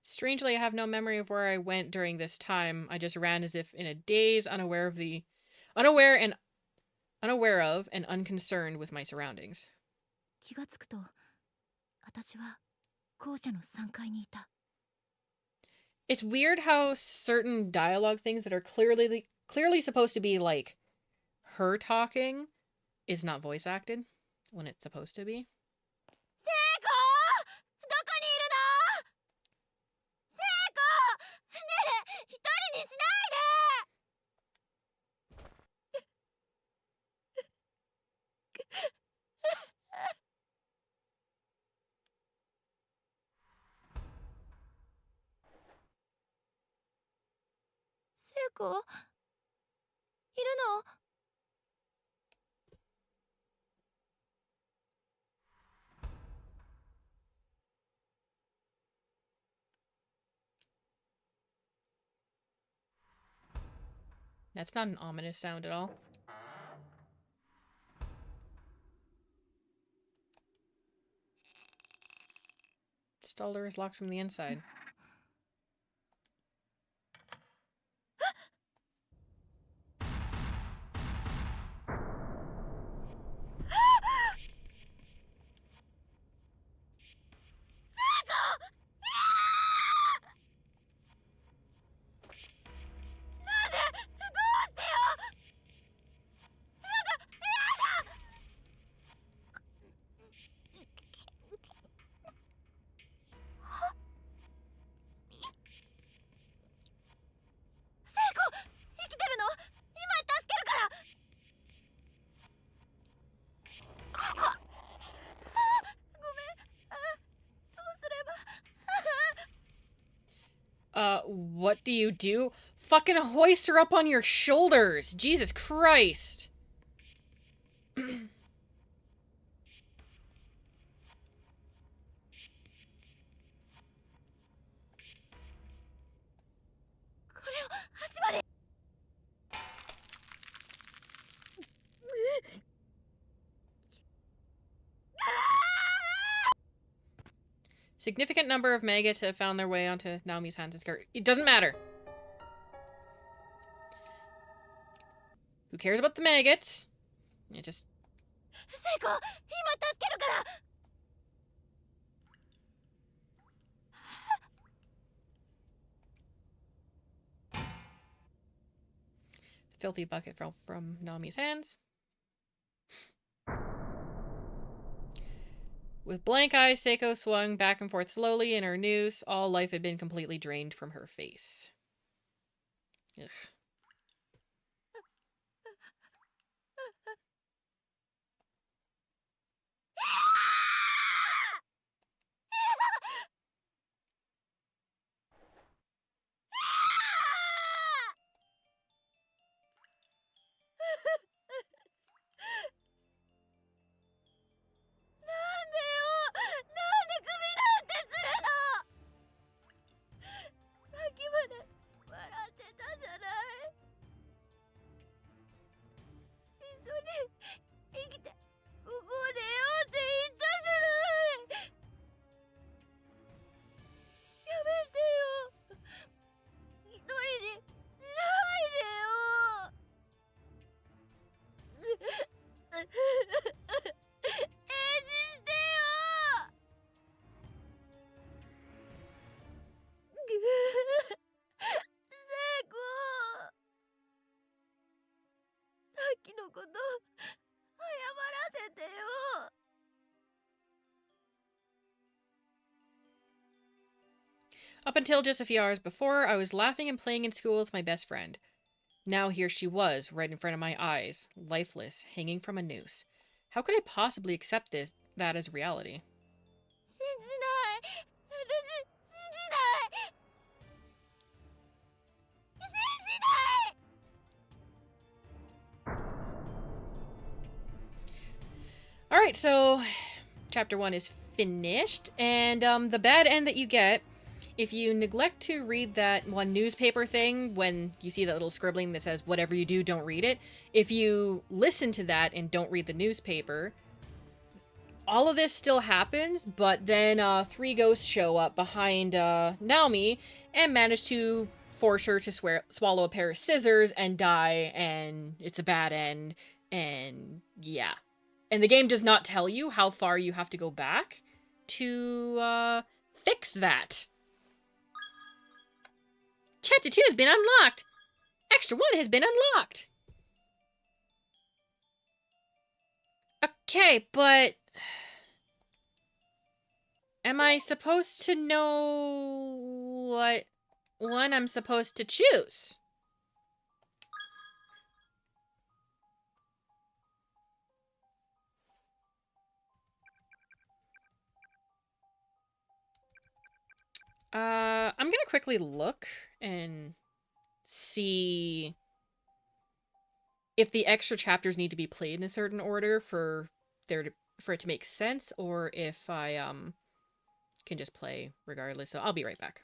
Strangely, I have no memory of where I went during this time. I just ran as if in a daze, unaware of and unconcerned with my surroundings. 気がつくと私は校舎の3階にいた。 It's weird how certain dialogue things that are clearly supposed to be like her talking is not voice acted when it's supposed to be. 聖子、どこにいるの？聖子、ねえ、一人にしないで。聖子、いるの？ That's not an ominous sound at all. Stall door is locked from the inside. What do you do? Fucking hoist her up on your shoulders! Jesus Christ! Significant number of maggots have found their way onto Naomi's hands and skirt. It doesn't matter. Who cares about the maggots? It just... Seiko, 今助けるから。filthy bucket fell from Nami's hands. With blank eyes, Seiko swung back and forth slowly in her noose. All life had been completely drained from her face. Ugh. Up until just a few hours before, I was laughing and playing in school with my best friend. Now here she was, right in front of my eyes, lifeless, hanging from a noose. How could I possibly accept that as reality? Alright, so chapter 1 is finished, and the bad end that you get, if you neglect to read that one newspaper thing, when you see that little scribbling that says, whatever you do, don't read it, if you listen to that and don't read the newspaper, all of this still happens, but then 3 ghosts show up behind Naomi and manage to force her to swallow a pair of scissors and die, and it's a bad end, and yeah. And the game does not tell you how far you have to go back to fix that. Chapter 2 has been unlocked! Extra 1 has been unlocked! Okay, but... am I supposed to know what one I'm supposed to choose? I'm gonna quickly look and see if the extra chapters need to be played in a certain order for it to make sense, or if I can just play regardless. So I'll be right back.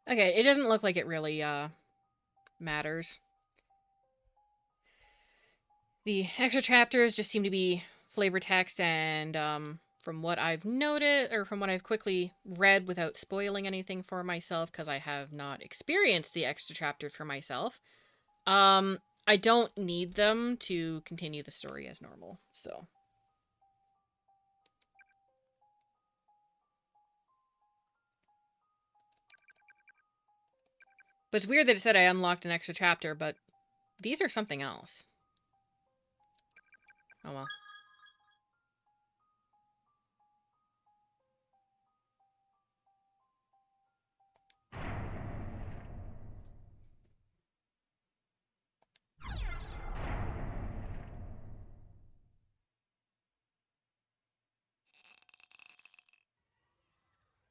Okay, it doesn't look like it really, matters. The extra chapters just seem to be flavor text, and, from what I've noted, or from what I've quickly read without spoiling anything for myself, because I have not experienced the extra chapters for myself, I don't need them to continue the story as normal, so. But it's weird that it said I unlocked an extra chapter, but these are something else. Oh well.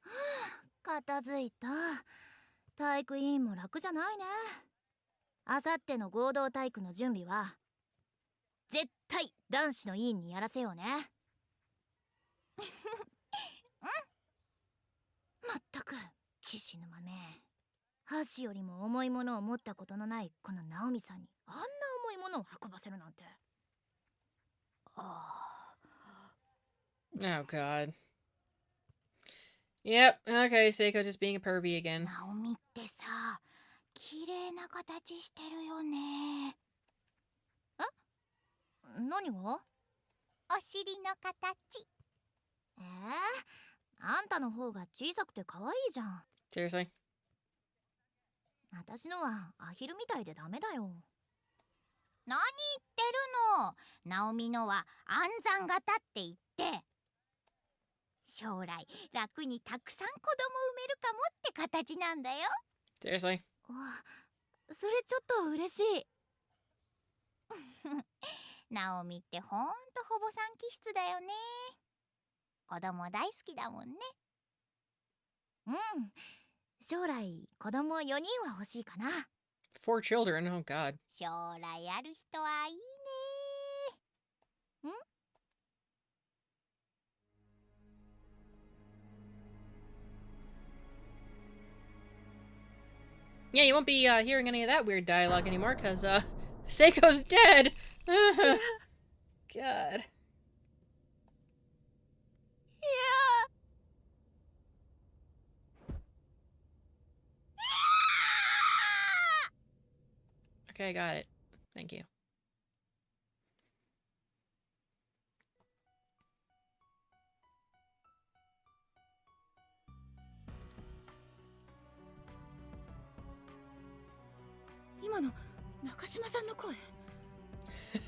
片付いた。体育委員も楽じゃないね。あさっての合同体育の準備は絶対男子の委員にやらせようね。うん。まったく騎士沼め。箸よりも重いものを持ったことのないこのナオミさんにあんな重いものを運ばせるなんて。Oh god. Yep, okay, Seiko's just being a pervy again. ナオミってさ、綺麗な形してるよね。何が？お尻の形。あんたの方が小さくて可愛いじゃん。Seriously? 私のはアヒルみたいでダメだよ。何言ってるの。ナオミのは暗算型って言って、将来楽にたくさん子供産めるかもって形なんだよ。Seriously? それちょっと嬉しい。ナオミってほんとほぼ産気質だよね。子供大好きだもんね。うん。将来子供4人は欲しいかな。4 children? Oh god. 将来ある人はいいね。んYeah, you won't be hearing any of that weird dialogue anymore, because Seiko's dead! God. Okay, got it. Thank you.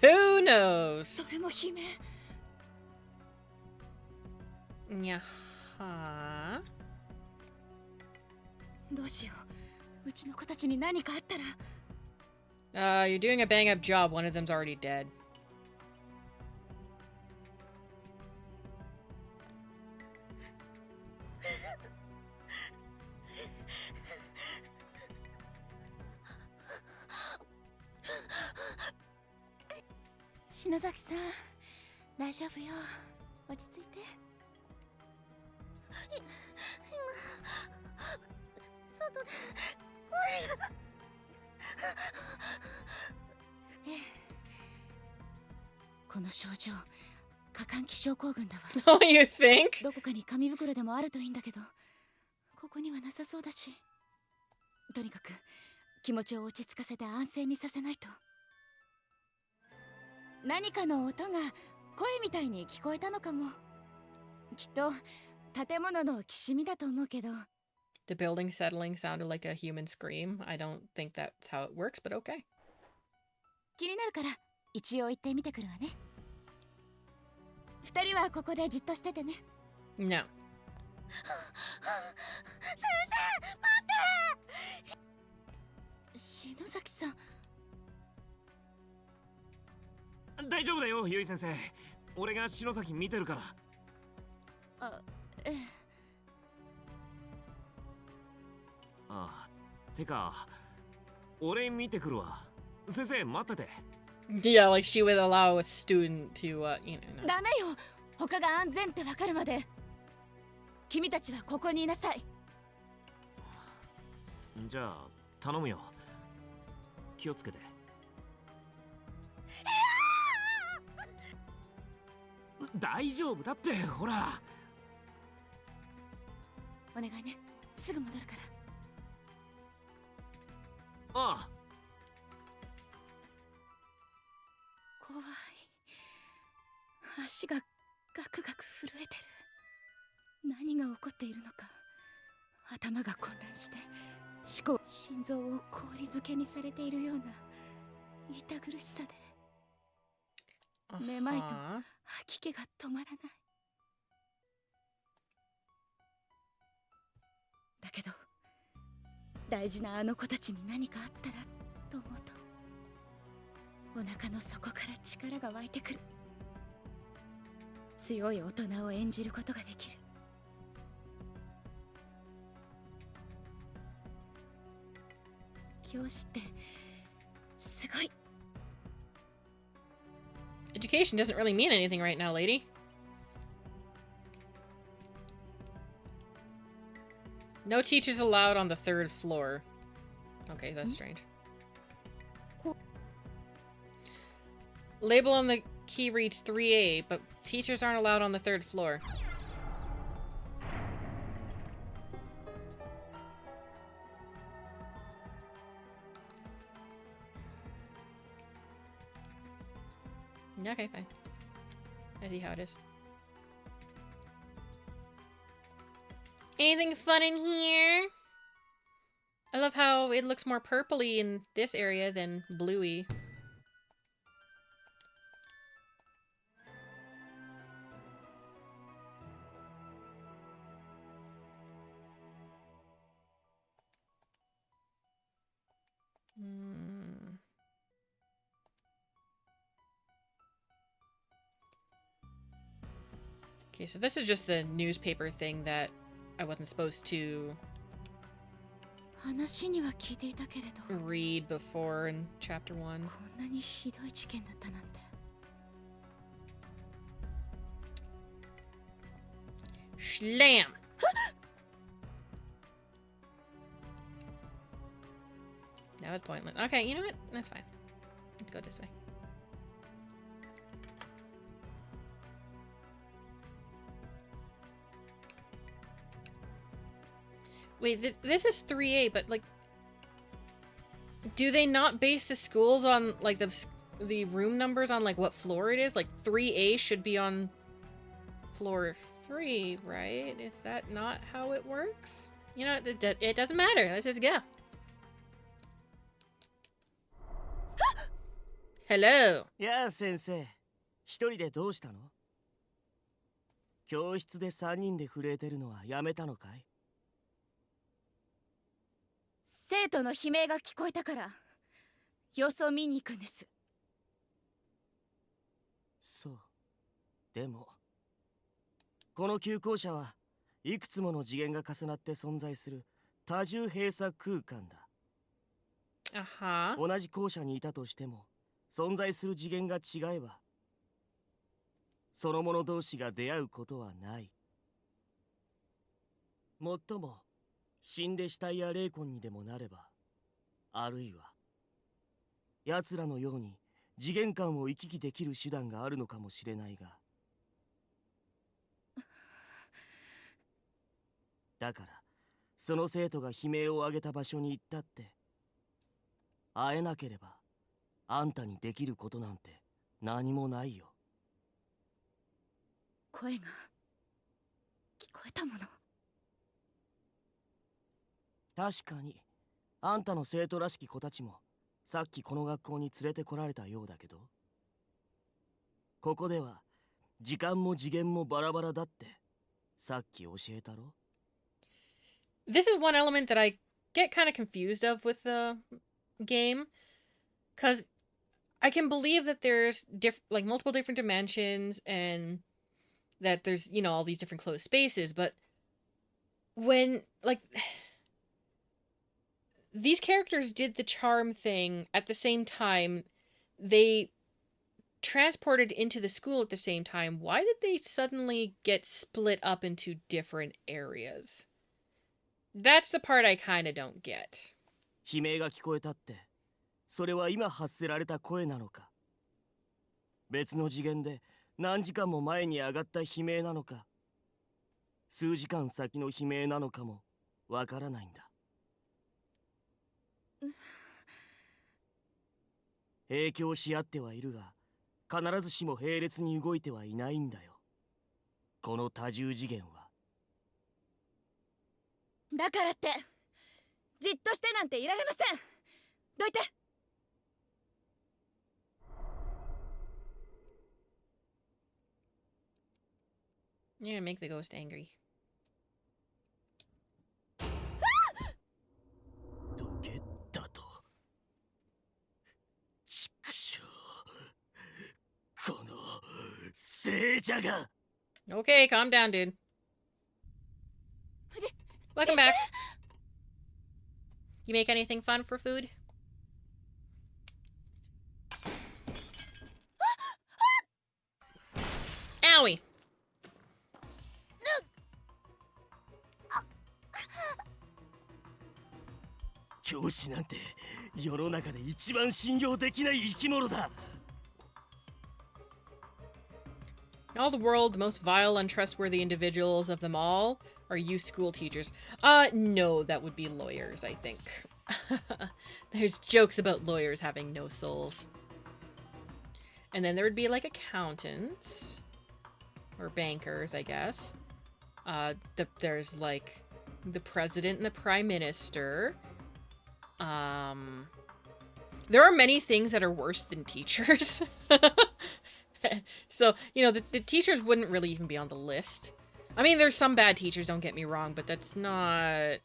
Who knows? それも悲鳴。にゃはどうしよう。うちの子たちに何かあったら。you're doing a bang up job. One of them's already dead. 篠崎さん、大丈夫よ。落ち着いて。外で声が。この症状、過換気症候群だわ。Oh, you think? どこかに紙袋でもあるといいんだけど、ここにはなさそうだし。とにかく気持ちを落ち着かせて安静にさせないと。何かの音が声みたいに聞こえたのかも。きっと建物のきしみだと思うけど。The building settling sounded like a human scream. I don't think that's how it works, but okay. 気になるから一応行ってみてくるわね。二人はここでじっとしててね。No. 先生、待って。篠崎さん。大丈夫だよ、ゆい先生。俺が篠崎見てるから。あ、てか、俺見てくるわ。先生、待ってて。Yeah, like she would allow a student to, you know. ダメよ。他が安全ってわかるまで。君たちはここにいなさい。じゃあ頼むよ。気をつけて。大丈夫だって、ほら。お願いね、すぐ戻るから。ああ。怖い。足がガクガク震えてる。何が起こっているのか。頭が混乱して思考、心臓を氷漬けにされているような痛苦しさで、めまいと吐き気が止まらない。だけど大事なあの子たちに何かあったらと思うと、お腹の底から力が湧いてくる。強い大人を演じることができる。教師ってすごい。 Education doesn't really mean anything right now, lady. No teachers allowed on the 3rd floor. Okay, that's strange. Label on the key reads 3A, but teachers aren't allowed on the 3rd floor. Okay, fine. I see how it is. Anything fun in here? I love how it looks more purpley in this area than bluey. Okay, so this is just the newspaper thing that I wasn't supposed to 話には聞いていたけれど、 read before in chapter 1. こんなにひどい事件だったなんて。Slam! That was pointless. Okay, you know what? That's fine. Let's go this way. Wait, this is 3A, but like, do they not base the schools on like the room numbers on like what floor it is? Like 3A should be on floor 3, right? Is that not how it works? You know, it doesn't matter. Let's just go. Hello. やあ先生、一人でどうしたの？教室で3人で震えてるのはやめたのかい？生徒の悲鳴が聞こえたから様子を見に行くんです。そう。でもこの旧校舎はいくつもの次元が重なって存在する多重閉鎖空間だ。同じ校舎にいたとしても存在する次元が違えばその者同士が出会うことはない。もっとも死んで死体や霊魂にでもなれば、あるいは奴らのように次元間を行き来できる手段があるのかもしれないが、だからその生徒が悲鳴を上げた場所に行ったって会えなければあんたにできることなんて何もないよ。声が聞こえたもの。確かにあんたの生徒らしき子たちもさっきこの学校に連れてこられたようだけど、ここでは時間も次元もバラバラだってさっき教えたろ。 This is one element that I get kind of confused of with the game, because I can believe that there's like multiple different dimensions and that there's, you know, all these different closed spaces, but when like these characters did the charm thing at the same time, they transported into the school at the same time, why did they suddenly get split up into different areas? That's the part I kind of don't get. 悲鳴が聞こえたって、それは今発せられた声なのか、別の次元で何時間も前に上がった悲鳴なのか、数時間先の悲鳴なのかもわからないんだ。影響し合ってはいるが、必ずしも並列に動いてはいないんだよ、この多重次元は。だからってじっとしてなんていられません。どいて。You're gonna make the ghost angry. どけだと。ちくしょう。この聖者が。Okay, calm down, dude. Welcome back. You make anything fun for food? Owie! 教師なんて世の中で一番信用できない生き物だ。 In all the world, the most vile, untrustworthy individuals of them all are you school teachers. No, that would be lawyers, I think. There's jokes about lawyers having no souls. And then there would be, like, accountants. Or bankers, I guess. There's, like, the president and the prime minister. There are many things that are worse than teachers. So, you know, the teachers wouldn't really even be on the list. I mean, there's some bad teachers, don't get me wrong, but that's not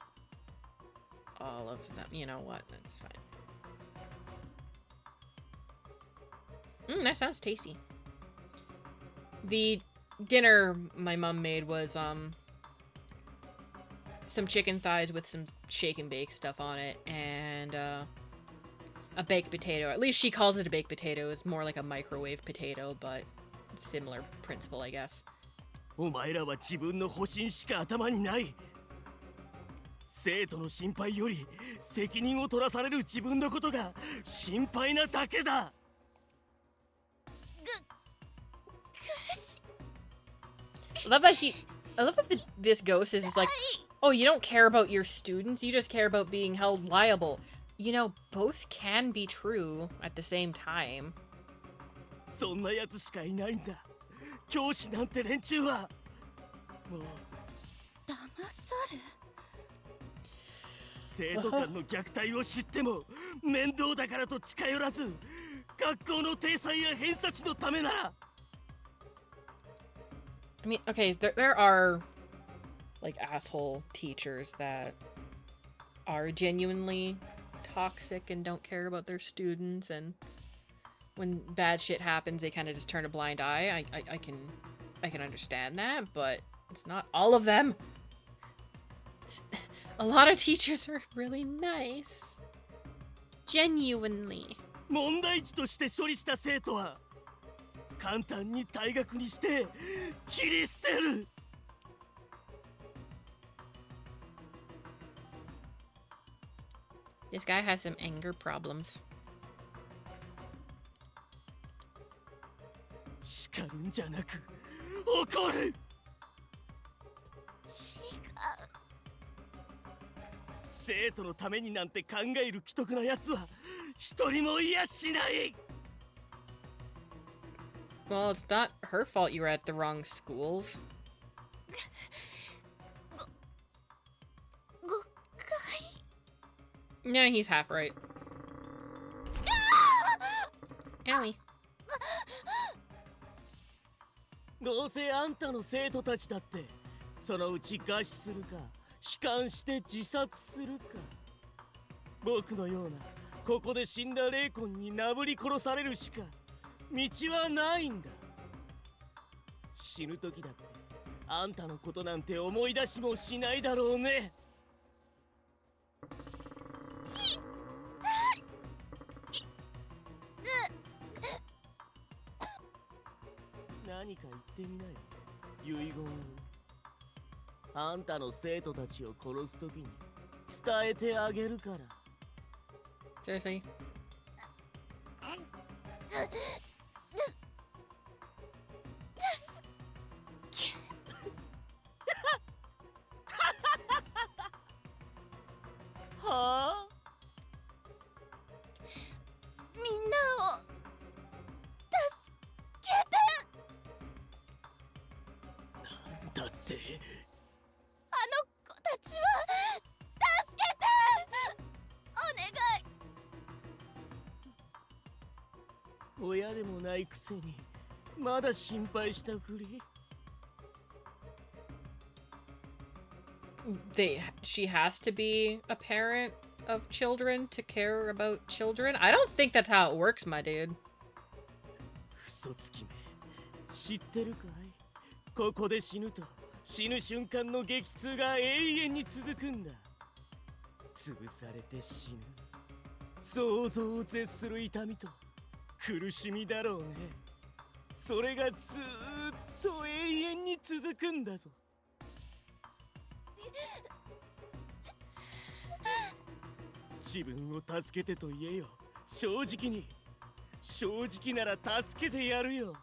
all of them. You know what? That's fine. That sounds tasty. The dinner my mom made was, some chicken thighs with some shake and bake stuff on it, and, a baked potato. At least she calls it a baked potato. It's more like a microwave potato, but similar principle, I guess. お前らは自分の保身しか頭にない。生徒の心配より責任を取らされる自分のことが心配なだけだ。I love that this ghost is like, oh, you don't care about your students, you just care about being held liable. You know, both can be true at the same time. そんなやつしかいないんだ。教師なんて連中は。もう騙さる。生徒間の虐待を知っても面倒だからと近寄らず、学校の体裁や偏差値のためなら。I mean, okay, there are, like, asshole teachers that are genuinely toxic and don't care about their students, and when bad shit happens, they kind of just turn a blind eye. I can understand that, but it's not all of them. A lot of teachers are really nice. Genuinely. 問題児として処理した生徒は簡単に退学にして切り捨てる。This guy has some anger problems. 叱るんじゃなく怒る。違う。生徒のためになんて考える奇特なやつは一人もいやしない。Well, it's not her fault you were at the wrong schools. 誤解。 Yeah, he's half right. Owie. どうせあんたの生徒たちだってそのうち餓死するか悲観して自殺するか、僕のようなここで死んだ霊魂になぶり殺されるしか道はないんだ。死ぬ時だってあんたのことなんて思い出しもしないだろうね。何か言ってみなよ、遺言を。あんたの生徒たちを殺すときに伝えてあげるから。 Seriously? はあ、みんなを助けて。だってあの子たちは助けて。お願い。親でもないくせにまだ心配したふり。She has to be a parent of children to care about children? I don't think that's how it works, my dude. 嘘つきめ、知ってるかい？ここで死ぬと死ぬ瞬間の激痛が永遠に続くんだ。潰されて死ぬ、想像を絶する痛みと苦しみだろうね。それがずーっと永遠に続くんだぞ。自分を助けてと言えよ。正直に。正直なら助けてやるよ。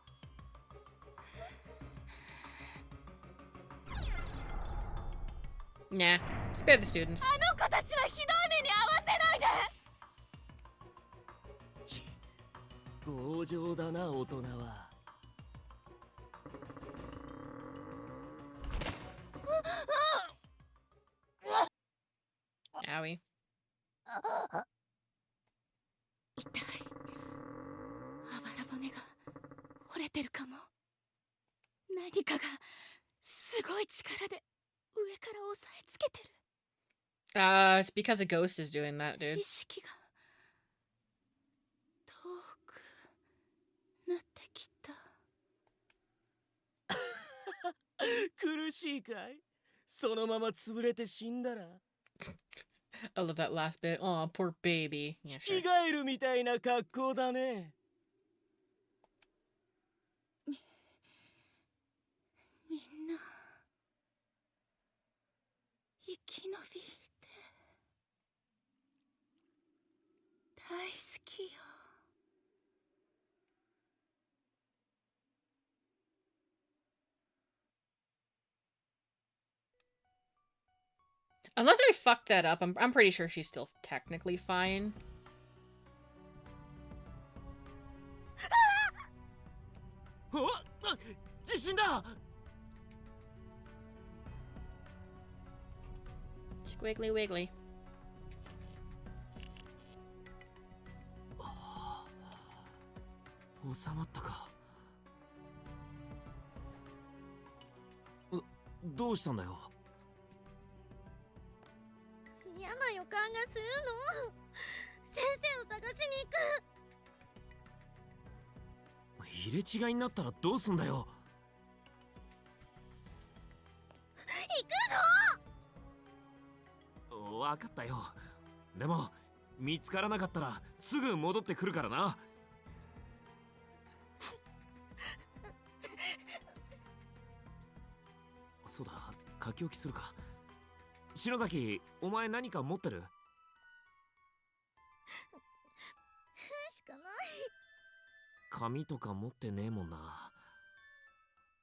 Nah, spare the students. あの子たちはひどい目に遭わせないで。ち、強情だな大人は。Owie. 痛い。あばら骨が折れてるかも。何かがすごい力で上から押さえつけてる。It's because a ghost is doing that, dude. 意識が遠くなってきた。苦しいかい？そのまま潰れて死んだら。I love that last bit. Aw, poor baby. Yeah, 着 sure. 替えるみたいな格好だね。みんな生き延びて大好きよ。Unless I fucked that up, I'm pretty sure she's still technically fine. おっ、地震だ。 Squiggly wiggly. 収まったか。どうしたんだよ。嫌な予感がするの。先生を探しに行く。入れ違いになったらどうすんだよ。行くの？わかったよ。でも見つからなかったらすぐ戻ってくるからな。そうだ、書き置きするか。篠崎、お前何か持ってる？しかない。紙とか持ってねえもんな。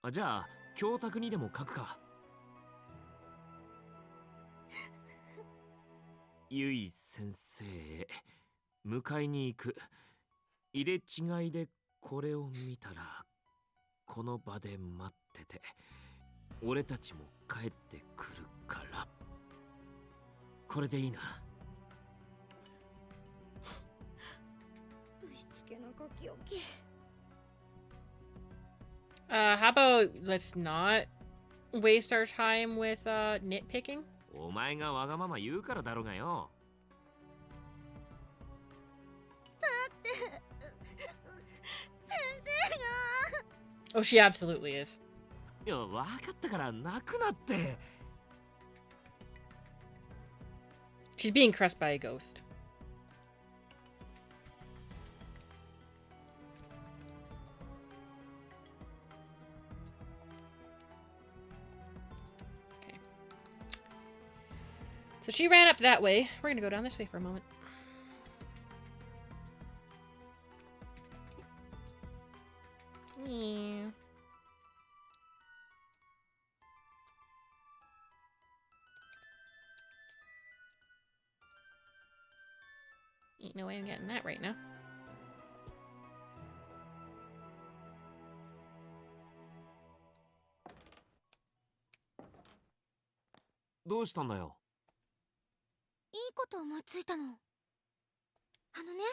じゃあ教託にでも書くか。ゆい先生へ迎えに行く。入れ違いでこれを見たらこの場で待ってて。俺たちも帰ってくるから。これでいいな。ぶしつけな書き置き。How about let's not waste our time with nitpicking? お前がわがまま言うからだろうがよ。だって先生が。 Oh, she absolutely is. いや、わかったから泣くなって。She's being crushed by a ghost. Okay. So she ran up that way. We're gonna go down this way for a moment. Yeah. Ain't no way I'm getting that right now.どうしたんだよ。いいこと思いついたの。あのね、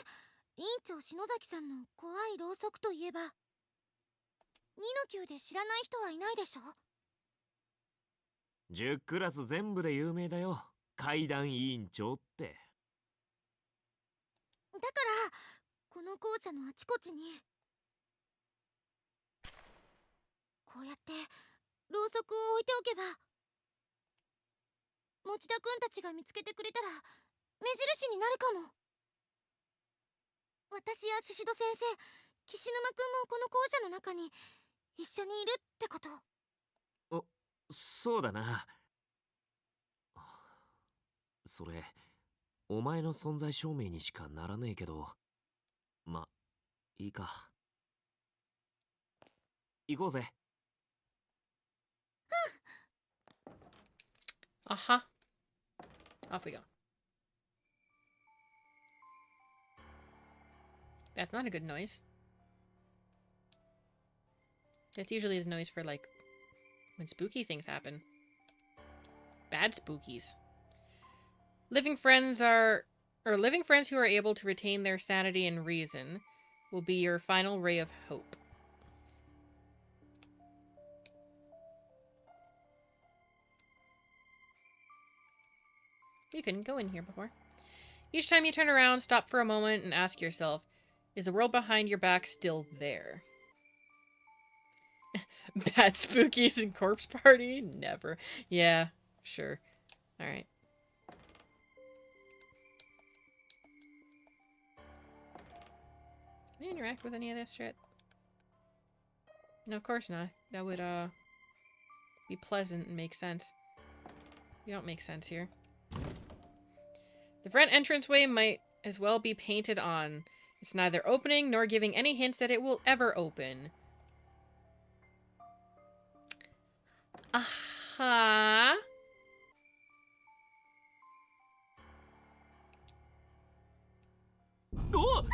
委員長篠崎さんの怖いろうそくといえば、2の級で知らない人はいないでしょ。10クラス全部で有名だよ。階段委員長って。だからこの校舎のあちこちにこうやってろうそくを置いておけば、持田くんたちが見つけてくれたら目印になるかも。私や宍戸先生、岸沼くんもこの校舎の中に一緒にいるってこと。そうだな。それお前の存在証明にしかならねえけど、ま、いいか。行こうぜ。Aha. Off we go. That's not a good noise. That's usually the noise for, like, when spooky things happen. Bad spookies. Living friends who are able to retain their sanity and reason will be your final ray of hope. You couldn't go in here before. Each time you turn around, stop for a moment and ask yourself, is the world behind your back still there? Bad spookies and corpse party? Never. Yeah, sure. Alright. Can I interact with any of this shit? No, of course not. That would, be pleasant and make sense. You don't make sense here. The front entranceway might as well be painted on. It's neither opening nor giving any hints that it will ever open. Aha. Oh!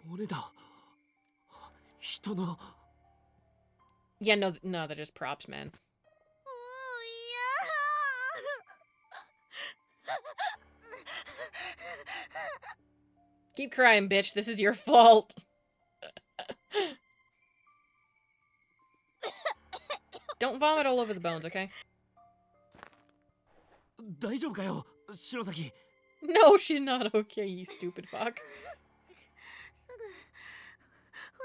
骨だ。人の。Yeah, no, they're just props, man. Keep crying, bitch. This is your fault. Don't vomit all over the bones, okay? 大丈夫かよ、篠崎。No, she's not okay, you stupid fuck.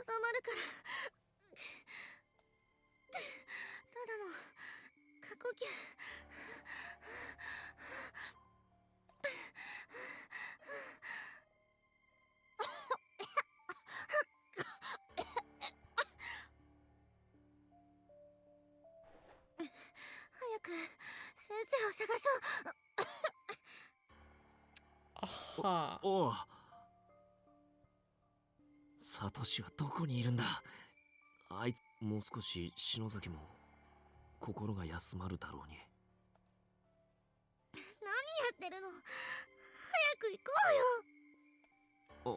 収まるから。ただの過呼吸。早く先生を探そう。Aha. おう。サトシはどこにいるんだ。あいつもう少し篠崎も心が休まるだろうに。何やってるの。早く行こう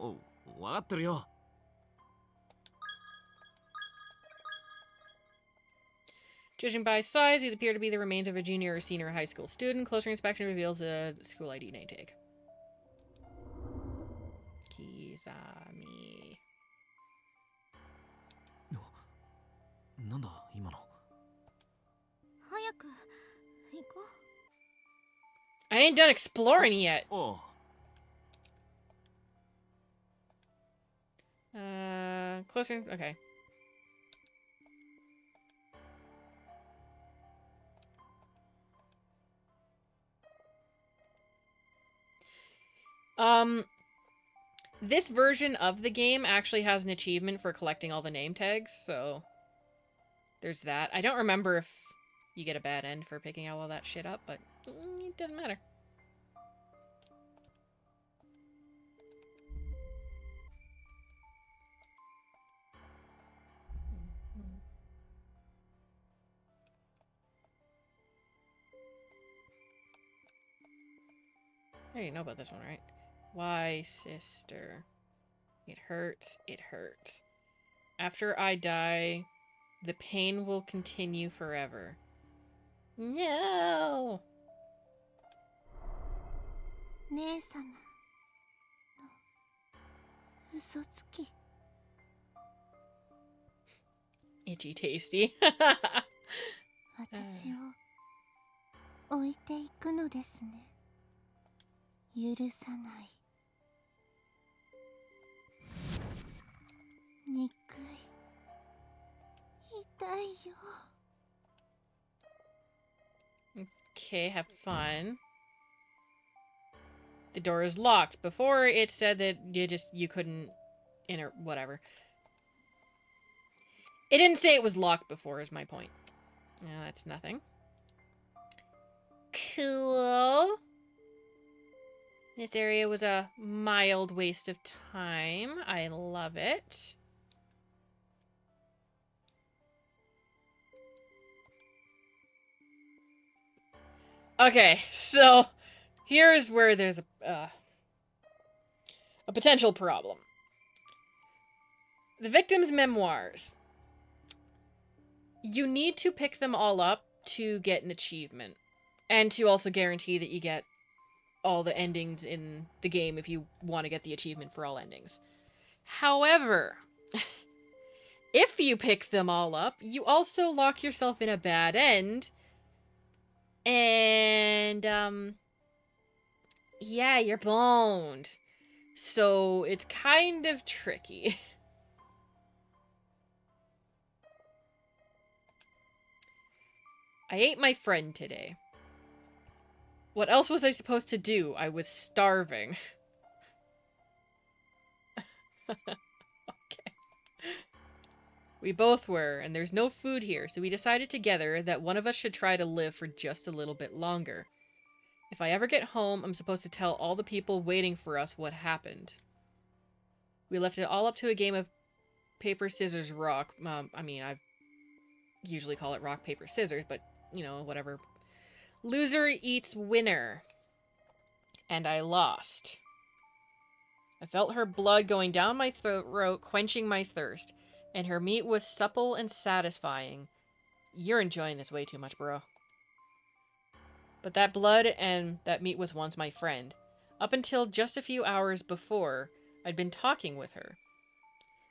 よ。わかってるよ。Judging by size, these appear to be the remains of a junior or senior high school student. Closer inspection reveals a school ID name tag. Kizami. なんだ今の。早く行こう。I ain't done exploring yet. おう。Closer. Okay. This version of the game actually has an achievement for collecting all the name tags, so there's that. I don't remember if you get a bad end for picking all that shit up, but it doesn't matter. I already know about this one, right? Why, sister? It hurts. It hurts. After I die, the pain will continue forever. No! 姉様の嘘つき。 Itchy tasty. 私を置いていくのですね。許さない。憎い。痛いよ。 Okay, have fun. The door is locked. Before it said that you couldn't enter, whatever. It didn't say it was locked before, is my point. Yeah, that's nothing. Cool. This area was a mild waste of time. I love it. Okay, so here's where there's a potential problem. The victim's memoirs. You need to pick them all up to get an achievement. And to also guarantee that you get all the endings in the game if you want to get the achievement for all endings. However, if you pick them all up, you also lock yourself in a bad end. And, yeah, you're boned. So it's kind of tricky. I ate my friend today. What else was I supposed to do? I was starving. Okay. We both were, and there's no food here, so we decided together that one of us should try to live for just a little bit longer. If I ever get home, I'm supposed to tell all the people waiting for us what happened. We left it all up to a game of paper, scissors, rock. I mean, I usually call it rock, paper, scissors, but, you know, whatever. Loser eats winner. And I lost. I felt her blood going down my throat, quenching my thirst. And her meat was supple and satisfying. You're enjoying this way too much, bro. But that blood and that meat was once my friend. Up until just a few hours before, I'd been talking with her.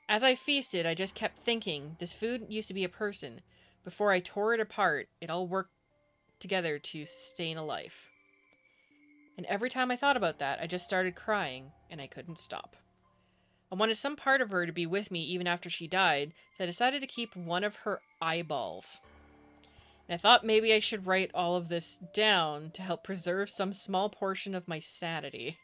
As I feasted, I just kept thinking, this food used to be a person. Before I tore it apart, it all worked together to sustain a life. And every time I thought about that, I just started crying, and I couldn't stop. I wanted some part of her to be with me even after she died, so I decided to keep one of her eyeballs. And I thought maybe I should write all of this down to help preserve some small portion of my sanity.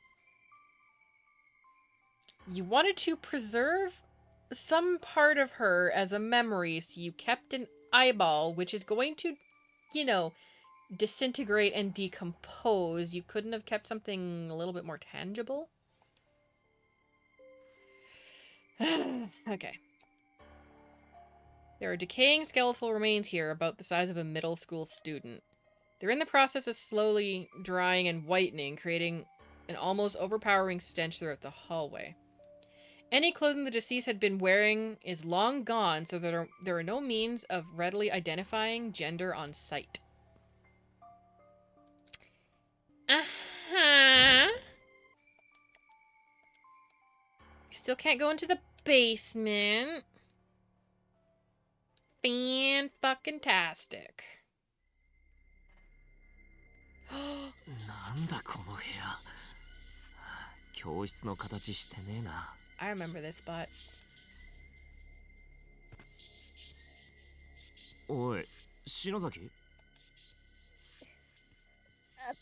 You wanted to preserve some part of her as a memory, so you kept an eyeball, which is going to, you know, disintegrate and decompose. You couldn't have kept something a little bit more tangible? Okay. There are decaying skeletal remains here about the size of a middle school student. They're in the process of slowly drying and whitening, creating an almost overpowering stench throughout the hallway. Any clothing the deceased had been wearing is long gone, so there are no means of readily identifying gender on sight. Uh-huh. Still can't go into the basement. Fan-fucking-tastic. なんだこの部屋。教室の形してねえな。I remember this spot. おい、篠崎？頭が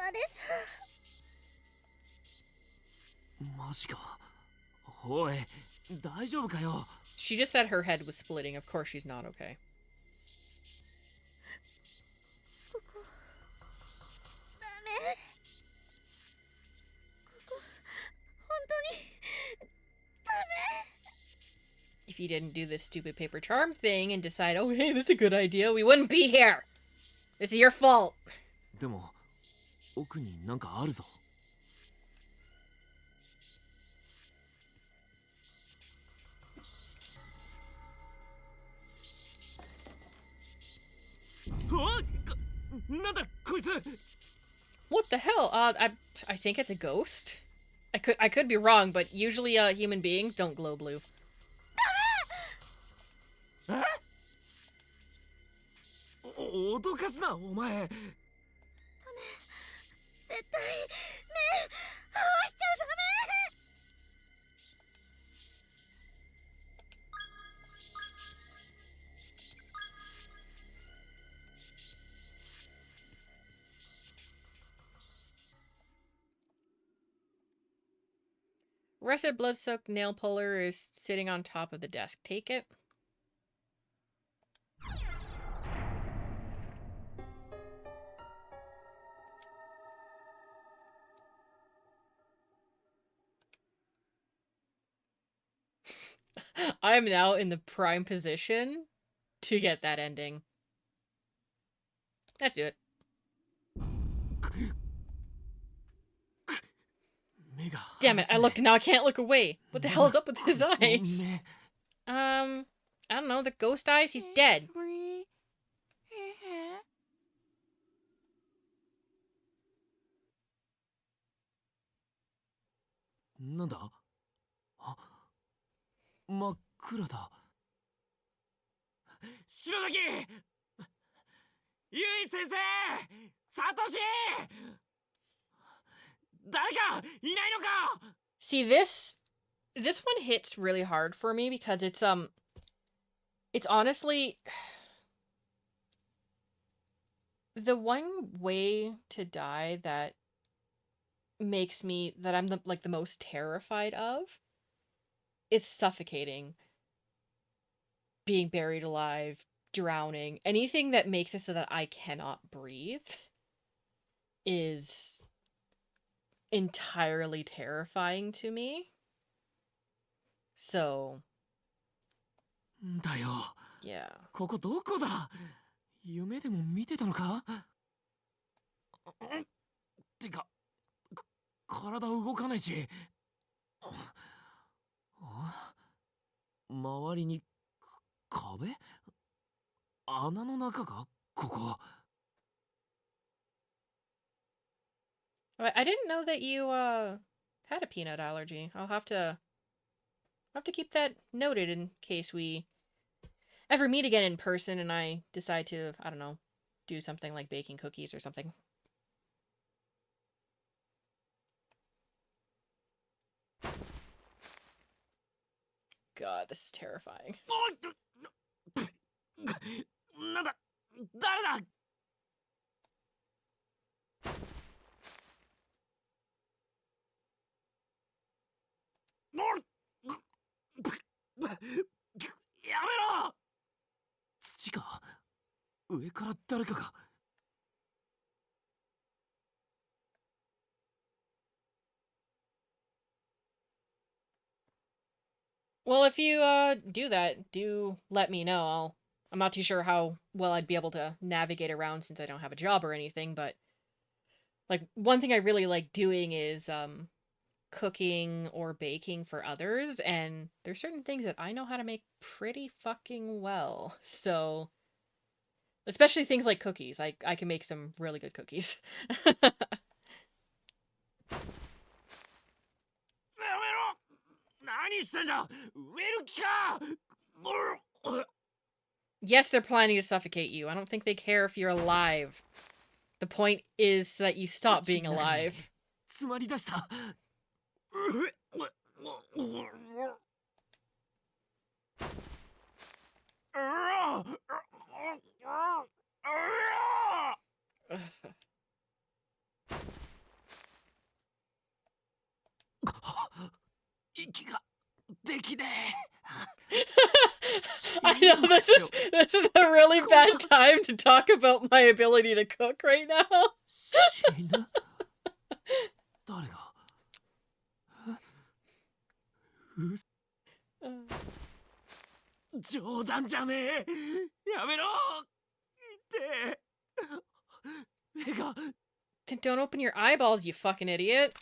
割れそう。マジか。おい、大丈夫かよ。 She just said her head was splitting. Of course she's not okay. if you didn't do this stupid paper charm thing and decide, oh, hey, that's a good idea, we wouldn't be here. This is your fault. でも奥になんかあるぞ。なんだこいつ。 What the hell? I think it's a ghost. I could be wrong, but usually human beings don't glow blue. 脅かすなお前。絶対目合わしちゃダメ。 Rusted blood-soaked nail puller is sitting on top of the desk. Take it. I am now in the prime position to get that ending. Let's do it. Damn it, I looked and now I can't look away. What the hell is up with his eyes? I don't know, the ghost eyes? He's dead. Nanda? 真っ暗だ。白崎！ゆい先生！サトシ！誰かいないのか？ See, this one hits really hard for me because it's honestly the one way to die that makes me that I'm the most terrified of is suffocating, being buried alive, drowning. Anything that makes it so that I cannot breathe is entirely terrifying to me. So だよ。yeah. ここどこだ？夢でも見てたのか？てか、体動かないし。周りに壁？穴の中か？ここ。I didn't know that you had a peanut allergy. I'll have to keep that noted in case we ever meet again in person and I decide to, I don't know, do something like baking cookies or something. God, this is terrifying. なんだ？誰だ？ やめろ！土か？上から誰かが。 Well, if you do that, do let me know. I'm not too sure how well I'd be able to navigate around since I don't have a job or anything, but like one thing I really like doing is cooking or baking for others, and there's certain things that I know how to make pretty fucking well. So especially things like cookies. I can make some really good cookies. Yes, they're planning to suffocate you. I don't think they care if you're alive. The point is that you stop being alive. I know this is a really bad time to talk about my ability to cook right now. 冗談じゃねえ。やめろ。痛え。目が。 Then don't open your eyeballs, you fucking idiot.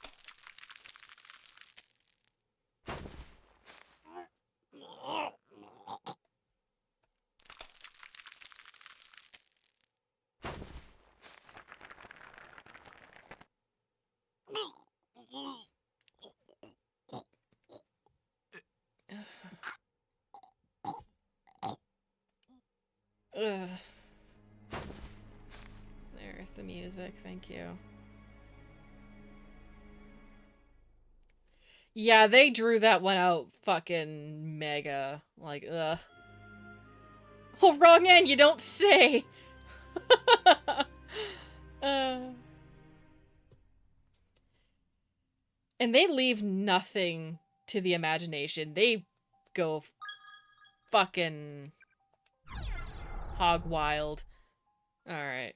Ugh. There's the music, thank you. Yeah, they drew that one out fucking mega. Like, ugh. Oh, wrong end, you don't say! And they leave nothing to the imagination. They go fucking hog wild. Alright.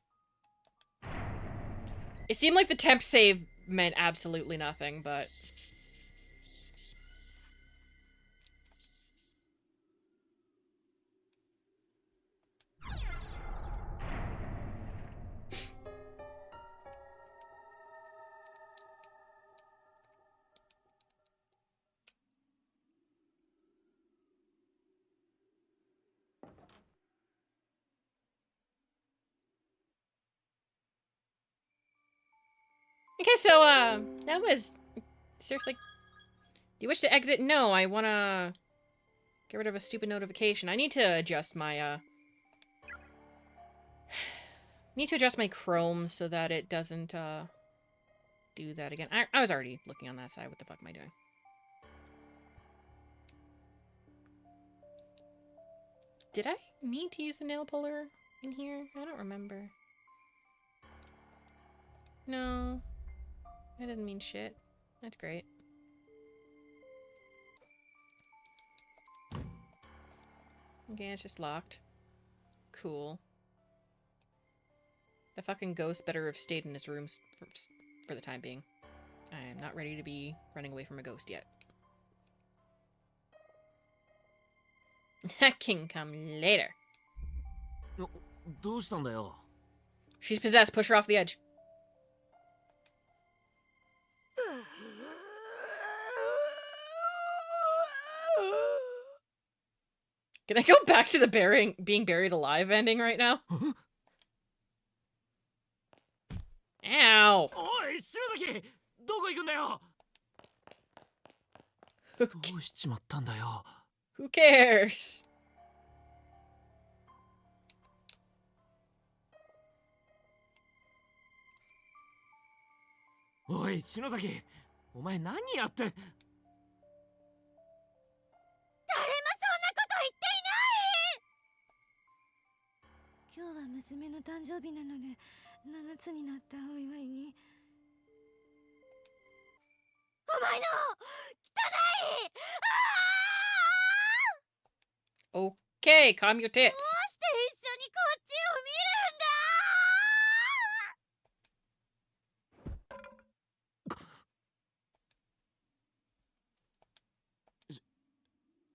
It seemed like the temp save meant absolutely nothing, but... Okay, so, that was... Seriously? Do you wish to exit? No, I wanna... get rid of a stupid notification. I need to adjust my, need to adjust my Chrome so that it doesn't, do that again. I was already looking on that side. What the fuck am I doing? Did I need to use the nail puller in here? I don't remember. No. I didn't mean shit. That's great. Okay, it's just locked. Cool. The fucking ghost better have stayed in his rooms for the time being. I am not ready to be running away from a ghost yet. That can come later. どうしたんだよ。 She's possessed. Push her off the edge. Can I go back to the being buried alive ending right now? Ow! おい、篠崎、どこ行くんだよ。どうしちまったんだよ。 Who cares? おい、篠崎、お前何やって。誰もそんなこと言っていない。今日は娘の誕生日なので7つになったお祝いに。お前の汚い。Okay, calm your tits. どうして一緒にこっちを見るんだ。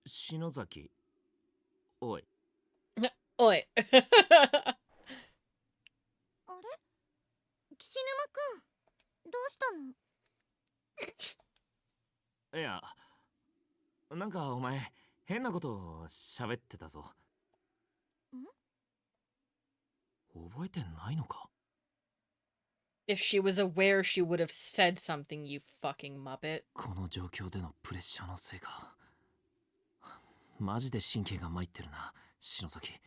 篠崎、おい。おい。あれ、岸沼くん、どうしたの。いや、なんかお前変なことを喋ってたぞ。ん？覚えてないのか？ If she was aware, she would have said something, you fucking muppet. この状況でのプレッシャーのせいか。マジで神経が参ってるな、篠崎。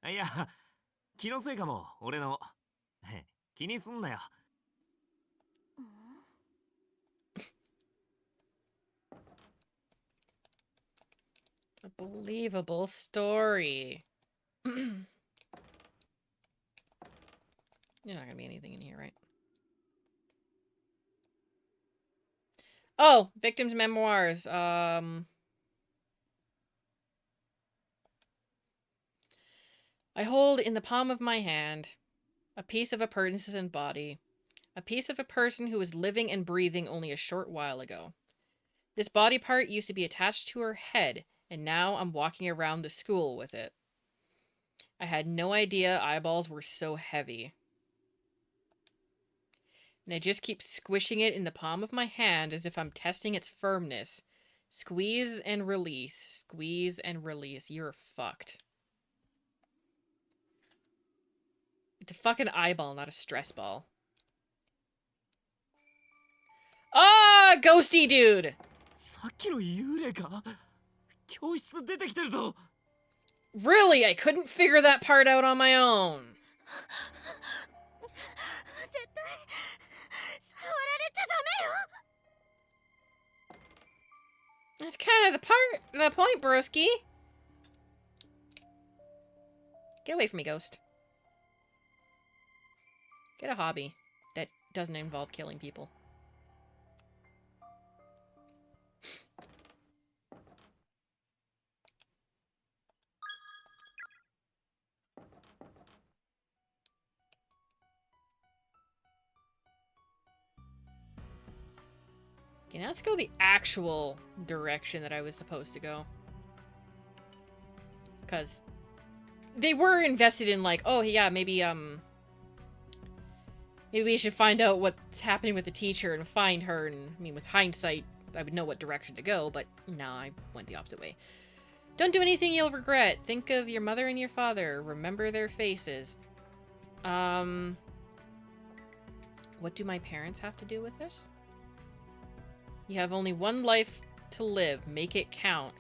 いや、気のせいかも、俺の。気にすんなよ。A believable story. You're not gonna be anything in here, right? Oh, victim's memoirs. I hold in the palm of my hand a piece of a person's body, a piece of a person who was living and breathing only a short while ago. This body part used to be attached to her head, and now I'm walking around the school with it. I had no idea eyeballs were so heavy. And I just keep squishing it in the palm of my hand as if I'm testing its firmness. Squeeze and release. Squeeze and release. You're fucked. It's a fucking eyeball, not a stress ball. Ah, ghosty dude! さっきの幽霊か？教室出てきてるぞ。 Really? I couldn't figure that part out on my own. That's kind of the point, broski. Get away from me, ghost. Get a hobby that doesn't involve killing people. Okay, now let's go the actual direction that I was supposed to go. Because they were invested in, like, oh yeah, maybe we should find out what's happening with the teacher and find her, and I mean, with hindsight, I would know what direction to go, but no, I went the opposite way. Don't do anything you'll regret. Think of your mother and your father. Remember their faces. What do my parents have to do with this? You have only one life to live. Make it count.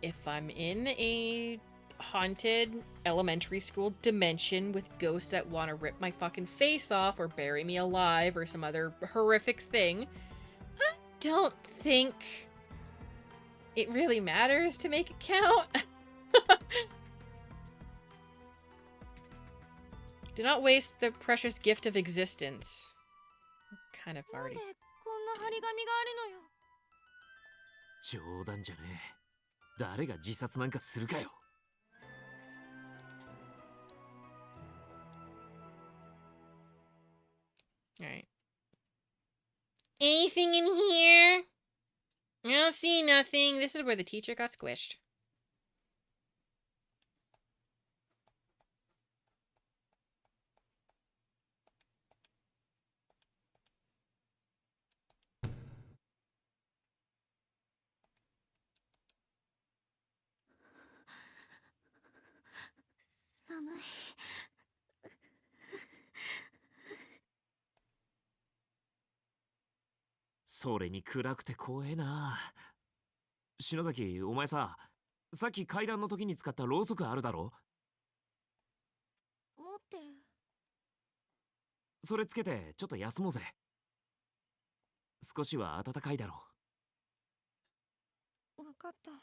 If I'm in a haunted elementary school dimension with ghosts that want to rip my fucking face off or bury me alive or some other horrific thing, I don't think it really matters to make it count. Do not waste the precious gift of existence. Kind of already. 冗談じゃねえ。誰が自殺なんかするかよ。Alright. Anything in here? I don't see nothing. This is where the teacher got squished. Samui. それに暗くて怖えな。篠崎、お前さ、さっき階段の時に使ったろうそくあるだろ？持ってる。それつけてちょっと休もうぜ。少しは暖かいだろう。わかった。あ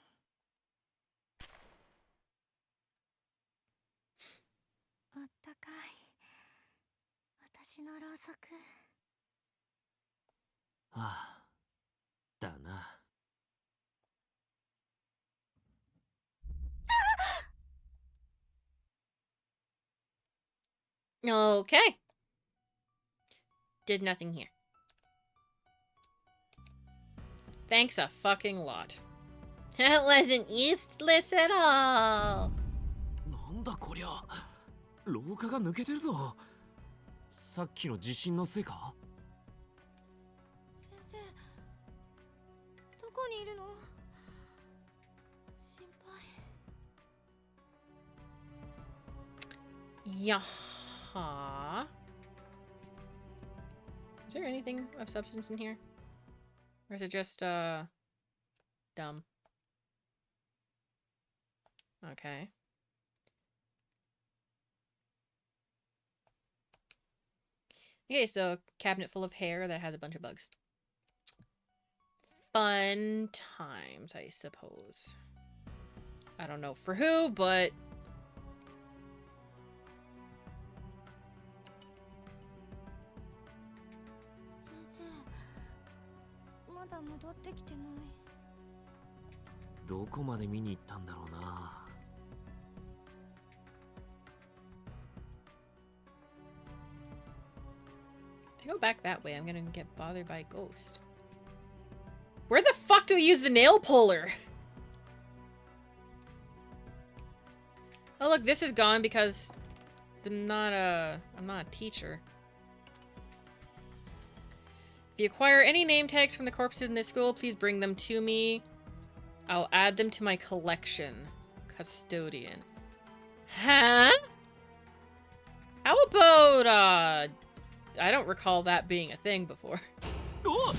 ったかい。私のろうそく。はあ、だな。Okay. Did nothing here. Thanks a fucking lot. That wasn't useless at all. なんだこりゃ。廊下が抜けてるぞ。さっきの地震のせいか？先生、どこにいるの？心配。Yaha. Is there anything of substance in here? Or is it just, dumb? Okay. Okay, so cabinet full of hair that has a bunch of bugs. Fun times, I suppose. I don't know for who, but... Sensei, まだ戻ってきてない。どこまで見に行ったんだろうな。If I go back that way, I'm gonna get bothered by a ghost. Where the fuck do I use the nail puller? Oh look, this is gone because I'm not a teacher. If you acquire any name tags from the corpses in this school, please bring them to me. I'll add them to my collection. Custodian. Huh? How about, I don't recall that being a thing before. Oh!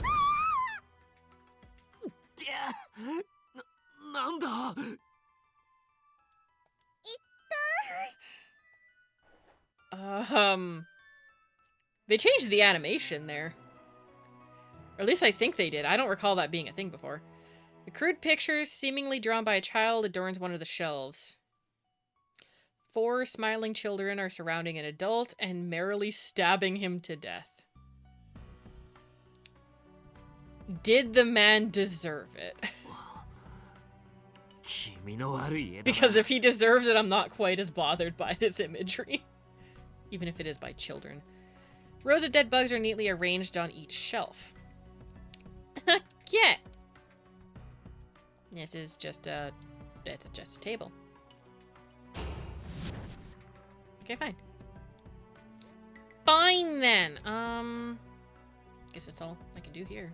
なんだ They changed the animation there. Or at least I think they did. I don't recall that being a thing before. The crude pictures, seemingly drawn by a child, adorns one of the shelves. 4 smiling children are surrounding an adult and merrily stabbing him to death. Did the man deserve it? Because if he deserves it, I'm not quite as bothered by this imagery. Even if it is by children. Rows of dead bugs are neatly arranged on each shelf. Yeah. This is just it's just a table. Okay, fine. Fine then. Guess that's all I can do here.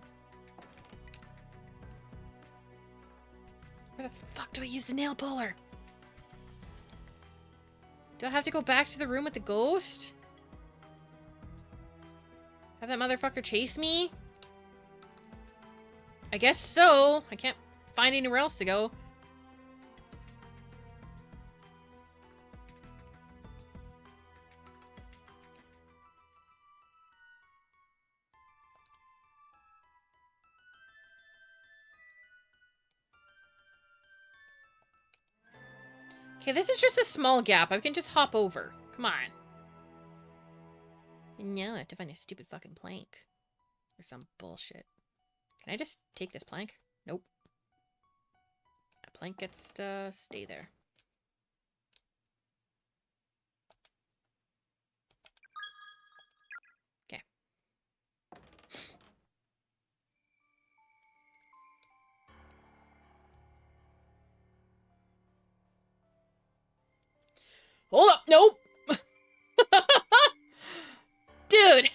Where the fuck do I use the nail puller? Do I have to go back to the room with the ghost? Have that motherfucker chase me? I guess so. I can't find anywhere else to go. Okay, this is just a small gap. I can just hop over. Come on. No, I have to find a stupid fucking plank. Or some bullshit. Can I just take this plank? Nope. That plank gets to stay there. Okay. Hold up! Nope! Dude!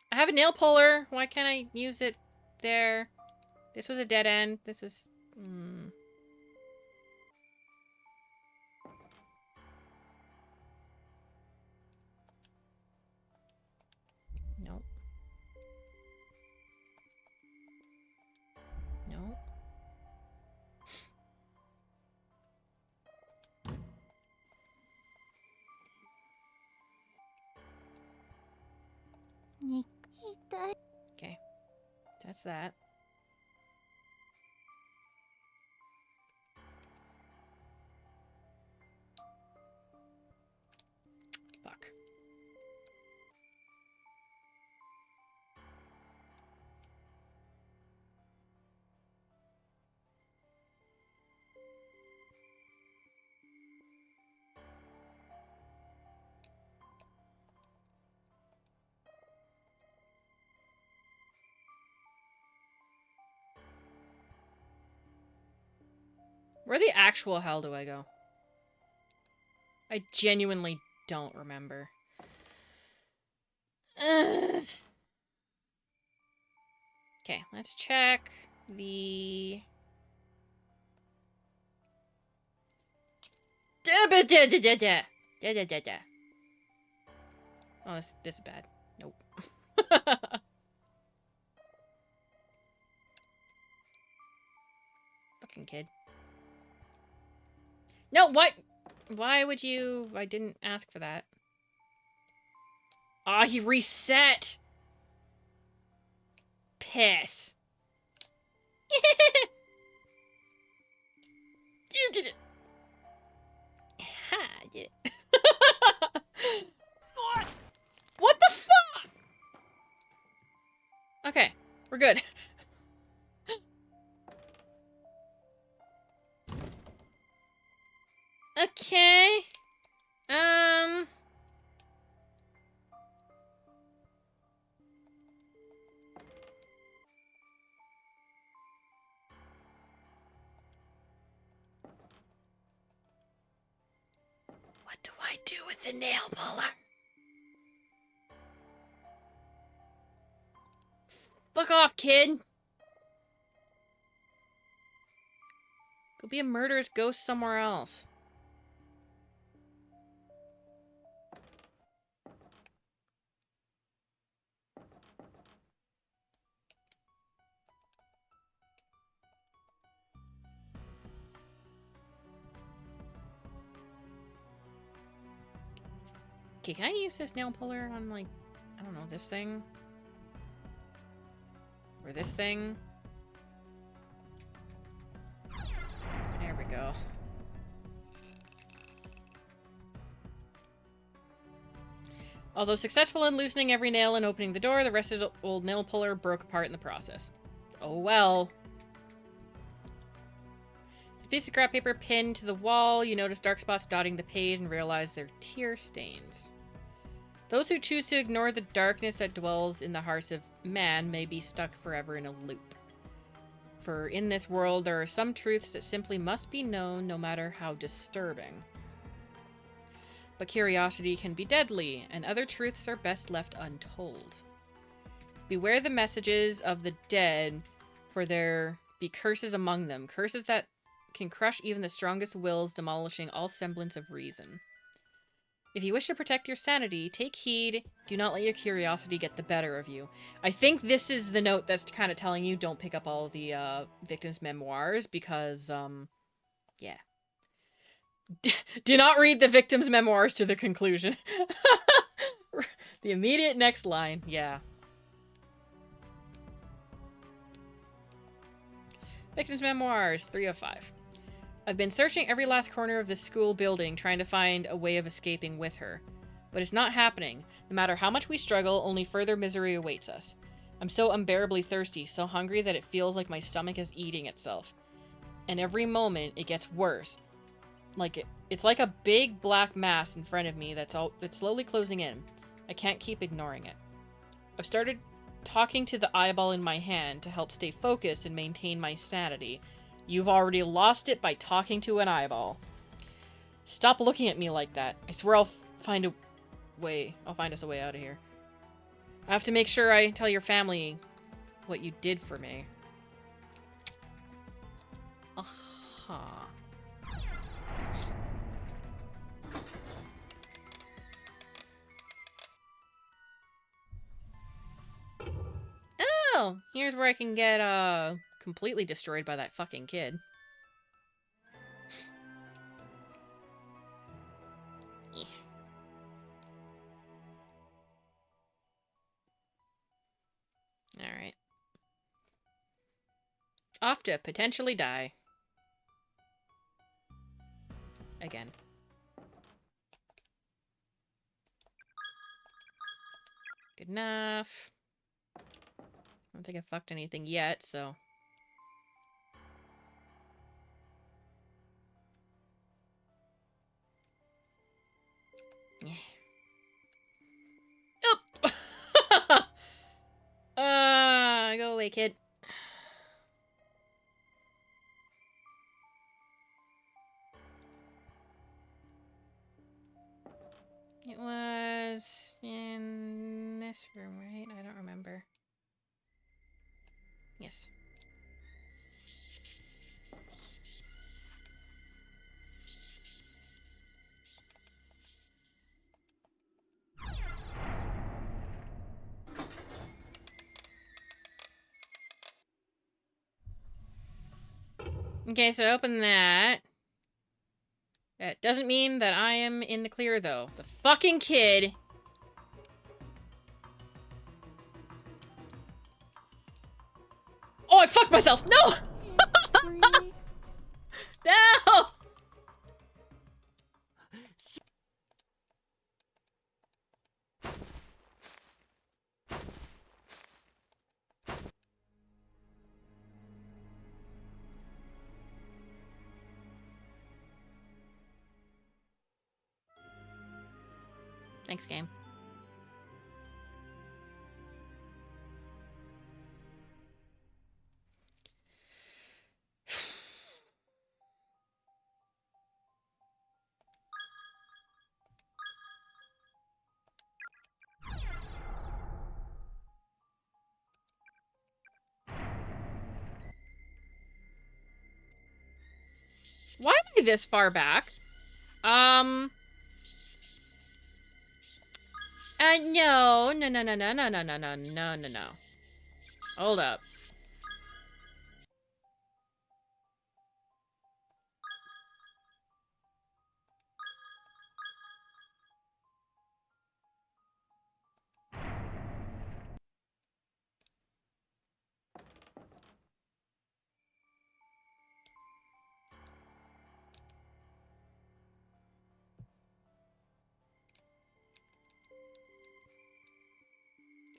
I have a nail puller. Why can't I use it there? This was a dead end. This was... Nope. Nope. Okay. That's that. Fuck. Where the actual hell do I go? I genuinely don't remember. Okay, let's check the... Oh, this is bad. Nope. Fucking kid. No, what? Why would you... I didn't ask for that. Ah, he reset! Piss. You did it! Ha, I did it. What the fuck? Okay, we're good. Okay. What do I do with the nail puller? Fuck off, kid! Go be a murderous ghost somewhere else. Okay, can I use this nail puller on, like, I don't know, this thing? Or this thing? There we go. Although successful in loosening every nail and opening the door, the rest of the old nail puller broke apart in the process. Oh well. The piece of scrap paper pinned to the wall, you notice dark spots dotting the page and realize they're tear stains. Those who choose to ignore the darkness that dwells in the hearts of man may be stuck forever in a loop. For in this world, there are some truths that simply must be known, no matter how disturbing. But curiosity can be deadly, and other truths are best left untold. Beware the messages of the dead, for there be curses among them, curses that can crush even the strongest wills, demolishing all semblance of reason. If you wish to protect your sanity, take heed. Do not let your curiosity get the better of you. I think this is the note that's kind of telling you don't pick up all the victims' memoirs because, yeah. Do not read the victims' memoirs to the conclusion. The immediate next line, yeah. Victims' memoirs, 3 of 5. I've been searching every last corner of this school building, trying to find a way of escaping with her. But it's not happening. No matter how much we struggle, only further misery awaits us. I'm so unbearably thirsty, so hungry that it feels like my stomach is eating itself. And every moment, it gets worse. It's like a big black mass in front of me that's slowly closing in. I can't keep ignoring it. I've started talking to the eyeball in my hand to help stay focused and maintain my sanity. You've already lost it by talking to an eyeball. Stop looking at me like that. I swear I'll find a way. I'll find us a way out of here. I have to make sure I tell your family what you did for me. Aha. Oh, here's where I can get completely destroyed by that fucking kid. Alright. Off to potentially die. Again. Good enough. I don't think I fucked anything yet, so... Yeah. Oh! Go away, kid. It was in this room, right? I don't remember. Yes. Okay, so open that. That doesn't mean that I am in the clear, though. The fucking kid... Oh, I fucked myself! No! No! Thanks, game. Why am I this far back? No. No. Hold up.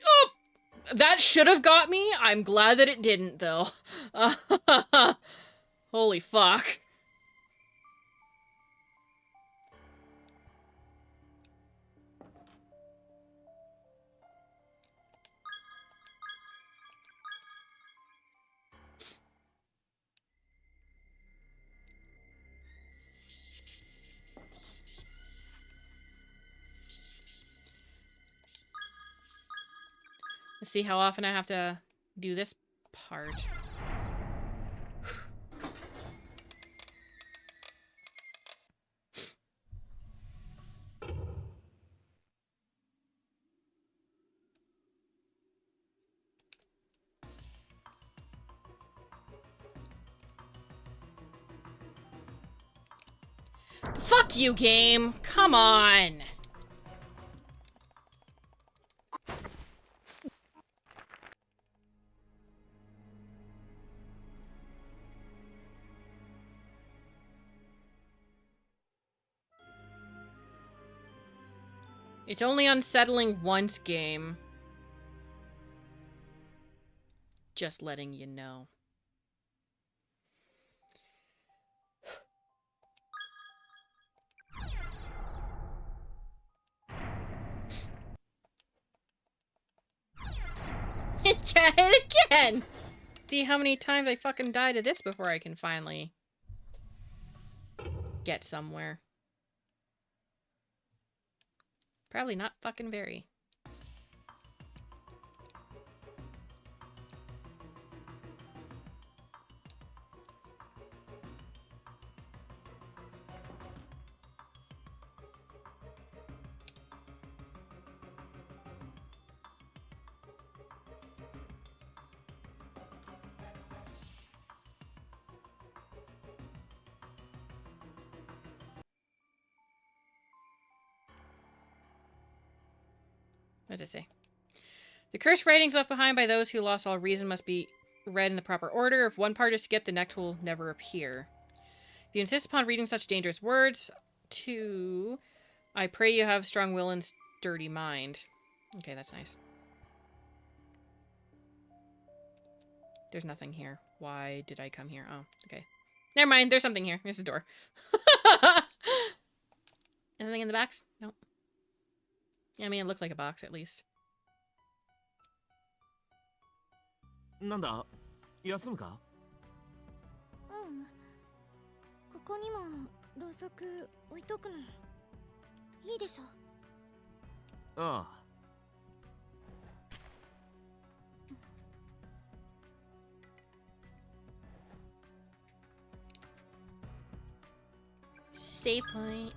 Oh! That should have got me. I'm glad that it didn't, though. Holy fuck. Let's see how often I have to do this part. Fuck you, game. Come on. It's only unsettling once, game. Just letting you know. Try it again! See how many times I fucking die to this before I can finally get somewhere. Probably not fucking very. What does it say? The cursed writings left behind by those who lost all reason must be read in the proper order. If one part is skipped, the next will never appear. If you insist upon reading such dangerous words, I pray you have strong will and sturdy mind. Okay, that's nice. There's nothing here. Why did I come here? Oh, okay. Never mind, there's something here. There's a door. Anything in the box? Nope. I mean, it looked like a box, at least. なんだ休むかうんここにもろうそく置いとくのいいでしょああ Save point.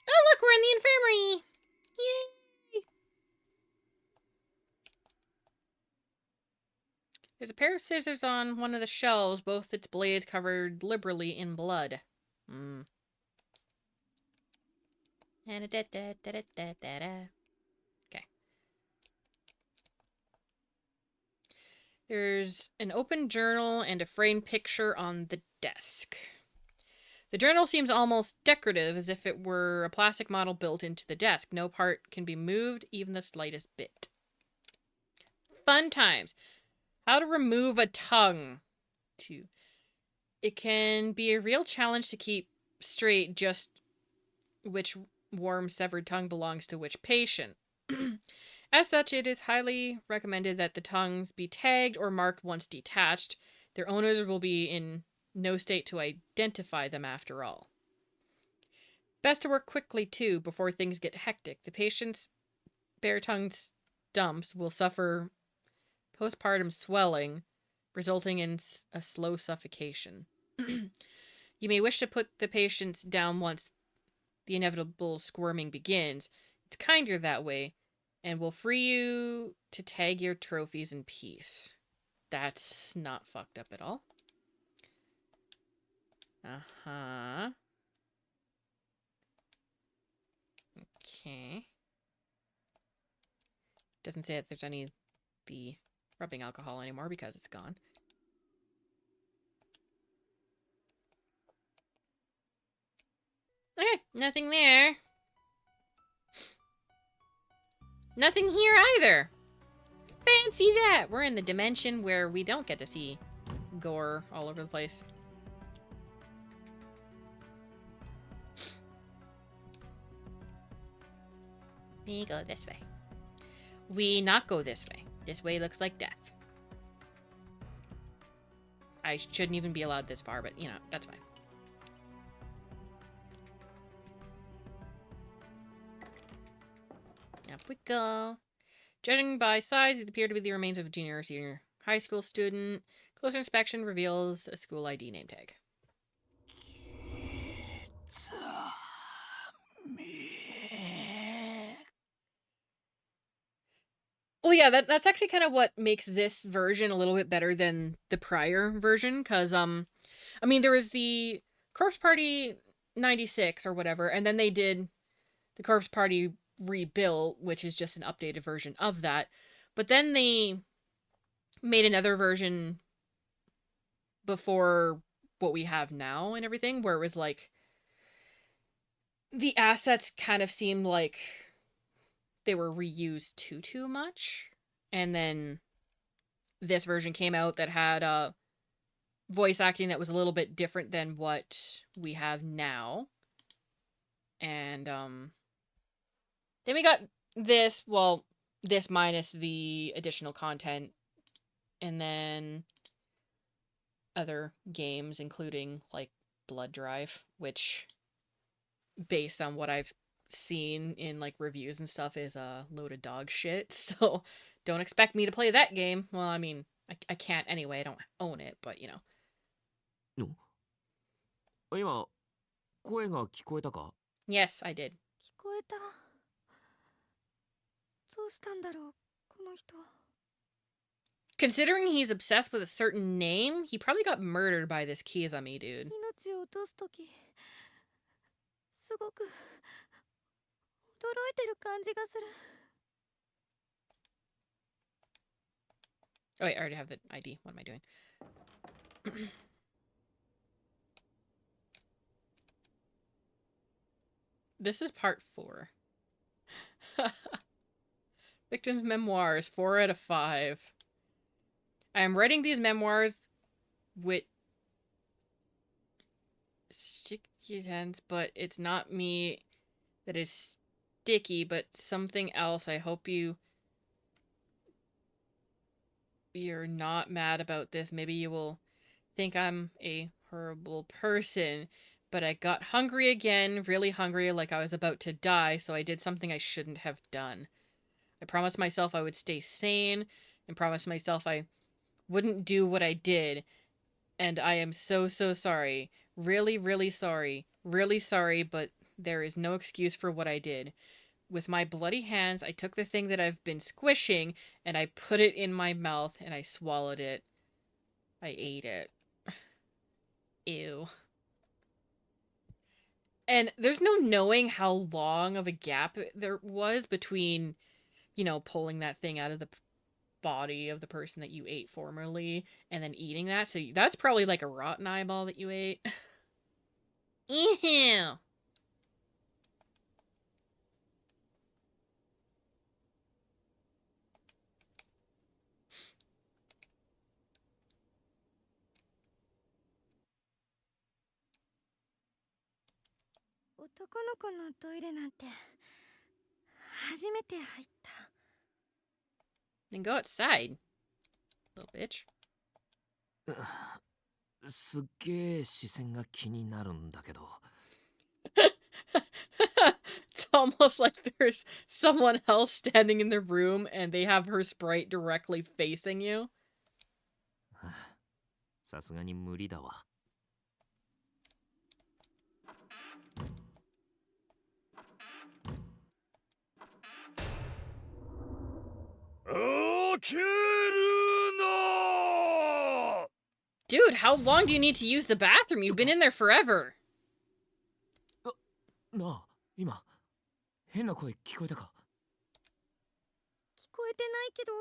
Oh, look, we're in the infirmary! Yay! There's a pair of scissors on one of the shelves, both its blades covered liberally in blood. Hmm. Okay. There's an open journal and a framed picture on the desk. The journal seems almost decorative, as if it were a plastic model built into the desk. No part can be moved, even the slightest bit. Fun times. How to remove a tongue. it can be a real challenge to keep straight just which warm severed tongue belongs to which patient. As such, it is highly recommended that the tongues be tagged or marked once detached. Their owners will be in no state to identify them after all. Best to work quickly, too, before things get hectic. The patient's bare-tongued stumps will suffer postpartum swelling, resulting in a slow suffocation. You may wish to put the patients down once the inevitable squirming begins. It's kinder that way, and will free you to tag your trophies in peace. That's not fucked up at all. Uh-huh. Okay. Doesn't say that there's any of the rubbing alcohol anymore because it's gone. Okay, nothing there. Nothing here either. Fancy that! We're in the dimension where we don't get to see gore all over the place. We go this way. We not go this way. This way looks like death. I shouldn't even be allowed this far, but, you know, that's fine. Up we go. Judging by size, it appeared to be the remains of a junior or senior high school student. Closer inspection reveals a school ID name tag. Well, yeah, that's actually kind of what makes this version a little bit better than the prior version, because, I mean, there was the Corpse Party 96 or whatever, and then they did the Corpse Party Rebuilt, which is just an updated version of that. But then they made another version before what we have now and everything, where it was like the assets kind of seemed like they were reused too much. And then this version came out that had voice acting that was a little bit different than what we have now. And then we got this, well, this minus the additional content, and then other games, including, like, Blood Drive, which, based on what I've seen in, like, reviews and stuff, is a load of dog shit, so don't expect me to play that game. Well, I mean, I can't anyway, I don't own it, but, you know. 今、声が聞こえたか? Yes, I did. 聞こえた。どうしたんだろう、この人。Considering he's obsessed with a certain name, he probably got murdered by this Kizami dude. 命を落とすとき、すごく驚いてる感じがする。Oh wait, I already have the ID. What am I doing? This is part 4. Victim's memoirs, 4 out of 5. I am writing these memoirs with sticky hands, but it's not me that is sticky, but something else. I hope you're not mad about this. Maybe you will think I'm a horrible person, but I got hungry again, really hungry, like I was about to die, so I did something I shouldn't have done. I promised myself I would stay sane, and promised myself I wouldn't do what I did, and I am so sorry. Really, really sorry. Really sorry, but there is no excuse for what I did. With my bloody hands, I took the thing that I've been squishing, and I put it in my mouth, and I swallowed it. I ate it. Ew. And there's no knowing how long of a gap there was between, you know, pulling that thing out of the body of the person that you ate formerly and then eating that. So that's probably like a rotten eyeball that you ate. Ew. 男の子のトイレなんて初めて入った。 Then go outside, little bitch. すっげえ視線が気になるんだけど。It's almost like there's someone else standing in the room and they have her sprite directly facing you. さすがに無理だわ。開けるな。 Dude, how long do you need to use the bathroom? You've been in there forever. なあ、今変な声聞こえたか？聞こえてないけど、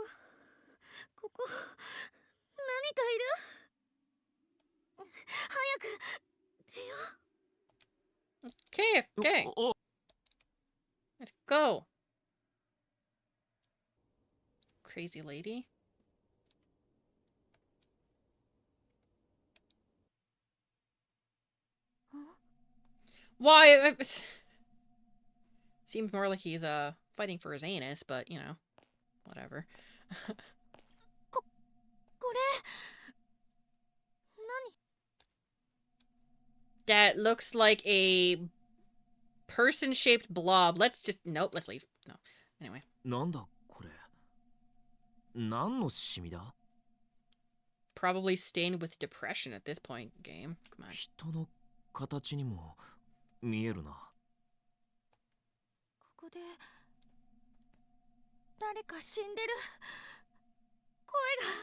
ここ何かいる？早く出よう。 Okay, okay. Let's go. Crazy lady. Why? Seems more like he's fighting for his anus, but you know, whatever. これ何？ That looks like a person-shaped blob. Let's just nope. Let's leave. No. Anyway. なんだこれ。何のシミだ？ Probably stained with depression at this point. Game. Come on. 人の形にも見えるな。ここで誰か死んでる。声が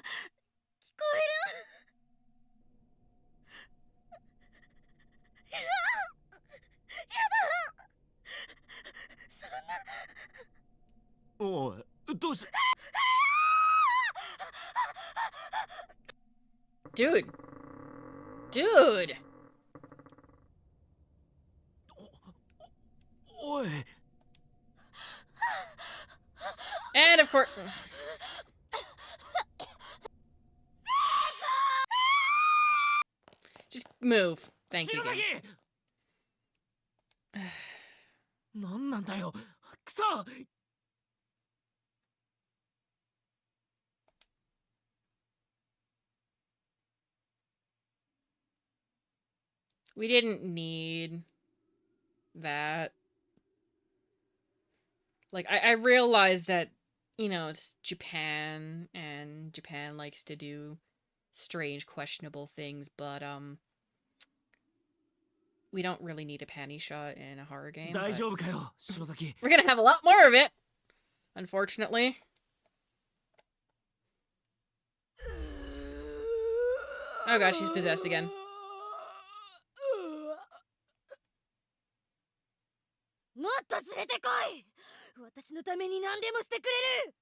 聞こえる。やだ。そんな。おい、どうし。Dude. Dude. おい。 And of course. Just move. Thank you. Again. なんなんだよ。くそ。 We didn't need that. Like, I realize that, you know, it's Japan, and Japan likes to do strange, questionable things, but, we don't really need a panty shot in a horror game. 大丈夫かよ、篠崎。 We're gonna have a lot more of it, unfortunately. Oh gosh, she's possessed again. もっと連れてこい。私のために何でもしてくれる。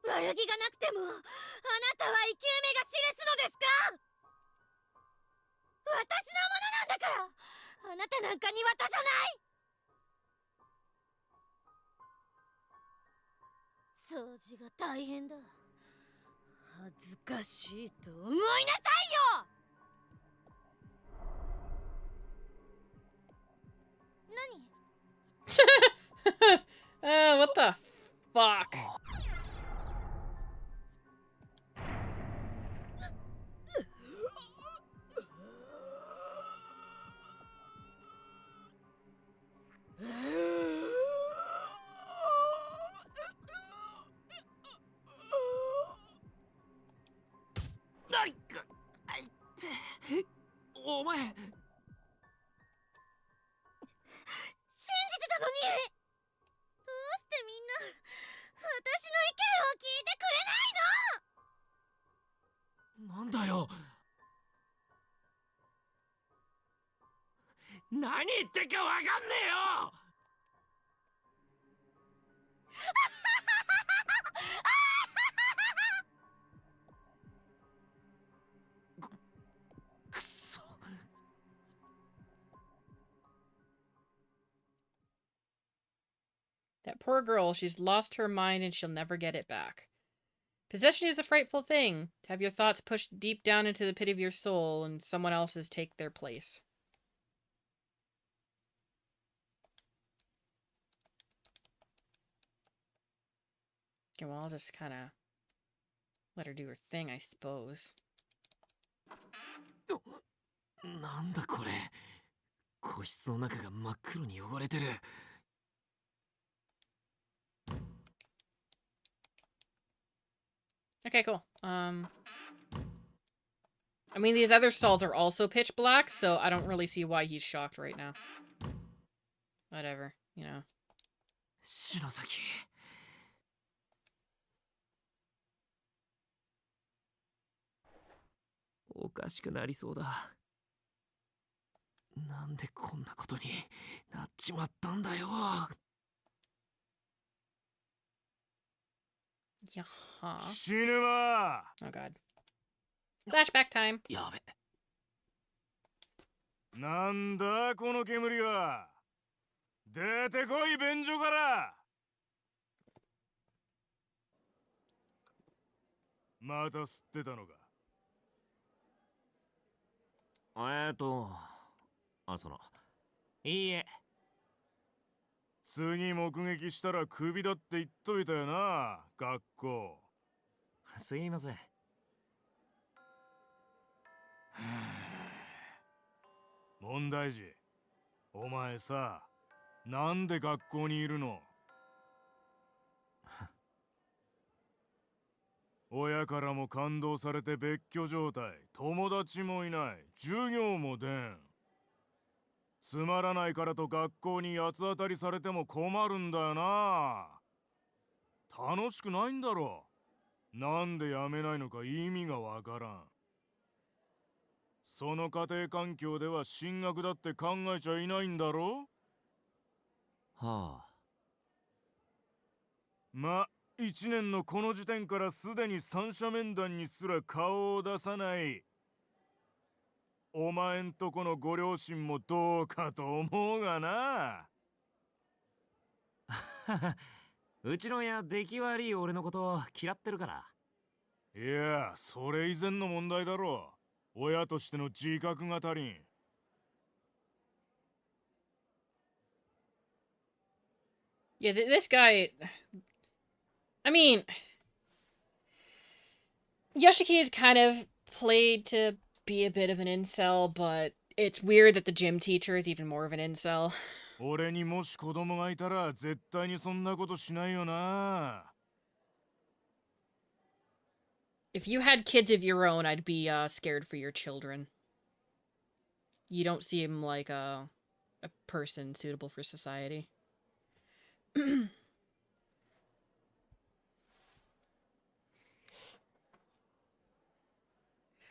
悪気がなくても、あなたは生き埋めが記すのですか？私のものなんだから、あなたなんかに渡さない。掃除が大変だ。恥ずかしいと思いなさいよ。何？ What the fuck? What? 何言ってかわかんねえよ。くそ。 That poor girl, she's lost her mind and she'll never get it back. Possession is a frightful thing. To have your thoughts pushed deep down into the pit of your soul and someone else's take their place. Okay, well, I'll just kind of let her do her thing, I suppose. なんだこれ。個室の中が真っ黒に汚れてる。Okay, cool. I mean, these other stalls are also pitch black, so I don't really see why he's shocked right now. Whatever, you know. 篠崎。おかしくなりそうだ。なんでこんなことになっちまったんだよ。Yaha. 死ぬま Oh god. Flashback time. やべ。なんだこの煙は。出てこい便所から。また吸ってたのか。いいえ。次目撃したらクビだって言っといたよな、学校。すいません。問題児、お前さ、なんで学校にいるの？親からも感動されて別居状態、友達もいない、授業も出ん。つまらないからと学校に八つ当たりされても困るんだよな。楽しくないんだろ。なんでやめないのか意味がわからん。その家庭環境では進学だって考えちゃいないんだろ。はあ。ま、一年のこの時点からすでに三者面談にすら顔を出さない。お前んとこのご両親もどうかと思うがな。うちの親出来悪い俺のこと嫌ってるから。いや、それ以前の問題だろう。親としての自覚が足りん。Yeah, this guy... I mean... Yoshiki is kind of played to be a bit of an incel, but it's weird that the gym teacher is even more of an incel. 俺にもし子供がいたら絶対にそんなことしないよな。If you had kids of your own, I'd be scared for your children. You don't seem like a person suitable for society.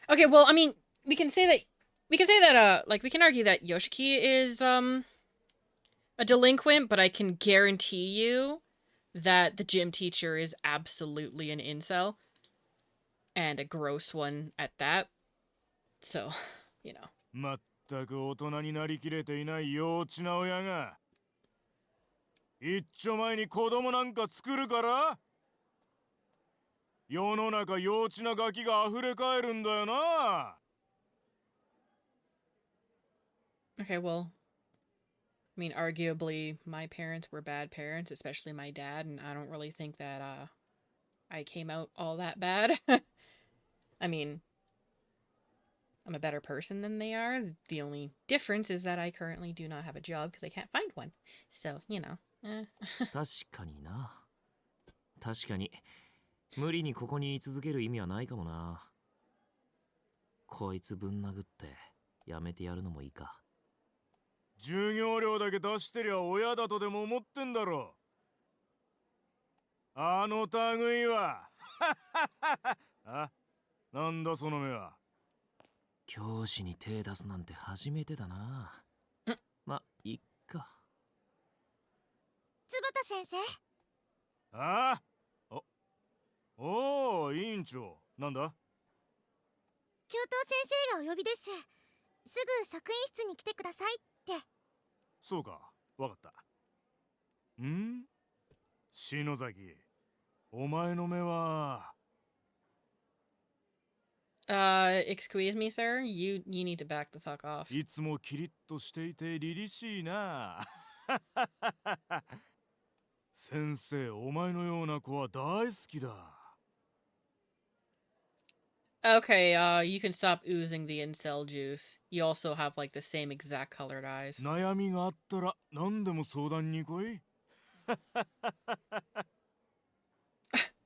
Okay, well, I mean, we can argue that Yoshiki is a delinquent, but I can guarantee you that the gym teacher is absolutely an incel. And a gross one at that. So, you know. まったく大人になりきれていない幼稚な親が一丁前に子供なんか作るから世の中幼稚なガキが溢れかえるんだよな。 Okay, well, I mean, arguably, my parents were bad parents, especially my dad, and I don't really think that I came out all that bad. I mean, I'm a better person than they are. The only difference is that I currently do not have a job because I can't find one. So, you know. 確かにな。確かに無理にここに居続ける意味はないかもな。こいつぶん殴ってやめてやるのもいいか。授業料だけ出してりゃ親だとでも思ってんだろ。あの類はあ、なんだその目は。教師に手出すなんて初めてだな。ま、いっか。坪田先生。ああ、おお、委員長、なんだ。教頭先生がお呼びです。すぐ職員室に来てくださいって。そうか、わかった。ん？篠崎、お前の目は。Excuse me, sir. You need to back the fuck off. いつもキリッとしていて凛々しいな。先生、お前のような子は大好きだ。 Okay, you can stop oozing the incel juice. You also have, like, the same exact colored eyes. 悩みがあったら何でも相談に来い。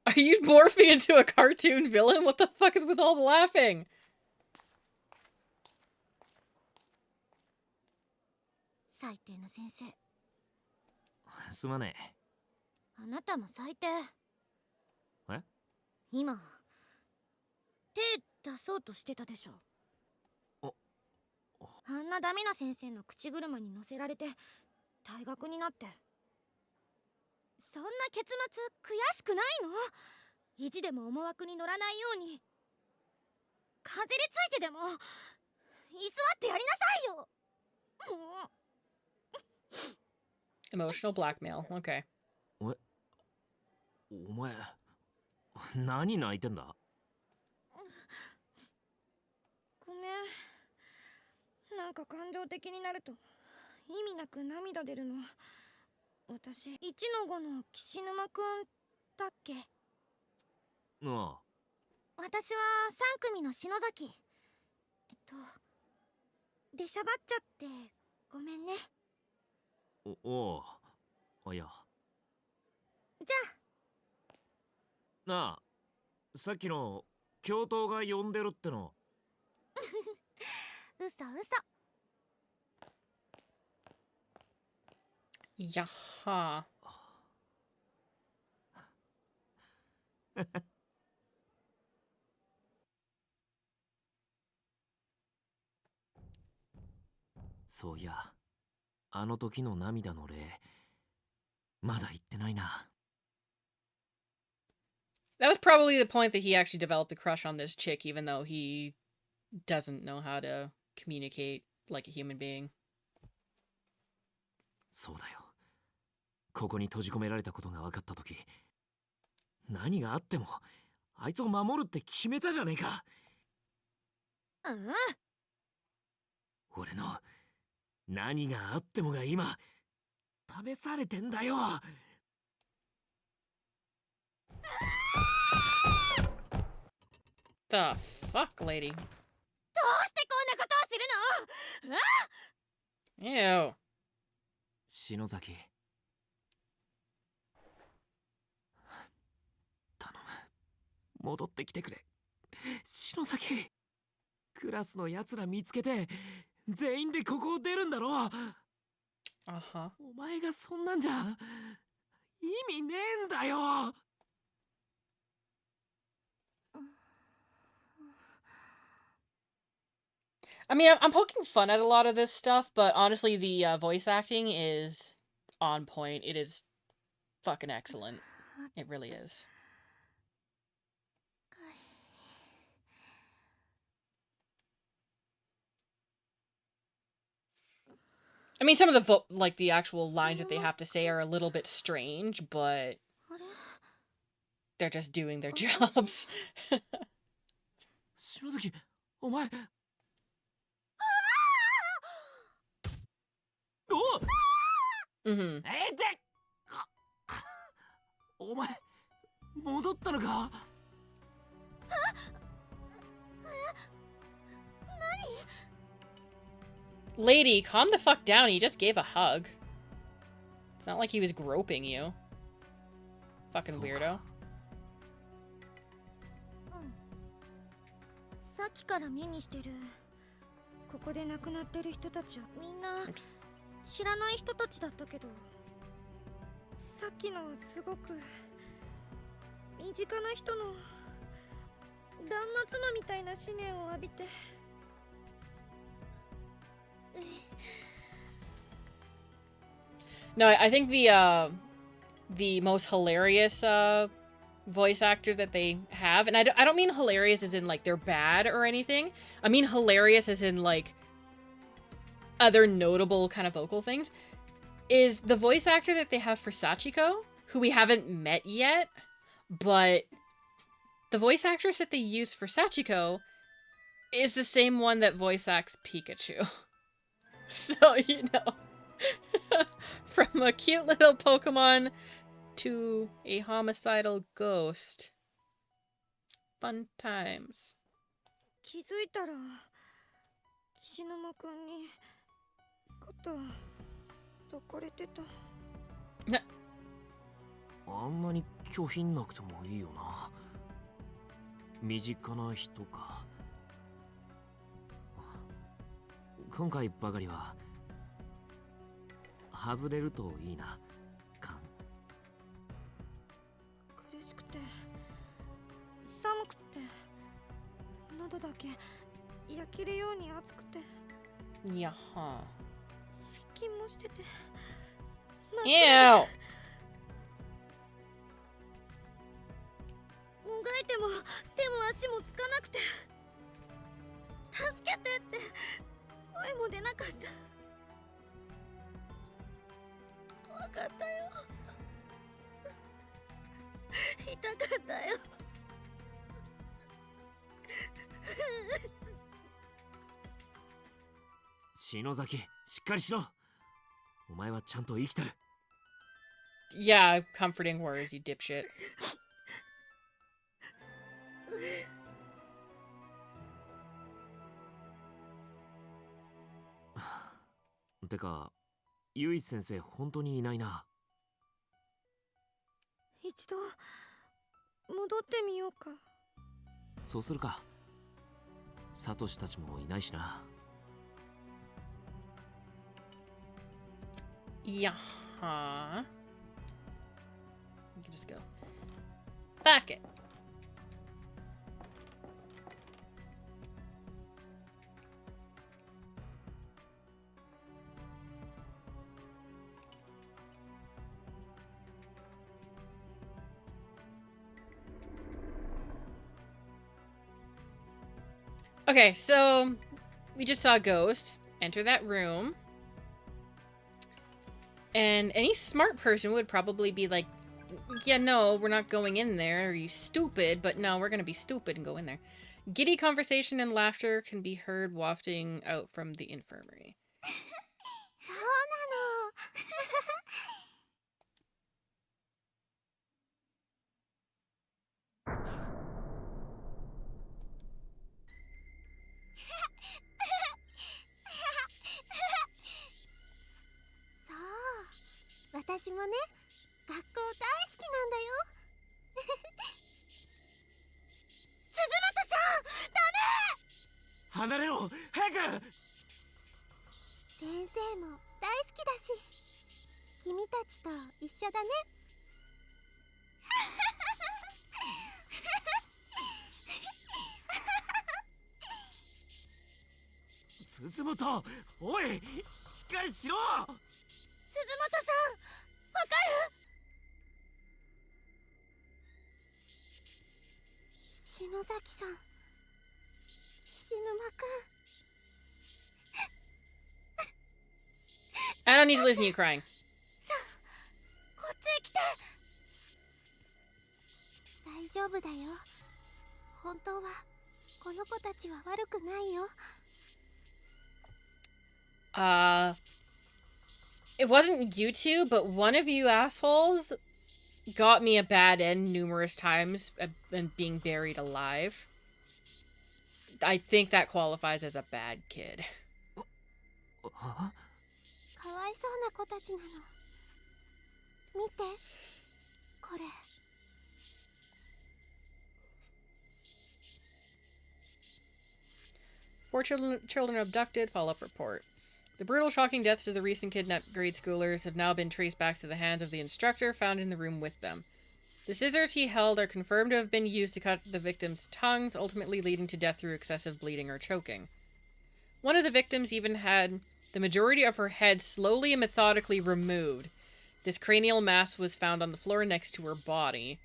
Are you morphing into a cartoon villain? What the fuck is with all the laughing? 最低な先生。すまねあなたも最低。え。今手出そうとしてたでしょ。あんなダメな先生の口車に乗せられて退学になって。そんな結末悔しくないの？意地でも思惑に乗らないようにかじりついてでも居座ってやりなさいよ。Emotional blackmail. Okay. お前何泣いてんだ。ごめん、なんか感情的になると意味なく涙出るの。私1の5の岸沼くんだっけ。ああ、私は3組の篠崎。出しゃばっちゃってごめんね。おう、いや。じゃあなあ、さっきの教頭が呼んでるっての。嘘。Yaha. そういや、あの時の涙の例、まだ言ってないな。That was probably the point that he actually developed a crush on this chick, even though he doesn't know how to communicate like a human being. そうだよ。ここに閉じ込められたことが分かった時、何があってもあいつを守るって決めたじゃねえか。俺の何があってもが今試されてんだよ。The fuck, lady? どうしてこんなことをするの？ Ew. 篠崎、頼む、戻ってきてくれ。篠崎、クラスのやつら見つけて全員でここを出るんだろ。Uh-huh. お前がそんなんじゃ意味ねえんだよ。I mean, I'm poking fun at a lot of this stuff, but honestly, the voice acting is on point. It is fucking excellent. It really is. I mean, some of the like the actual lines that they have to say are a little bit strange, but they're just doing their jobs. 篠崎、お前。Mm-hmm. お前戻ったのか。Lady, calm the fuck down. He just gave a hug. It's not like he was groping you. Fucking weirdo. さっきから目にしてるここで亡くなってる人たちはみんな知らない人たちだったけど、さっきのはすごく身近な人の断末魔みたいな思念を浴びて。No, I think the most hilarious voice actors that they have, and I don't mean hilarious as in like they're bad or anything. I mean hilarious as in like other notable kind of vocal things, is the voice actor that they have for Sachiko, who we haven't met yet, but the voice actress that they use for Sachiko is the same one that voice acts Pikachu. So, you know. From a cute little Pokemon to a homicidal ghost. Fun times. 気づいたら岸沼くんに肩抱かれてた。あんなに拒否んなくてもいいよな。身近な人か。今回ばかりは外れるといいな。勘。苦しくて寒くて喉だけ焼けるように熱くて。いやは。湿気もしてて。Ew! もがいても手も足もつかなくて、助けてって声も出なかった。怖かったよ。痛かったよ。篠崎、しっかりしろ。お前はちゃんと生きてる。Yeah, comforting words, you dipshit. てか、ゆい先生本当にいないな。一度戻ってみようか。そうするか。サトシたちもいないしな。Yeah. You can just go. Back it. Okay, so we just saw a ghost enter that room. And any smart person would probably be like, yeah, no, we're not going in there. Are you stupid? But no, we're going to be stupid and go in there. Giddy conversation and laughter can be heard wafting out from the infirmary. So, 私もね、学校大好きなんだよ。鈴本さん、ダメ！離れろ、早く！先生も大好きだし、君たちと一緒だね。鈴本、おい、しっかりしろ！鈴本さん、わかる？篠崎さん、岸沼くん。I don't need to listen to you crying. さあ、こっちへ来て。大丈夫だよ。本当はこの子たちは悪くないよ。It wasn't you two, but one of you assholes got me a bad end numerous times and being buried alive. I think that qualifies as a bad kid. かわいそうな子たちなの。見て、これ。Four children abducted. Follow-up report. The brutal, shocking deaths of the recent kidnapped grade schoolers have now been traced back to the hands of the instructor found in the room with them. The scissors he held are confirmed to have been used to cut the victims' tongues, ultimately leading to death through excessive bleeding or choking. One of the victims even had the majority of her head slowly and methodically removed. This cranial mass was found on the floor next to her body.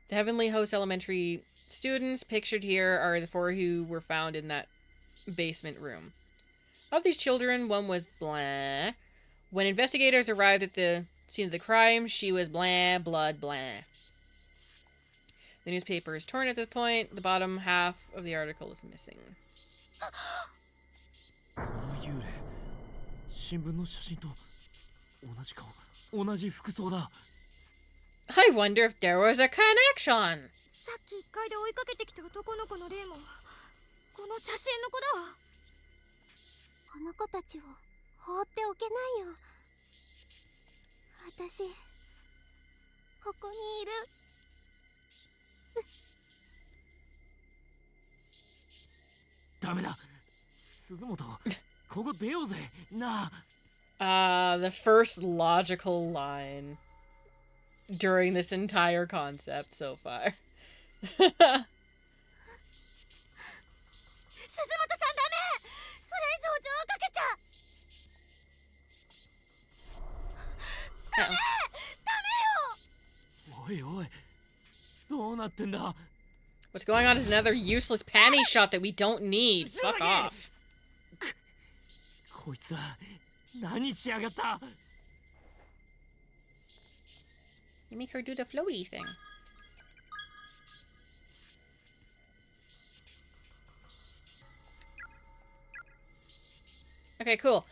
The Heavenly Host Elementary students pictured here are the four who were found in that basement room. Of these children, one was blah. When investigators arrived at the scene of the crime, she was blah, blood, blah. The newspaper is torn at this point. The bottom half of the article is missing. この幽霊、新聞の写真と同じ顔、同じ服装だ。I wonder if there was a connection. さっき1階で追いかけてきた男の子の霊もこの写真の子だわ。この子たちを放っておけないよ。私ここにいる。ダメだ。鈴本、ここ出ようぜ。なあ。The first logical line during this entire concept so far. 鈴本さんダメ。それ以上情をかけちゃダメよ。おいおい、どうなってんだ。 What's going on is another useless panty shot that we don't need. Fuck off. こいつら何しやがった。 You make her do the floaty thing. Okay, cool.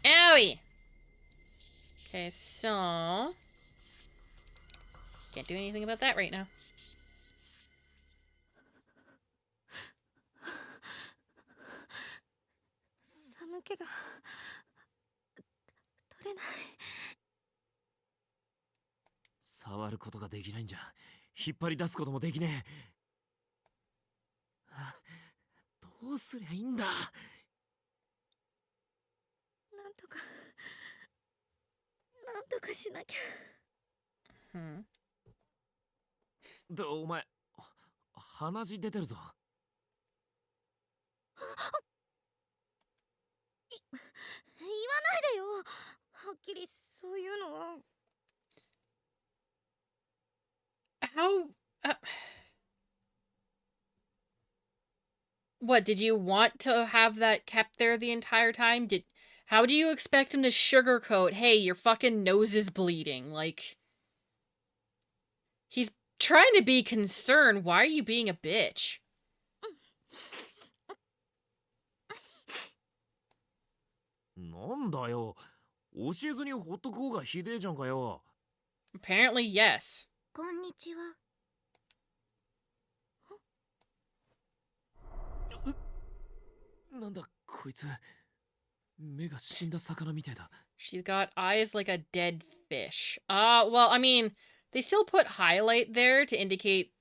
Owie! Okay, so... Can't do anything about that right now. 寒気が取れない。触ることができないんじゃ、引っ張り出すこともできねえ。どうすりゃいいんだ。なんとかしなきゃ。で、お前、鼻血出てるぞ。言わないでよ。はっきりそういうのは。How... What, did you want to have that kept there the entire time? How do you expect him to sugarcoat, hey, your fucking nose is bleeding? Like... He's trying to be concerned. Why are you being a bitch? なんだよ。教えずにほっとく方がひでえじゃんかよ。Apparently, yes. こんにちは。なんだこいつ。目が死んだ魚みたいだ。 She's got eyes like a dead fish. Well, I mean, they still put highlight there to indicate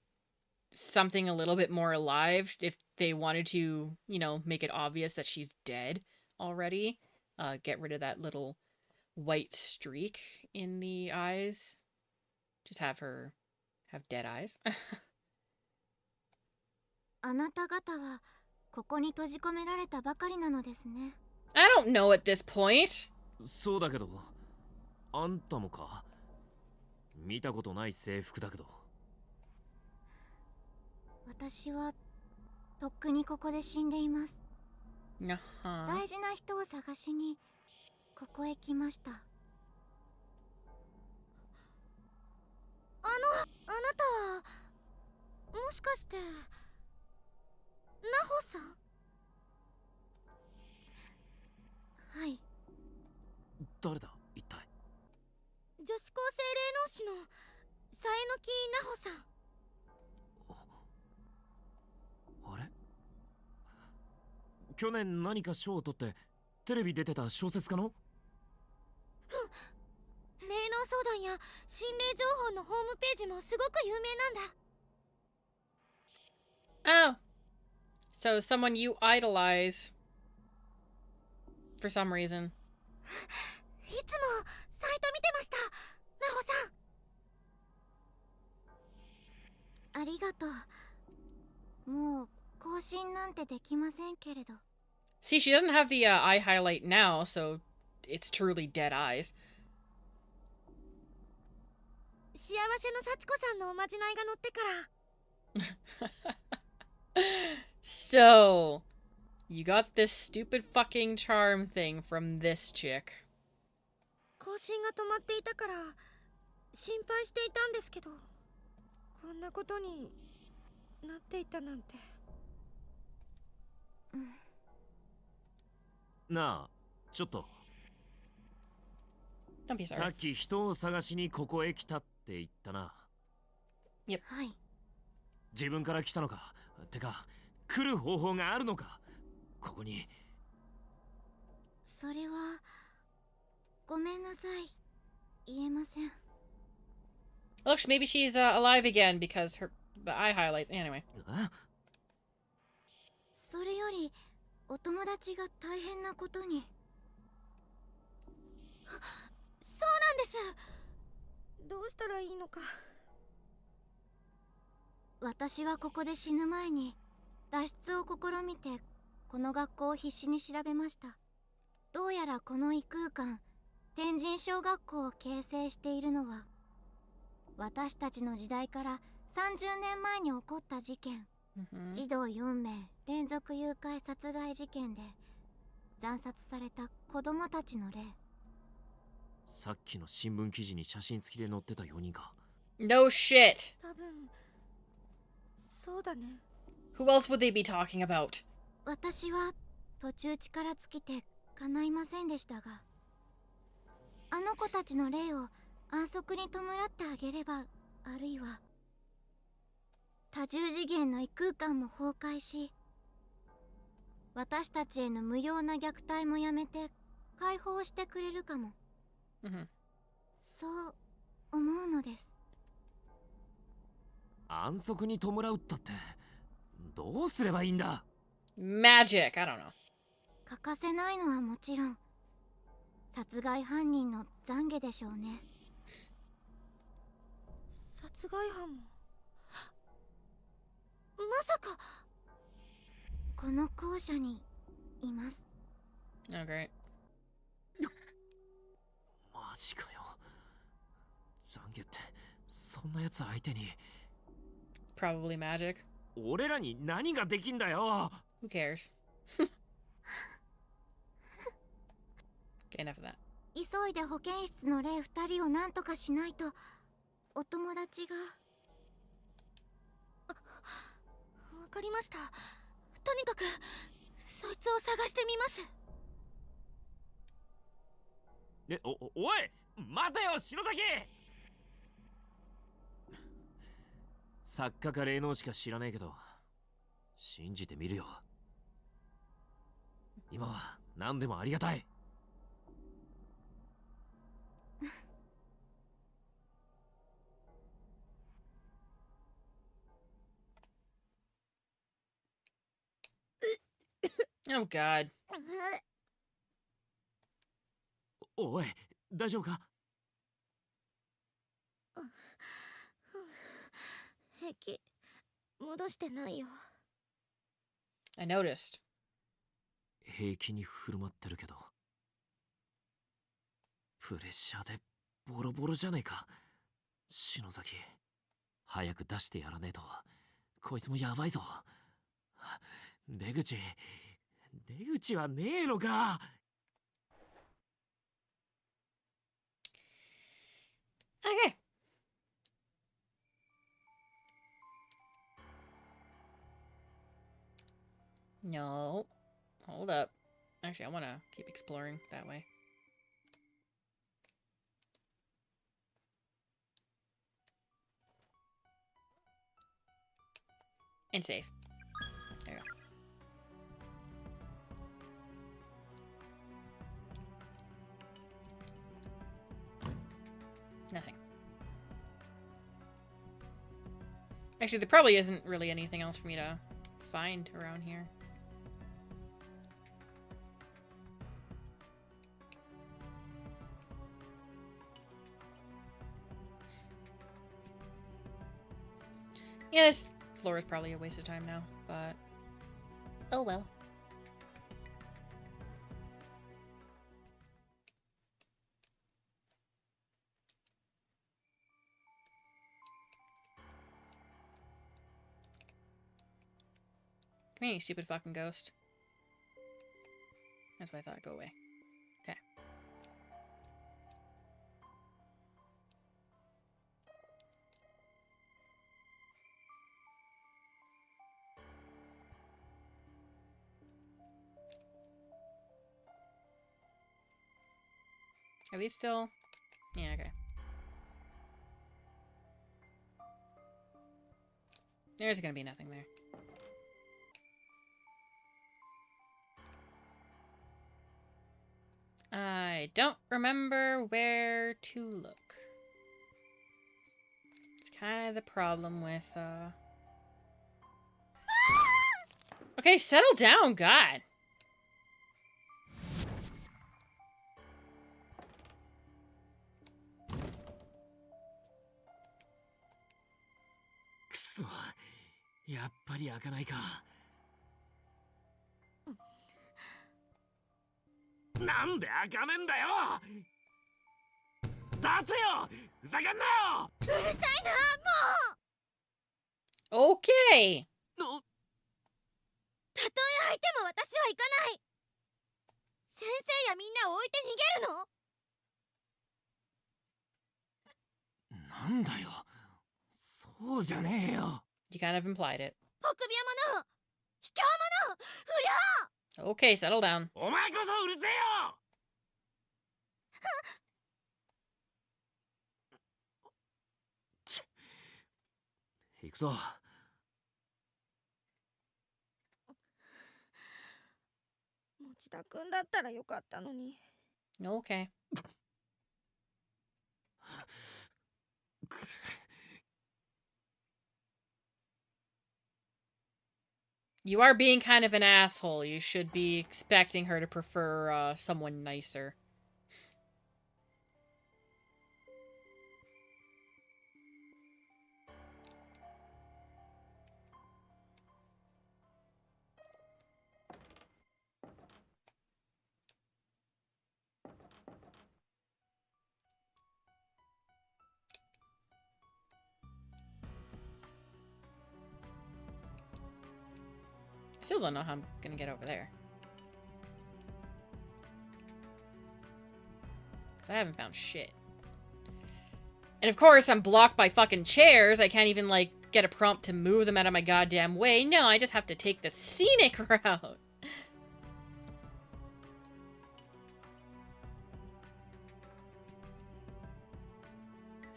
something a little bit more alive if they wanted to, you know, make it obvious that she's dead already. Get rid of that little white streak in the eyes. Just have her have dead eyes. あなた方はここに閉じ込められたばかりなのですね。I don't know at this point. そうだけど、あんたもか。見たことない制服だけど。私はとっくにここで死んでいます。大事な人を探しにここへ来ました。あなたはもしかしてナホさん？はい。誰だ一体。女子高生霊能師のさえのきナホさん。あれ、去年何か賞を取ってテレビ出てた小説家の？霊能相談や心霊情報のホームページもすごく有名なんだ。Oh. So someone you idolize for some reason. いつもサイト見てました、ナホさん。ありがとう。もう更新なんてできませんけれど。See, she doesn't have the eye highlight now, so it's truly dead eyes. 幸せの幸子さんのおまじないが乗ってから。So, you got this stupid fucking charm thing from this chick. 信が止まっていたから心配していたんですけど、こんなことになっていたなんて。なあ、ちょっと。Don't be さ sorry. っき人を探しにここへ来たって言ったな。はい。自分から来たのか。てか、来る方法があるのか。ここに。それはごめんなさい、言えません。 Look, maybe she's alive again because the eye highlights. Anyway. それよりお友達が大変なことに。そうなんです。どうしたらいいのか。私はここで死ぬ前に脱出を試みてこの学校を必死に調べました。どうやらこの異空間天神小学校を形成しているのは私たちの時代から30年前に起こった事件、児童4名連続誘拐殺害事件で惨殺された子供たちの例。さっきの新聞記事に写真付きで載ってた4人か。 No shit. 多分そうだね。 Who else would they be talking about? 私は途中力尽きて叶いませんでしたが、あの子たちの霊を安息に弔ってあげれば、あるいは多重次元の異空間も崩壊し、私たちへの無用な虐待もやめて解放してくれるかも。そう思うのです。安息に弔うったってどうすればいいんだ。 Magic. I don't know. 欠かせないのはもちろん殺害犯人の懺悔でしょうね。殺害犯も。まさかこの校舎にいます。 Oh, great. マジかよ。懺悔ってそんなやつ相手に。 Probably magic. 俺らに何ができんだよ。 Who cares? Okay, enough of that. 急いで保健室の霊2人を何とかしないと。お友達が。わかりました。とにかくそいつを探してみます。おい待てよ篠崎。作家か霊能しか知らねえけど信じてみるよ。今は何でもありがたい。Oh, God. おい大丈夫か。平気。戻してないよ。I noticed. 平気に振る舞ってるけどプレッシャーでボロボロじゃねえか。篠崎早く出してやらねえとこいつもやばいぞ。出口はねえのか。 Okay. No. Hold up. Actually, I want to keep exploring that way. And save. There you go. Nothing. Actually, there probably isn't really anything else for me to find around here. Yeah, this floor is probably a waste of time now, but oh well. Come here, you stupid fucking ghost. That's what I thought. Go away. Okay. Are these still? Yeah, okay. There's gonna be nothing there. I don't remember where to look. It's kind of the problem with, Okay, settle down, God.くそ、やっぱり開かないか。なんで開かねえんだよ。出せよ、ふざけんなよ。うるさいな、もう。Okay. たとえ相手も私は行かない。先生やみんなを置いて逃げるの？なんだよ。そうじゃねえよ。You kind of implied it. 臆病者、卑怯者、不良。Okay, settle down. お前こそうるせえよ。行くぞ。持田くんだったらよかったのに。Okay. You are being kind of an asshole. You should be expecting her to prefer someone nicer. Still don't know how I'm gonna get over there. So I haven't found shit. And of course, I'm blocked by fucking chairs. I can't even, like, get a prompt to move them out of my goddamn way. No, I just have to take the scenic route.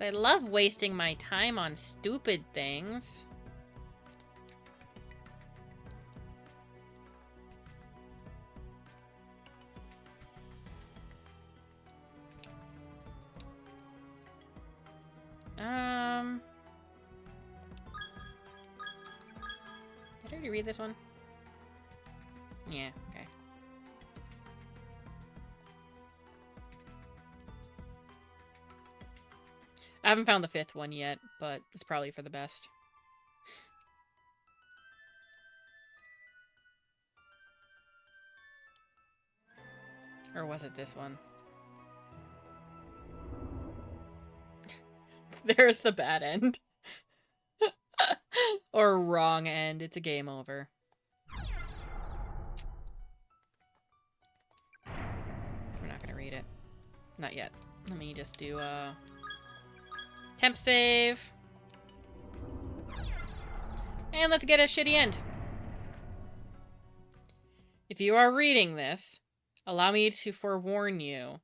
I love wasting my time on stupid things. Did I already read this one? Yeah, okay. I haven't found the 5th one yet, but it's probably for the best. Or was it this one? There's the bad end. Or wrong end. It's a game over. We're not gonna read it. Not yet. Let me just do temp save. And let's get a shitty end. If you are reading this, allow me to forewarn you.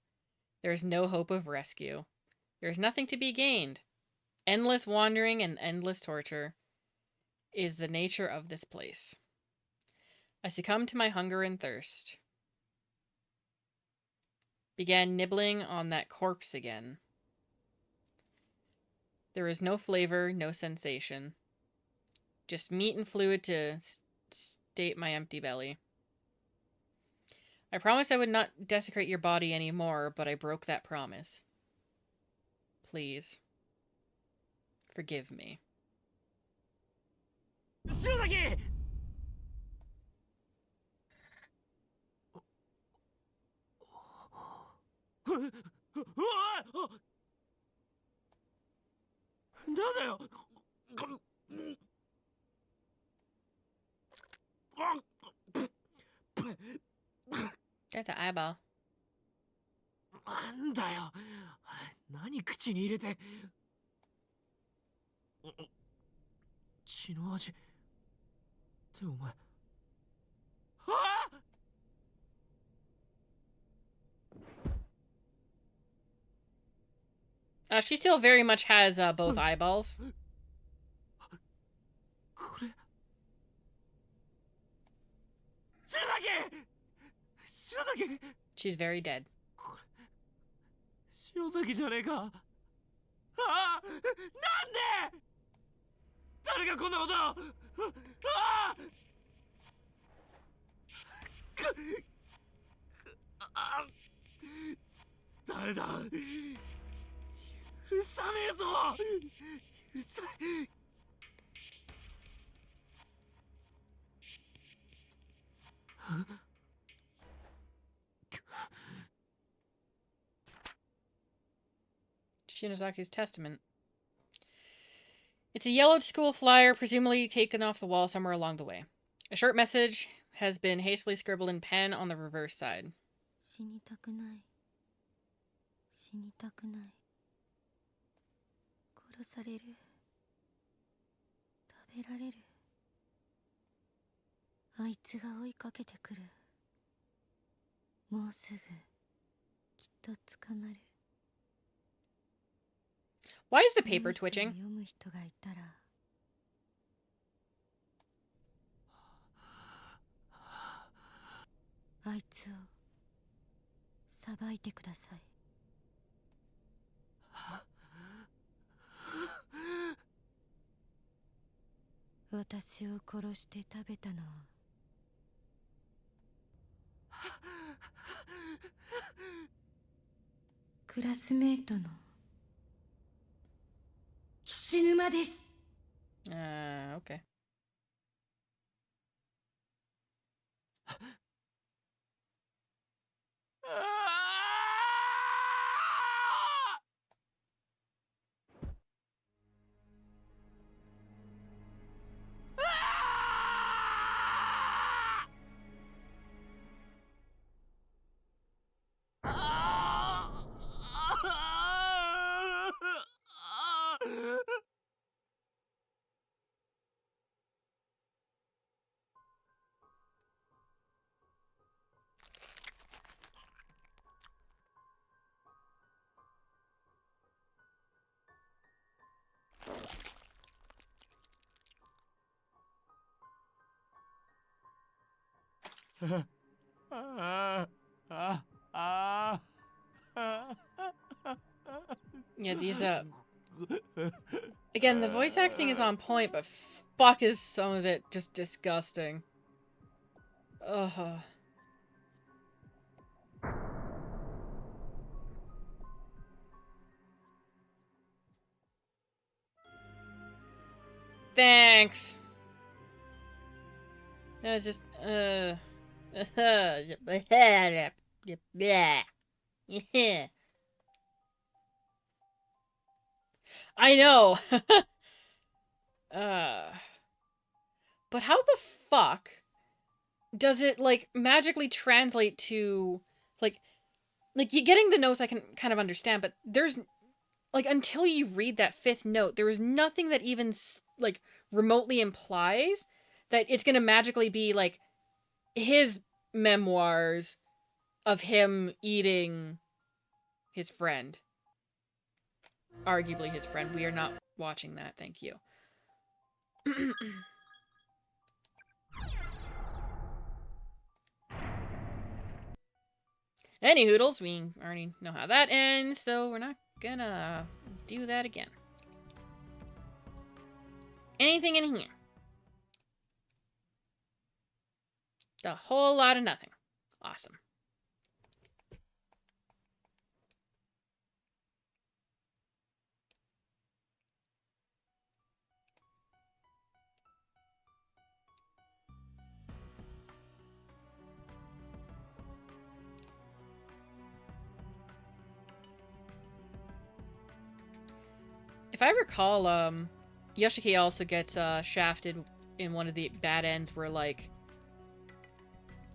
There is no hope of rescue. There is nothing to be gained. Endless wandering and endless torture is the nature of this place. I succumbed to my hunger and thirst. Began nibbling on that corpse again. There is no flavor, no sensation. Just meat and fluid to sate my empty belly. I promised I would not desecrate your body anymore, but I broke that promise. Please. Forgive me. Shiraki! なんだよ。Get the eyeball. なんだよ。何口に入れて。血の味ってお前。あ She still very much has both eyeballs. これ白崎 She's very dead. 白崎じゃねえか。ああ、なんで誰がこんなことを。あああ、誰だ。許さねえぞ。許さない。Shinozaki's testament. It's a yellowed school flyer, presumably taken off the wall somewhere along the way. A short message has been hastily scribbled in pen on the reverse side. 死にたくない。死にたくない。殺される。食べられる。あいつが追いかけてくる。もうすぐきっと捕まる。 Why is the paper twitching? 読む人がいたら。あいつを裁いてください。私を殺して食べたのはクラスメートの岸沼です。Okay. Yeah, these again, the voice acting is on point, but fuck is some of it just disgusting. Ugh. Thanks. That was just I know. But how the fuck does it like magically translate to like you getting the notes I can kind of understand, but there's like until you read that fifth note, there is nothing that even like remotely implies that it's going to magically be like his memoirs of him eating his friend. Arguably his friend. We are not watching that, thank you. Any hoodles, we already know how that ends, so we're not gonna do that again. Anything in here? A whole lot of nothing. Awesome. If I recall, Yoshiki also gets shafted in one of the bad ends where, like,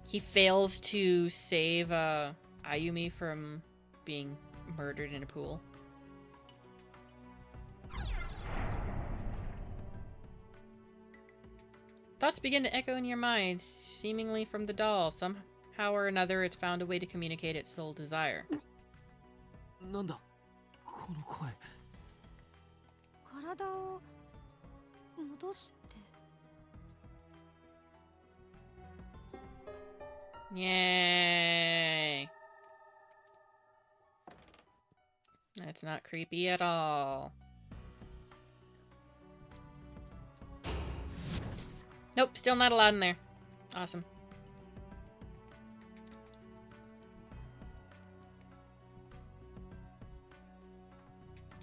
he fails to save Ayumi from being murdered in a pool. Thoughts begin to echo in your mind, seemingly from the doll. Somehow or another, it's found a way to communicate its sole desire. なんだここの声。体を戻して。 Yay! That's not creepy at all. Nope, still not allowed in there. Awesome.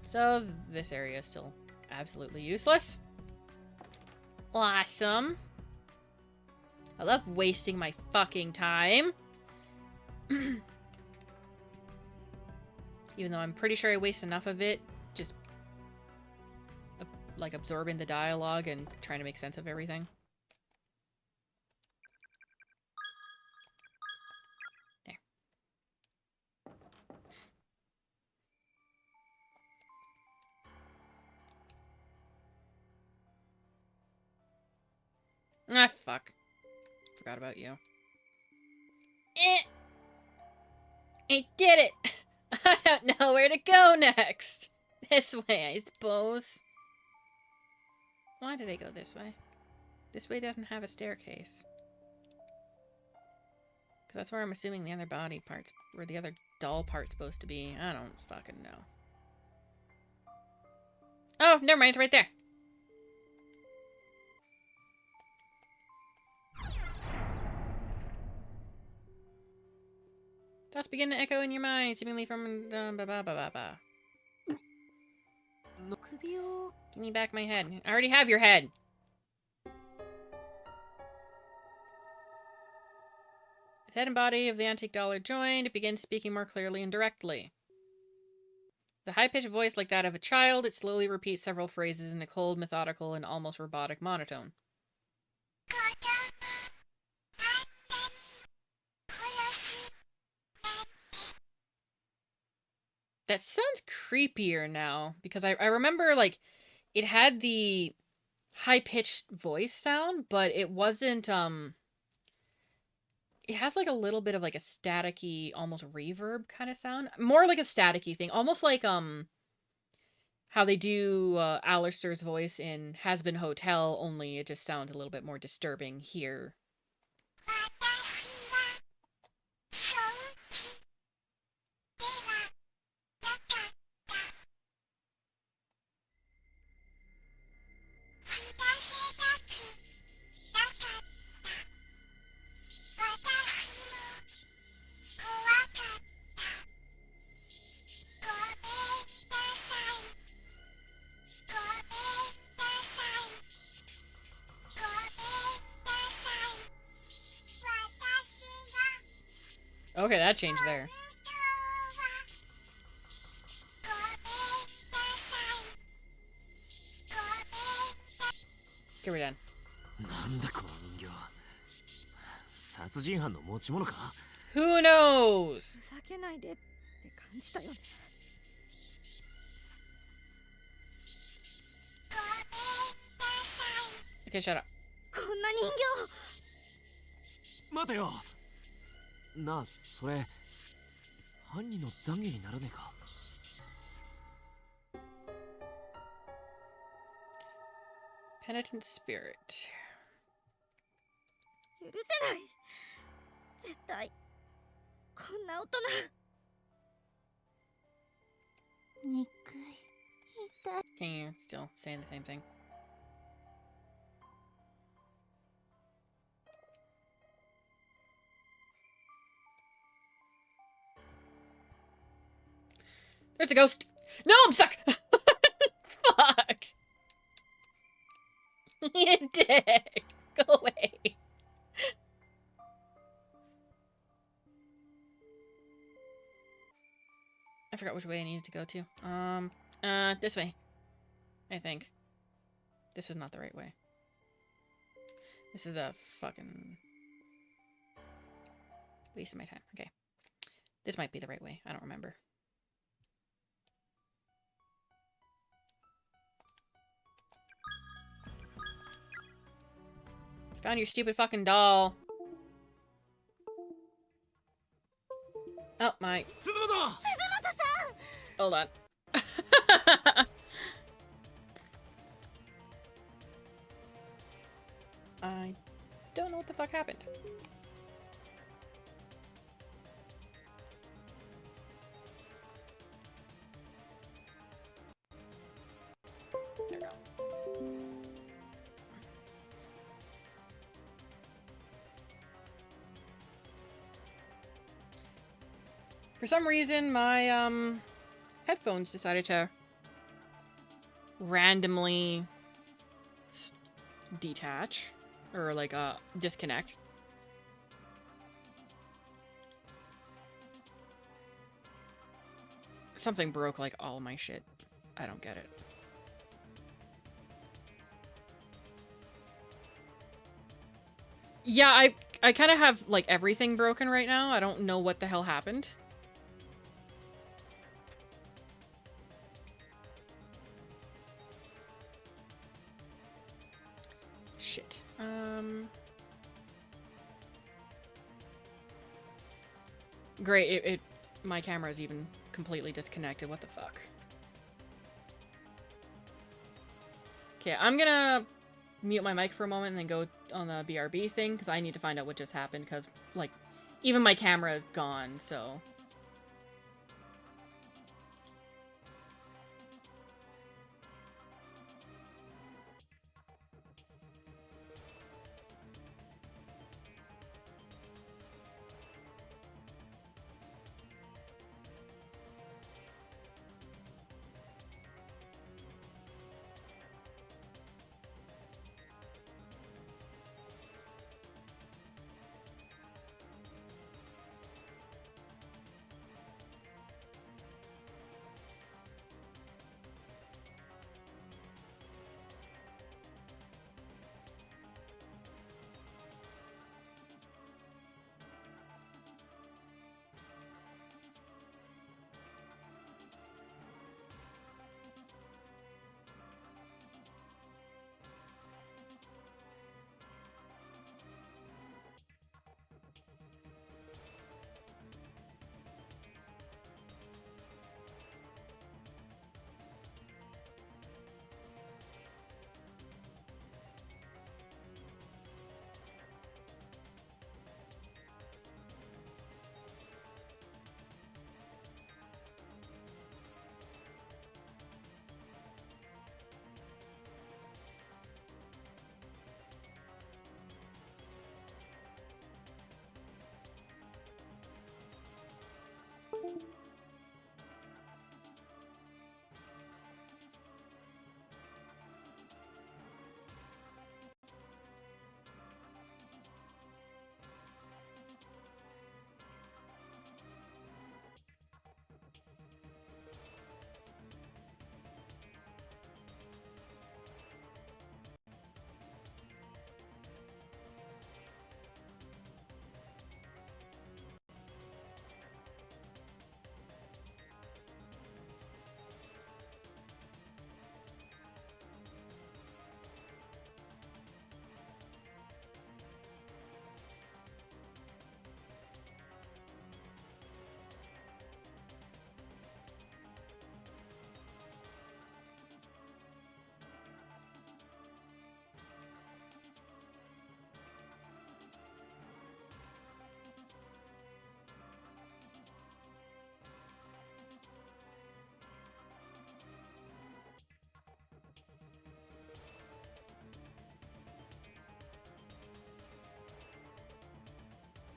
So, this area is still absolutely useless. Awesome. I love wasting my fucking time. Even though I'm pretty sure I waste enough of it just like absorbing the dialogue and trying to make sense of everything. There. Ah, fuck. Forgot about you. I did it! I don't know where to go next! This way, I suppose. Why did I go this way? This way doesn't have a staircase. Because that's where I'm assuming the other body parts, or the other doll part's supposed to be. I don't fucking know. Oh, never mind, it's right there. Thoughts begin to echo in your mind, seemingly from ba-ba-ba-ba-ba. Give me back my head. I already have your head. With head and body of the antique doll are joined, it begins speaking more clearly and directly. With a high-pitched voice like that of a child, it slowly repeats several phrases in a cold, methodical, and almost robotic monotone. That sounds creepier now, because I remember, like, it had the high-pitched voice sound, but it wasn't, it has, like, a little bit of, like, a staticky, almost reverb kind of sound. More like a staticky thing, almost like, how they do, Alistair's voice in Has Been Hotel, only it just sounds a little bit more disturbing here. Okay, that changed there. Okay, we're done. なんだこの人形。殺人犯の持ち物か? Who knows? ふざけないでって感じたよね。Okay, shut up. こんな人形。待てよ。なあ、それ犯人の懺悔にならねえか? Penitent spirit. 許せない。絶対こんな大人。憎い。痛い。 Can you still saying the same thing? There's the ghost. No, I'm stuck. Fuck. You dick. Go away. I forgot which way I needed to go to. This way. I think. This was not the right way. This is the fucking waste of my time. Okay. This might be the right way. I don't remember. Found your stupid fucking doll. Oh my. Hold on. I don't know what the fuck happened. There we go. For some reason, my headphones decided to randomly detach or like disconnect. Something broke like all my shit. I don't get it. Yeah, I kind of have like everything broken right now. I don't know what the hell happened. Shit. Great, my camera is even completely disconnected. What the fuck? Okay, I'm gonna mute my mic for a moment and then go on the BRB thing, because I need to find out what just happened, because, like, even my camera is gone, so...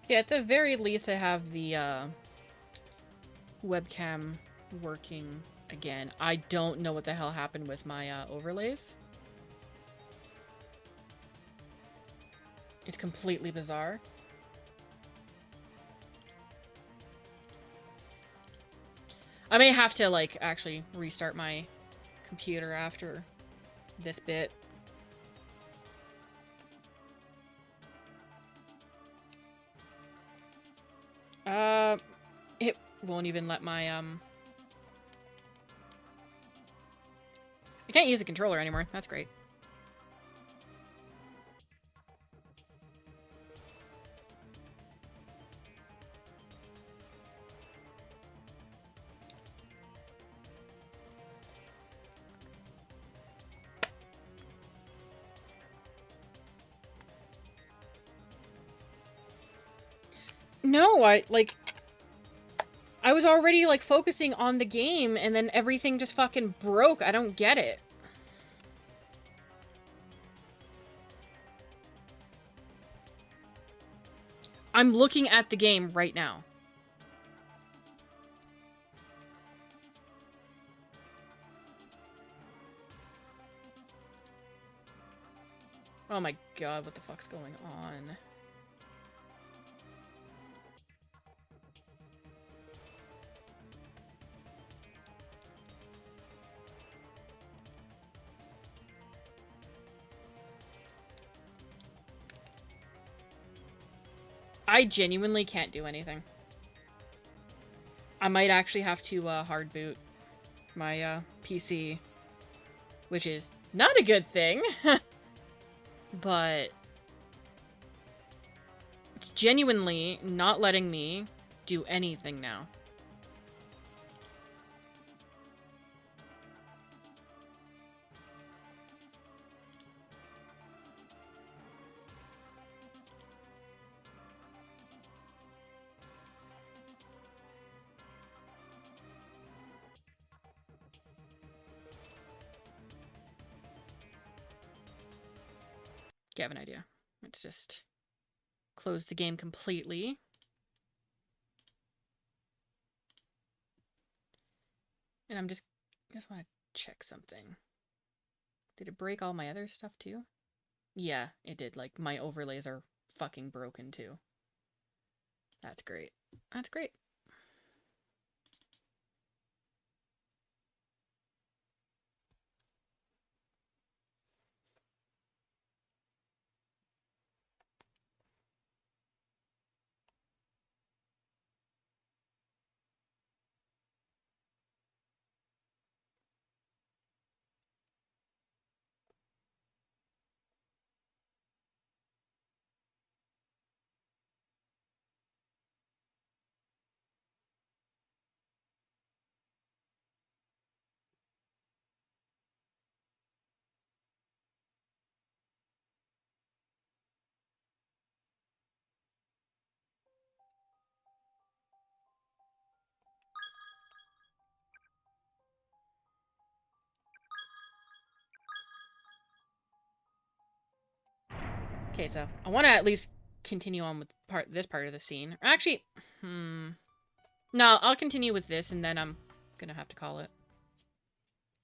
Yeah, at the very least I have the, webcam working again. I don't know what the hell happened with my, overlays. It's completely bizarre. I may have to, like, actually restart my computer after this bit. It won't even let my, I can't use the controller anymore. That's great. No, I was already, like, focusing on the game, and then everything just fucking broke. I don't get it. I'm looking at the game right now. Oh my god, what the fuck's going on? I genuinely can't do anything. I might actually have to hard boot my PC, which is not a good thing, but it's genuinely not letting me do anything now. You have an idea. Let's just close the game completely. And I just want to check something. Did it break all my other stuff too? Yeah, it did. Like, my overlays are fucking broken too. That's great. That's great. Okay, so I want to at least continue on with this part of the scene. Or actually, no, I'll continue with this, and then I'm gonna have to call it.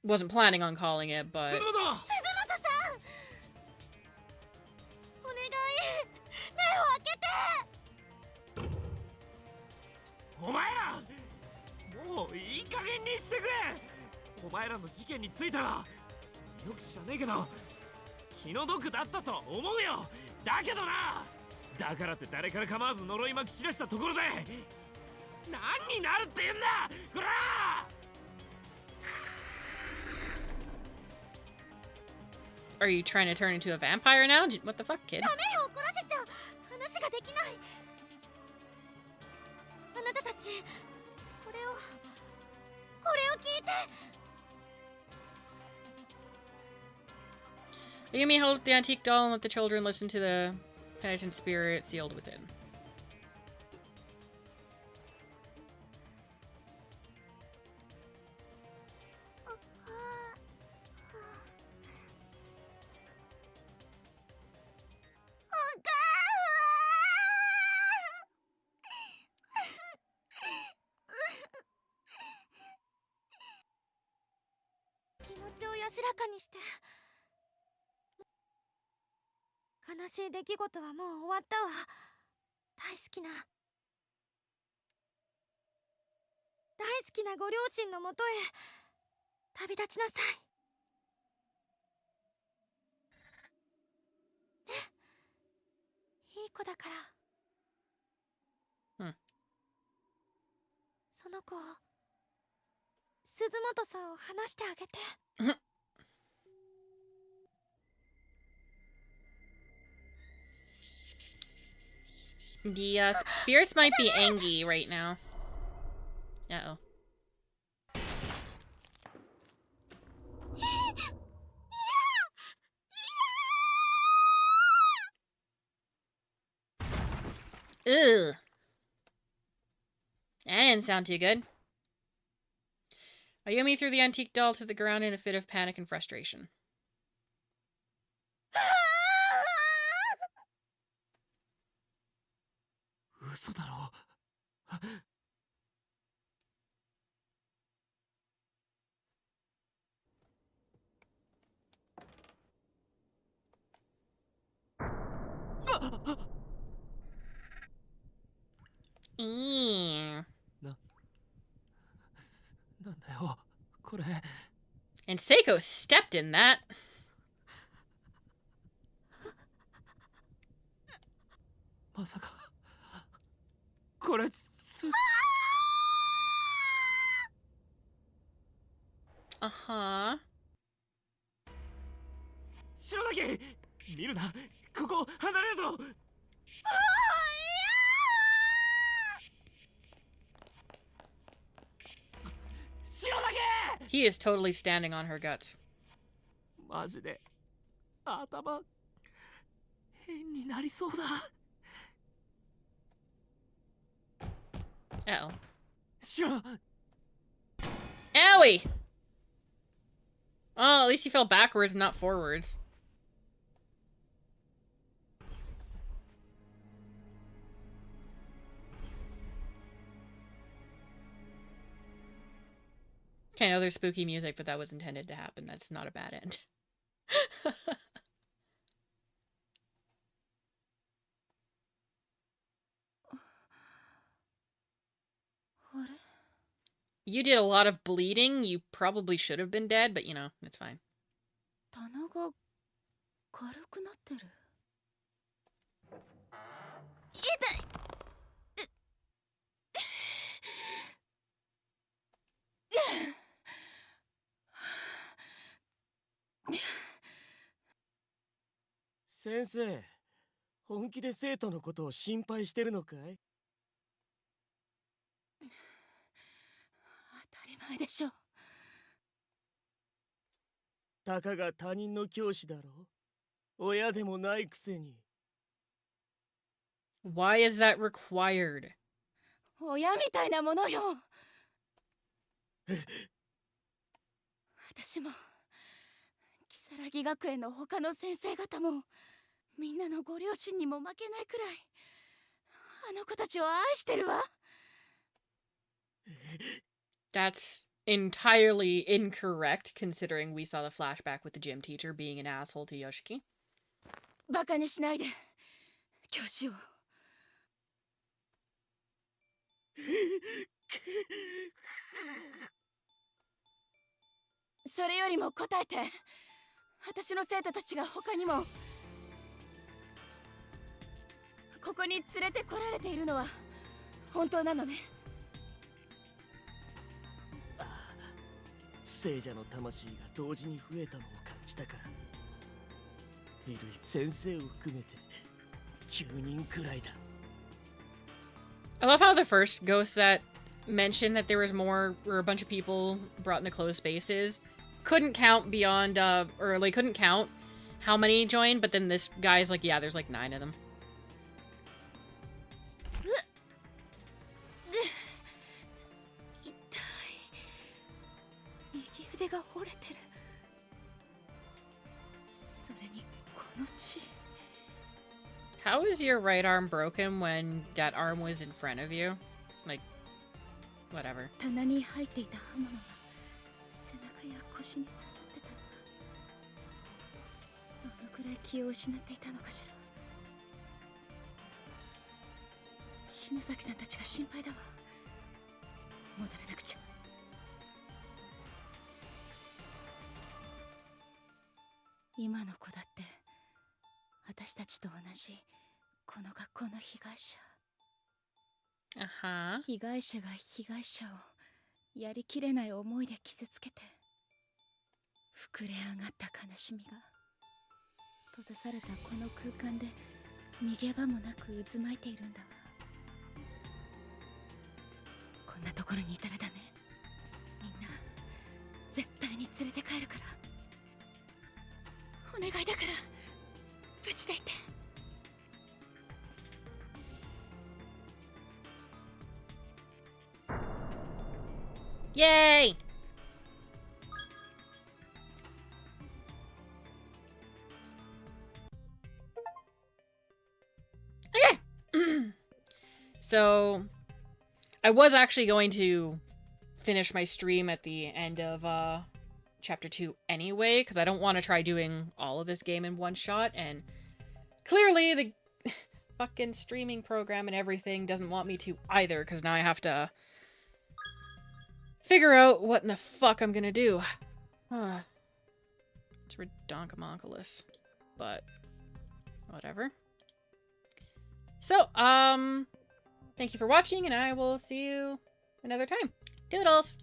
Wasn't planning on calling it, but... お前らもういい加減にしてくれ。お前らの事件についてはよく知らねえけど気の毒だったと思うよ。だけどな、だからって誰から構わず呪いまき散らしたところで何になるって言うんだこら。 Are you trying to turn into a vampire now? What the fuck, kid? ダメよ、怒らせちゃう。話ができない。あなたたち、これを聞いて。Yumi held up the antique doll and let the children listen to the penitent spirit sealed within.して悲しい出来事はもう終わったわ。大好きなご両親のもとへ旅立ちなさいね。いい子だから、その子を鈴本さんを話してあげて。The spirits might be angry right now. Uh-oh. Ugh. didn't sound too good. Ayumi threw the antique doll to the ground in a fit of panic and frustration. And Seiko stepped in that. Uh-huh. 白崎見るなここ離れるぞ He is totally standing on her guts. マジで頭変になりそうだ Uh-oh. 知ら Owie! Oh, at least he fell backwards, not forwards. Okay, I know there's spooky music, but that was intended to happen. That's not a bad end. You did a lot of bleeding. You probably should have been dead, but you know, it's fine. 棚が軽くなってる。痛い。先生本気で生徒のことを心配してるのかい当たり前でしょ。たかが他人の教師だろ親でもないくせに Why is that required? 親みたいなものよ。私も如月学園の他の先生方もみんなのご両親にも負けないくらいあの子たちを愛してるわ。That's entirely incorrect, considering we saw the flashback with the gym teacher being an asshole to Yoshiki. バカにしないで教師を。それよりも答えて。私の生徒たちが他にもここに連れてこられているのは本当なのね。聖者の魂が同時に増えたのを感じたからいる先生を含めて9人くらいだ。 I love how the first ghost that mentioned that there was more, or a bunch of people brought in the closed spaces, couldn't count beyond, or like couldn't count how many joined, but then this guy's like, yeah, there's like 9 of them. 痛い。右腕が折れてる。それにこの血。 How is your right arm broken when that arm was in front of you? Like, whatever. 棚に入っていた刃物が背中や腰に刺さってたんだ。どのくらい気を失っていたのかしら。篠崎さんたちが心配だわ。戻らなくちゃ。今の子だって私たちと同じこの学校の被害者。被害者が被害者をやりきれない思いで傷つけて膨れ上がった悲しみが閉ざされたこの空間で逃げ場もなく渦巻いているんだわ。こんなところにいたらダメ。みんな絶対に連れて帰るから。お願いだから無事でいて。So I was actually going to finish my stream at the end of chapter 2 anyway, because I don't want to try doing all of this game in one shot, and clearly the fucking streaming program and everything doesn't want me to either, because now I have to figure out what in the fuck I'm gonna do. It's redonkamonkalous, but whatever. So, thank you for watching, and I will see you another time. Doodles!